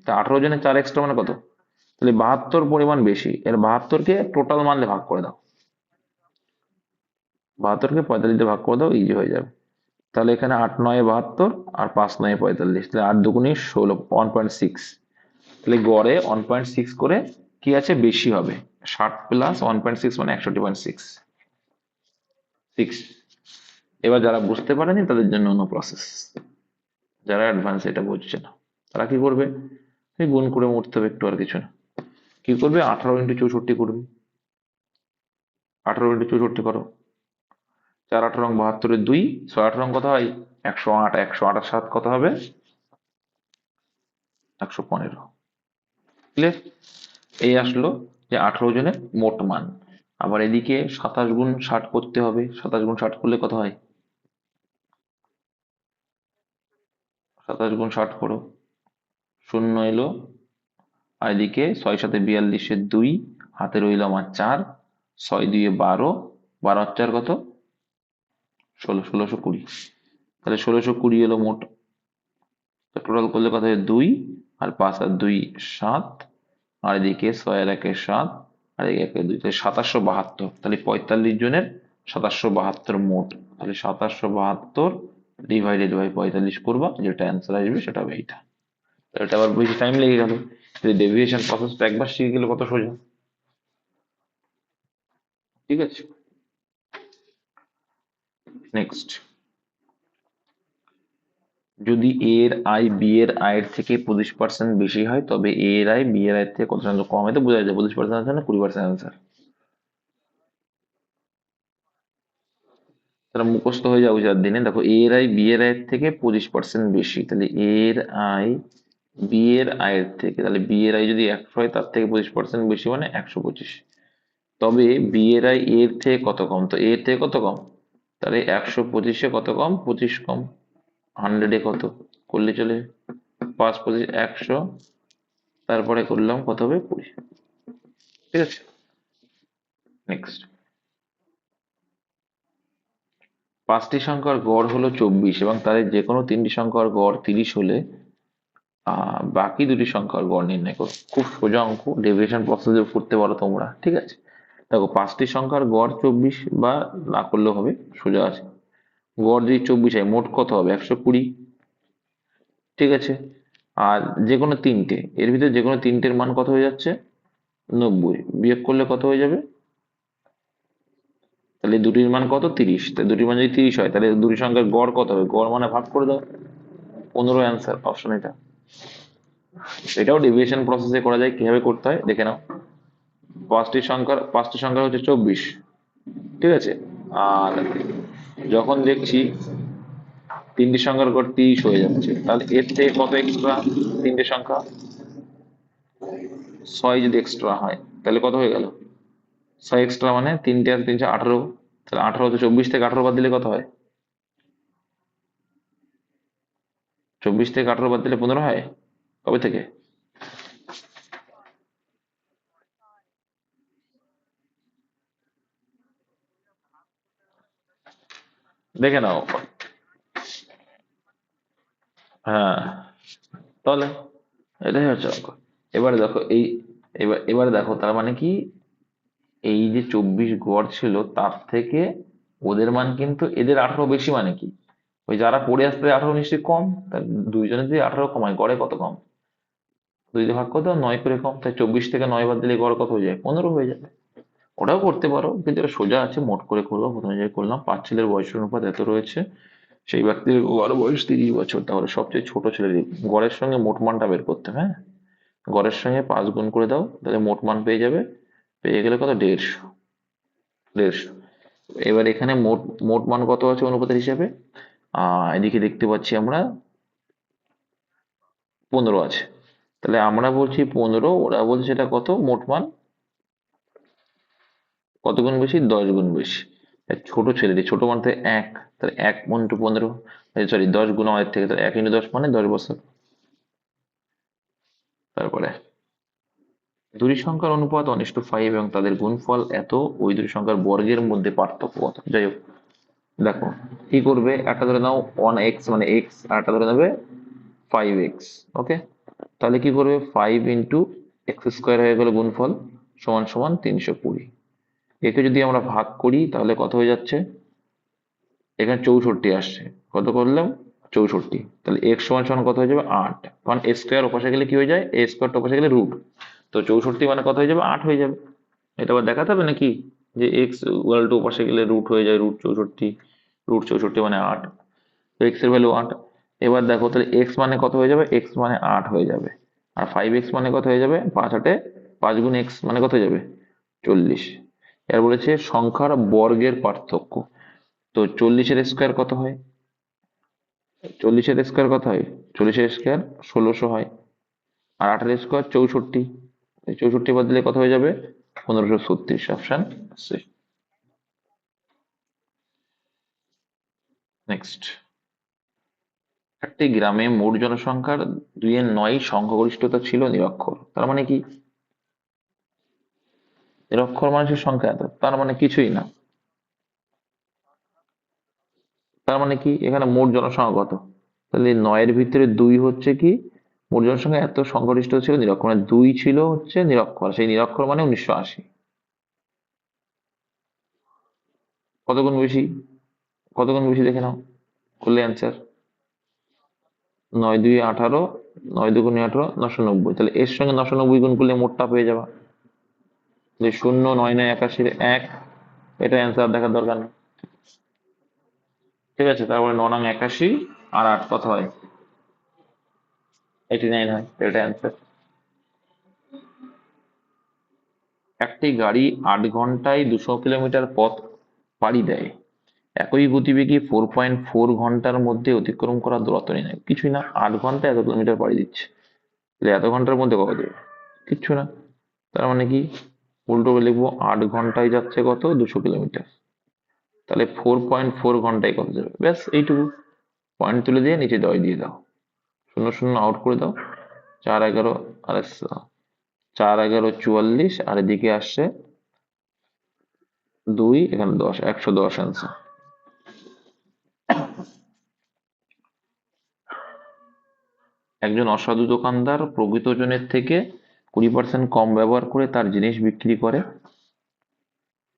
তা 18 জনের 4 এক্সট্রা মানে কত, তাহলে 72 পরিমাণ বেশি। এর 72কে টোটাল মানলে ভাগ করে দাও, 72কে 45 দিয়ে ভাগ করে দাও, ইজি হয়ে যাবে। তাহলে এখানে 8 9 72 আর 5 9 45, তাহলে 8 দুগুণে 16, 1.6। তাহলে গড়ে 1.6 করে কি আছে, বেশি হবে। 60 প্লাস 1.6 মানে 61.6। এবার যারা বুঝতে পারেনি তাদের জন্য অন্য প্রসেস, যারা অ্যাডভান্স এটা বুঝছে না তারা কি করবে, এই গুণ করে উঠতে হবে একটু, আর কিছু না। কি করবে, 18 × 64 করবে, 18 × 64 করো, 4 18 72 2, 6 18 কত হয়, 108, 108 আর 7 কত হবে, 115। ক্লিয়ার? এই আসলো যে 18 জনের মোট মান। আবার এদিকে 27 গুণ 60 করতে হবে, 27 গুণ 60 করলে কত হয়, 27 গুণ 60 করো, শূন্য এলো, আর এদিকে 6 7 42 2, হাতে রইল আমার 4, 6 2 12, 12 আর 4 কত, 16, 1620। তাহলে 1620 এলো মোট। টোটাল করলে কত হয়, 2, আর 5 আর 2 7, আর এদিকে 6 আর 1 7, আর এদিকে 1 2, তাহলে 2772। তাহলে 45 জনের 2772 মোট। তাহলে 2772 ডিভাইডেড বাই 45 করবা, যেটা অ্যান্সার আসবে সেটা হবে এইটা। এটা আবার বেশি টাইম লেগে গেল, ডেভিয়েশন প্রসেসটা একবার শিখে গেলে কত সোজা, ঠিক আছে। নেক্সট, যদি এ এর আয় বি এর আয়ের থেকে 25% বেশি হয় তবে এ এর আয় বি এর আয়ের থেকে কত শতাংশ কম হয়, তো বোঝা যায় 25% আছে না 20% আনসার। তাহলে মুখস্থ হয়ে যাবে 4 দিনে। দেখো এ এর আয় বি এর আয়ের থেকে 25% বেশি, তাহলে এ এর আয় বি এর আয়ের থেকে, তাহলে বি এর আয় যদি 100 হয় তার থেকে 25% বেশি মানে 125। তবে বি এর আয় এর থেকে কত কম, তো এর থেকে কত কম, তাহলে 125-এ কত কম, 25 কম। 100-এ কত করলে চলে, 5 25 100, তারপরে করলাম কত হবে, 20, ঠিক আছে। নেক্সট, 5টি সংখ্যার গড় হলো 24 এবং তাদের যে কোনো 3টি সংখ্যার গড় 30 হলে বাকি দুটি সংখ্যার গড় নির্ণয় করো। খুব সোজা অঙ্ক, ডেভিয়েশন প্রসেসে করতে পারো তোমরা, ঠিক আছে। দেখো 5টি সংখ্যার গড় 24 বা না করলেও হবে, সোজা আছে। গড় যদি 24 হয় মোট কত হবে, 120, ঠিক আছে। আর যে কোনো তিনটে, এর ভিতরে যে কোনো তিনটের মান কত হয়ে যাচ্ছে, 90, বিয়োগ করলে কত হয়ে যাবে, তাহলে দুটির মান কত, 30। তাহলে দুটির মান যদি 30 হয় তাহলে দুটি সংখ্যার গড় কত হবে, গড় মানে ভাগ করে দাও, 15 অ্যান্সার, অপশন এটা। এটাও ডেভিয়েশন প্রসেসে করা যায়, কিভাবে করতে হয় দেখে নাও। পাঁচটি সংখ্যা হচ্ছে 24, ঠিক আছে। আর যখন দেখছি তিনটি সংখ্যার গড় 30 হয়ে যাচ্ছে, তাহলে এর থেকে কত এক্সট্রা, তিনটে সংখ্যা 6 যদি এক্সট্রা হয় তাহলে কত হয়ে গেল, 6 এক্সট্রা মানে 3 আর 3 18, তাহলে 18 তো 24 থেকে 18 বাদ দিলে কত হয়, 24 থেকে 18 বাদ দিলে 15 হয়, কবে থেকে, দেখে নাও। হ্যাঁ, তাহলে এটাই হচ্ছে অঙ্ক। এবারে দেখো এই, এবারে দেখো তার মানে কি, এই যে 24 গড় ছিল তার থেকে ওদের মান কিন্তু এদের 18 বেশি, মানে কি, ওই যারা পড়ে আসতে 18 নিশ্চয়ই কম, তাই দুইজনের যদি 18 কমায় গড়ে কত কম, 2 দিয়ে ভাগ করে দাও, 9 করে কম, তাই 24 থেকে 9 বাদ দিলে গড় কত হয়ে যায়, 15 হয়ে যাবে। ওটাও করতে পারো কিন্তু এটা সোজা আছে, মোট করে করবো। প্রথমে যে করলাম 5 ছেলের বয়সের অনুপাত এত রয়েছে, সেই ব্যক্তির গড় বয়স 30 বছর, তাহলে সবচেয়ে ছোট ছেলের গড়ের সঙ্গে মোট মানটা বের করতে হবে, হ্যাঁ। গড়ের সঙ্গে 5 গুণ করে দাও, তাহলে মোট মান পেয়ে যাবে পেয়ে গেলে কত, 150। এবার এখানে মোট মোট মান কত আছে অনুপাতের হিসাবে? এদিকে দেখতে পাচ্ছি আমরা 15 আছে। তাহলে আমরা বলছি 15, ওরা বলছে সেটা কত মোট মান, কত গুণ বেশি, 10 গুণ বেশি। ছোট ছেলেটি, ছোট মানতে 1, তাহলে 1 × 15, সরি 10 গুণ আমাদের থেকে, তাহলে 1 × 10 মানে 10 বছর। তারপরে দুটি সংখ্যার অনুপাত 1:5 এবং তাদের গুণফল এত, ওই দুটি সংখ্যার বর্গের মধ্যে পার্থক্য কত? যাই হোক, দেখো কি করবে, একটা ধরে নাও 1x মানে x, আর একটা ধরে নেবে 5x। ওকে, তাহলে কি করবে, 5 × x² হয়ে গেল গুণফল, সমান সমান 320। একে যদি আমরা ভাগ করি তাহলে কত হয়ে যাচ্ছে, এখানে 64 আসছে, কত করলাম, 64। তাহলে x সমান সমান কত হয়ে যাবে, 8, কারণ a² ওপাশে গেলে কি হয়ে যায়, a² ওপাশে গেলে রুট, তো 64 মানে কত হয়ে যাবে, 8 হয়ে যাবে। এটা আবার দেখাতে হবে নাকি, যে x ইকুয়াল টু ওপাশে গেলে রুট হয়ে যায়, √64, √64 মানে 8, তো x এর ভ্যালু 8। এবার দেখো তাহলে x মানে কত হয়ে যাবে, x মানে 8 হয়ে যাবে, আর 5x মানে কত হয়ে যাবে, 5 × 8 5 গুণ x মানে কত হয়ে যাবে, 40। এর বলেছে সংখ্যার বর্গের পার্থক্য, তো 40-এর স্কোয়ার কত হয়, 40-এর স্কোয়ার কত হয়, 40-এর স্কোয়ার 1600 হয়, আর 8-এর স্কোয়ার 64, 64 বাদ দিলে কত হয়ে যাবে, 1536, অপশন সি। নেক্সট, একটি গ্রামে মোট জনসংখ্যার 2/9 সংখ্যাগরিষ্ঠতা ছিল নিরক্ষর, তার মানে কি, নিরক্ষর মানুষের সংখ্যা এত, তার মানে কিছুই না, তার মানে কি, এখানে মোট জনসংখ্যা কত, তাহলে 9-এর ভিতরে 2 হচ্ছে কি, মোট জনসংখ্যা এত সংখ্যাগরিষ্ঠ ছিল নিরক্ষর, মানে 2 ছিল হচ্ছে নিরক্ষর, সেই নিরক্ষর মানে 1980। কত গুণ বেশি, কত গুণ বেশি দেখে নাও, করলে অ্যান্সার, 9 2 18, 9 2 18, 990, তাহলে এর সঙ্গে 990 গুণ করলে মোটটা পেয়ে যাবা, যে 0 9 9 81 1, এটা অ্যান্সার দেখার দরকার নেই। ঠিক আছে, তারপরে 9 নং 81 আর 8 কত হয়, 89 হয়, এটা অ্যান্সার। একটি গাড়ি 8 ঘন্টায় 200 কিলোমিটার পথ পাড়ি দেয়, একই গতিবেগে 4.4 ঘন্টার মধ্যে অতিক্রম করা দূরত্ব নির্ণয়। কিছুই না, 8 ঘন্টায় এত কিলোমিটার পাড়ি দিচ্ছে, তাহলে এত ঘন্টার মধ্যে কত দেবে, কিচ্ছু না, তার মানে কি, উল্টো করে লিখবো, 8 ঘন্টায় যাচ্ছে কত, 200 কিলোমিটার, তাহলে 4.4 ঘন্টায় কত যাবে, ব্যাস এইটুকু, পয়েন্ট তুলে দিয়ে নিচে দয় দিয়ে দাও, 0 0 আউট করে দাও, 4 11 আর 4 11 44, আর এদিকে আসছে 2, এখানে 10, 110 অ্যান্সার। একজন অসাধু দোকানদার প্রকৃত ওজনের থেকে 20% কম ব্যবহার করে তার জিনিস বিক্রি করে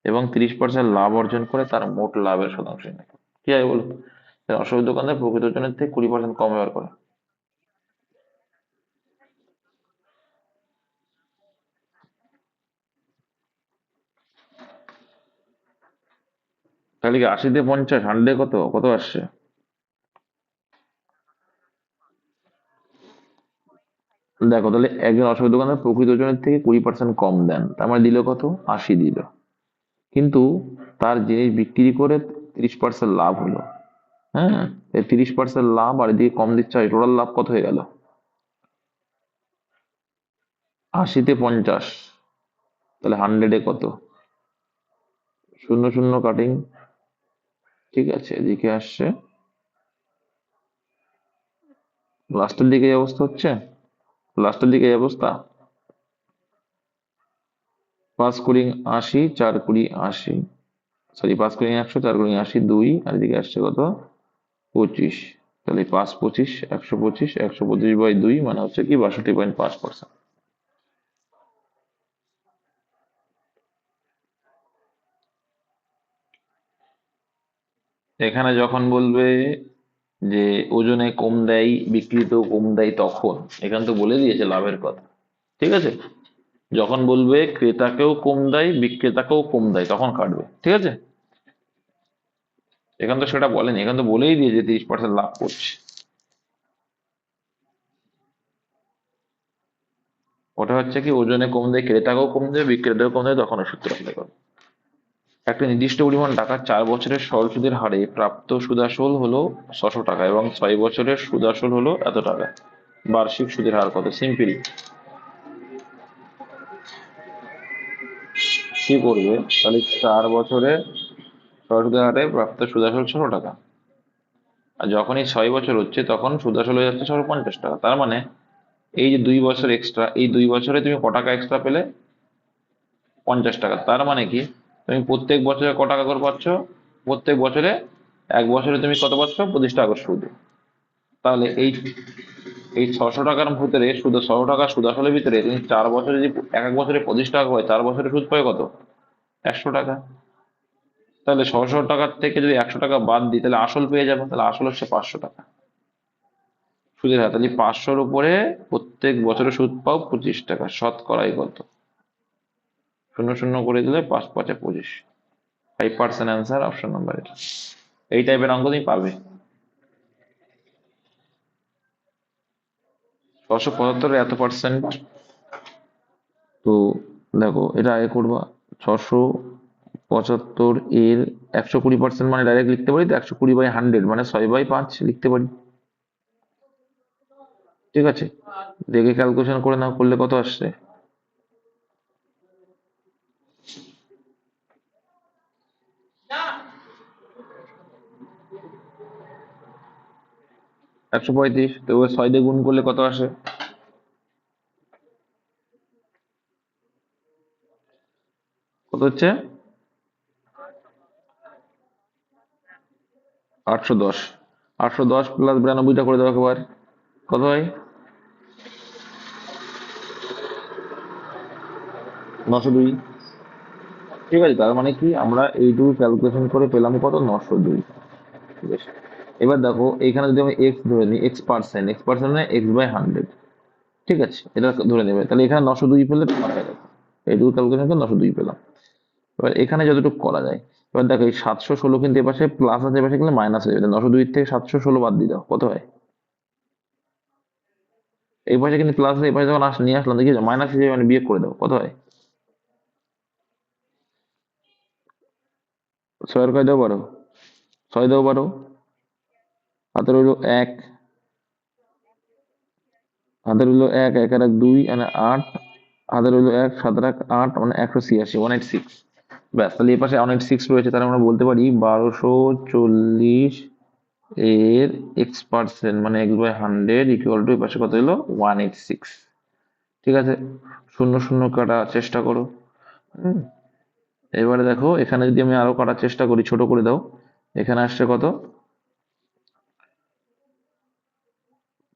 এবং 30% লাভ অর্জন করে, তার মোট লাভের শতাংশ নেয়। কি হয় বলো, অসাধু দোকানদার প্রকৃত ওজনের থেকে 20% কম ব্যবহার করে, তাহলে কি 80-তে 50, 100-এ কত কত আসছে, দেখো তাহলে একজন অসাধু দোকানদার প্রকৃত ওজনের থেকে 20% কম দেন, তার মানে দিল কত, 80 দিল, কিন্তু তার জিনিস বিক্রি করে 30% লাভ হলো। হ্যাঁ, 30% লাভ আর এদিকে কম দিচ্ছে, টোটাল লাভ কত হয়ে গেল, 80-তে 50, তাহলে 100-এ কত, 0 0 কাটিং, ঠিক আছে, এদিকে আসছে, লাস্টের দিকে এই অবস্থা হচ্ছে, লাস্টের দিকে এই অবস্থা, 5 × 20 = 80, 4 × 20 = 80, সরি 5 × 100, 4 × 80 2, আর এদিকে আসছে কত, 25, তাহলে 5 25 125, 125/2 মানে হচ্ছে কি 62.5%। এখানে যখন বলবে যে ওজনে কম দেয়, বিক্রিতেও কম দেয়, তখন এখানে তো বলে দিয়েছে লাভের কথা, ঠিক আছে, যখন বলবে ক্রেতাকেও কম দেয় বিক্রেতাকেও কম দেয় তখন কাটবে, ঠিক আছে, এখানে তো সেটা বলেনি, এখানে তো বলেই দিয়েছে 30% লাভ করছে। ওটা হচ্ছে কি ওজনে কম দেয়, ক্রেতাকেও কম দেবে বিক্রেতাকেও কম দেবে, তখন ওই সূত্র অ্যাপ্লাই করো। একটা নির্দিষ্ট পরিমাণ টাকা 4 বছরের সরল সুদের হারে প্রাপ্ত সুদাসল হলো 600 টাকা এবং 6 বছরের সুদাসল হলো এত টাকা, বার্ষিক সুদের হার কত? সিম্পল। কি করবে তাহলে, 4 বছরে সরল সুদের হারে প্রাপ্ত সুদাসল 600 টাকা, আর যখনই 6 বছর হচ্ছে তখন সুদাসল হয়ে যাচ্ছে 650 টাকা। তার মানে এই যে 2 বছর এক্সট্রা, এই 2 বছরে তুমি ক টাকা এক্সট্রা পেলে? 50 টাকা। তার মানে কি, তুমি প্রত্যেক বছরে ক টাকা করে পাচ্ছ? প্রত্যেক বছরে, 1 বছরে তুমি কত পাচ্ছ? 25 টাকা করে সুদ। তাহলে এই এই 600 টাকার ভিতরে শুধু 600 টাকা সুদ আসলের ভিতরে তুমি 4 বছরে যদি এক এক বছরে 25 টাকা হয়, 4 বছরে সুদ পাবে কত? 100 টাকা। তাহলে 600 টাকার থেকে যদি 100 টাকা বাদ দিই তাহলে আসল পেয়ে যাবো, তাহলে আসল হচ্ছে 500 টাকা সুদের হার। তাহলে 500-র উপরে প্রত্যেক বছরে সুদ পাও 25 টাকা, শতকরাই কত? শূন্য শূন্য করে দিলে 5 5 25, 5% অ্যান্সার অপশন নাম্বার এটা। এই টাইপের অঙ্ক তুমি পাবে। 675 এত পার্সেন্ট, তো দেখো এটা আগে করবা। 675 এর 120% মানে ডাইরেক্ট লিখতে পারি, তো 120/100 মানে 6/5 লিখতে পারি। ঠিক আছে, দেখে ক্যালকুলেশন করে নাও, করলে কত আসছে? 135। তো 6 দিয়ে গুণ করলে কত আসে? কত হচ্ছে? 810। 810 প্লাস 92টা করে দেওয়া একবার, কত হয়? 902। ঠিক আছে, তার মানে কি আমরা এইটুকু ক্যালকুলেশন করে পেলাম কত? 902। ঠিক আছে, এবার দেখো এখানে যদি আমি এক্স ধরে নিই, এক্স পার্সেন্ট মানে x/100। ঠিক আছে, এটা ধরে নেবে, তাহলে এখানে 902 পেলে হয়ে গেল। এইটুকু ক্যালকুলেশন করে 902 পেলাম। এবার এখানে যতটুকু করা যায়, এবার দেখো এই 716 কিন্তু এপাশে প্লাস আছে, এপাশে গেলে মাইনাস হয়ে যাবে। 902 থেকে 716 বাদ দিয়ে দাও, কত হয়? এই পাশে কিন্তু প্লাস আছে, এই পাশে যখন নিয়ে আসলাম দেখি মাইনাস হিসেবে, মানে বিয়োগ করে দাও, কত হয়? 6 কয় দাও 12, 6 দাও 12, হাতে রইলো 1, হাতে রইলো 1, 1 আর 1 2 মানে 8, হাতে রইলো 1, 7 আর 8 মানে 186, 186। ব্যাস, তাহলে এই পাশে 186 রয়েছে, তাহলে আমরা বলতে পারি 1240 এর x% মানে x/100 ইকুয়াল টু এই পাশে কত হলো? 186। ঠিক আছে, শূন্য শূন্য কাটার চেষ্টা করো। হুম, এবারে দেখো এখানে যদি আমি আরো কাটার চেষ্টা করি, ছোট করে দাও। এখানে আসছে কত?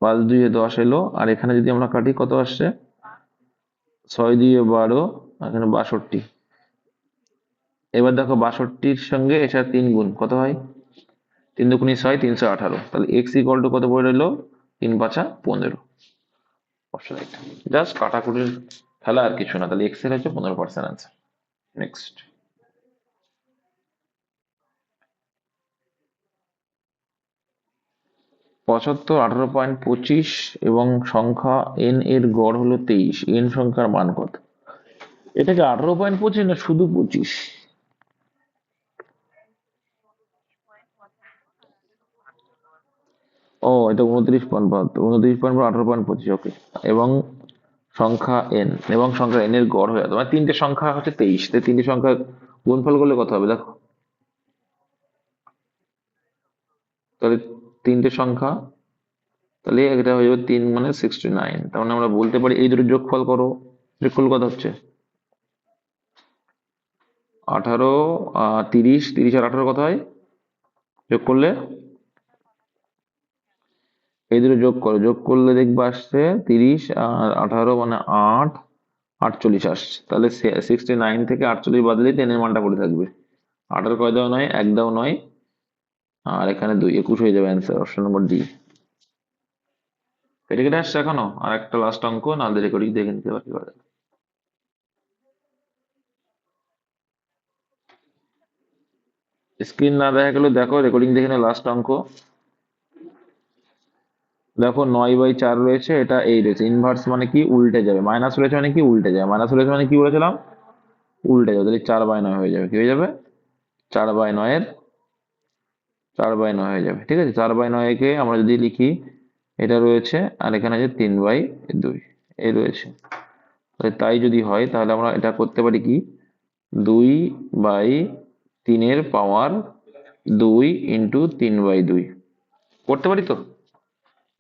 5 2 10 এলো, আর এখানে যদি আমরা কাটি কত আসছে? 6 2 12, এখানে 62। এবার দেখো 62-র সঙ্গে এসে 3 গুণ, কত হয়? 3 দুগুণে 6, 318। তাহলে এক্স ইকুয়াল টু কত পড়ে রইলো? 3 5 15। অপশন এটা জাস্ট কাটাকুটির খেলা, আর কিছু না। তাহলে এক্স এর হচ্ছে 15% আনসার। নেক্সট। 75 18.25 এবং সংখ্যা এন এর গড় হলো 23, এন সংখ্যার মান কত? এটাকে 18.25 না শুধু 25? ও, এটা 29.72, 29.18.25, ওকে। এবং সংখ্যা এন, এবং সংখ্যা এন এর গড় হয়ে যাবে, মানে তিনটে সংখ্যা হচ্ছে 23, তিনটে সংখ্যা গুণফল করলে কত হবে দেখো। তাহলে তিনটে সংখ্যা, তাহলে এটা হয়ে যাবে 3 মানে 69। তার মানে আমরা বলতে পারি এই দুটো যোগফল করো, যোগফল কত হচ্ছে? 18, 30, 30 আর 18 কত হয় যোগ করলে? এই দুটো যোগ করো, যোগ করলে দেখবে আসছে 30 আর 18 মানে 8, 48 আসছে। তাহলে 69 থেকে 48 বাদ দিলে 10 এর মানটা পড়ে থাকবে। 8 কয় দাও নয়, 1 দাও নয়, আর এখানে 2, 21 হয়ে যাবে অ্যান্সার, অপশন নম্বর ডি। এটা কেটে আসছে এখনো, আর একটা লাস্ট অঙ্ক, না রেকর্ডিং দেখে নিতে পারি। স্ক্রিন না দেখা গেলেও দেখো, রেকর্ডিং দেখে নাও, লাস্ট অঙ্ক। দেখো 9/4 রয়েছে, এটা এই রয়েছে, ইনভার্স মানে কি উল্টে যাবে, মাইনাস রয়েছে মানে কি উল্টে যাবে, মাইনাস রয়েছে মানে কি বলেছিলাম উল্টে যাবে, তাহলে 4/9 হয়ে যাবে, কি হয়ে যাবে 4/9 এর 4/9 হয়ে যাবে, ঠিক আছে। 4/9 কে আমরা যদি লিখি, এটা রয়েছে আর এখানে আছে 3/2 এই রয়েছে। তাহলে তাই যদি হয় তাহলে আমরা এটা করতে পারি কি, 2/3 পাওয়ার 2 ইন্টু 3/2 করতে পারি তো।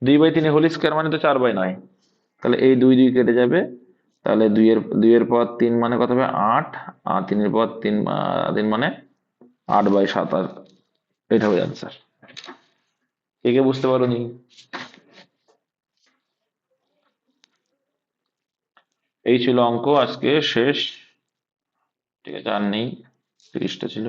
2/3 হোল স্কয়ার মানে তো 4/9, তাহলে এই 2 কেটে যাবে, তাহলে দুইয়ের পাওয়ার 3 মানে কত হবে 8, আর 3-এর পাওয়ার 3 মানে 8/7, আর এটা হবে অ্যান্সার। কে কে বুঝতে পারোনি? এই ছিল অঙ্ক আজকে শেষ, ঠিক আছে, আর নেই, 30টা ছিল।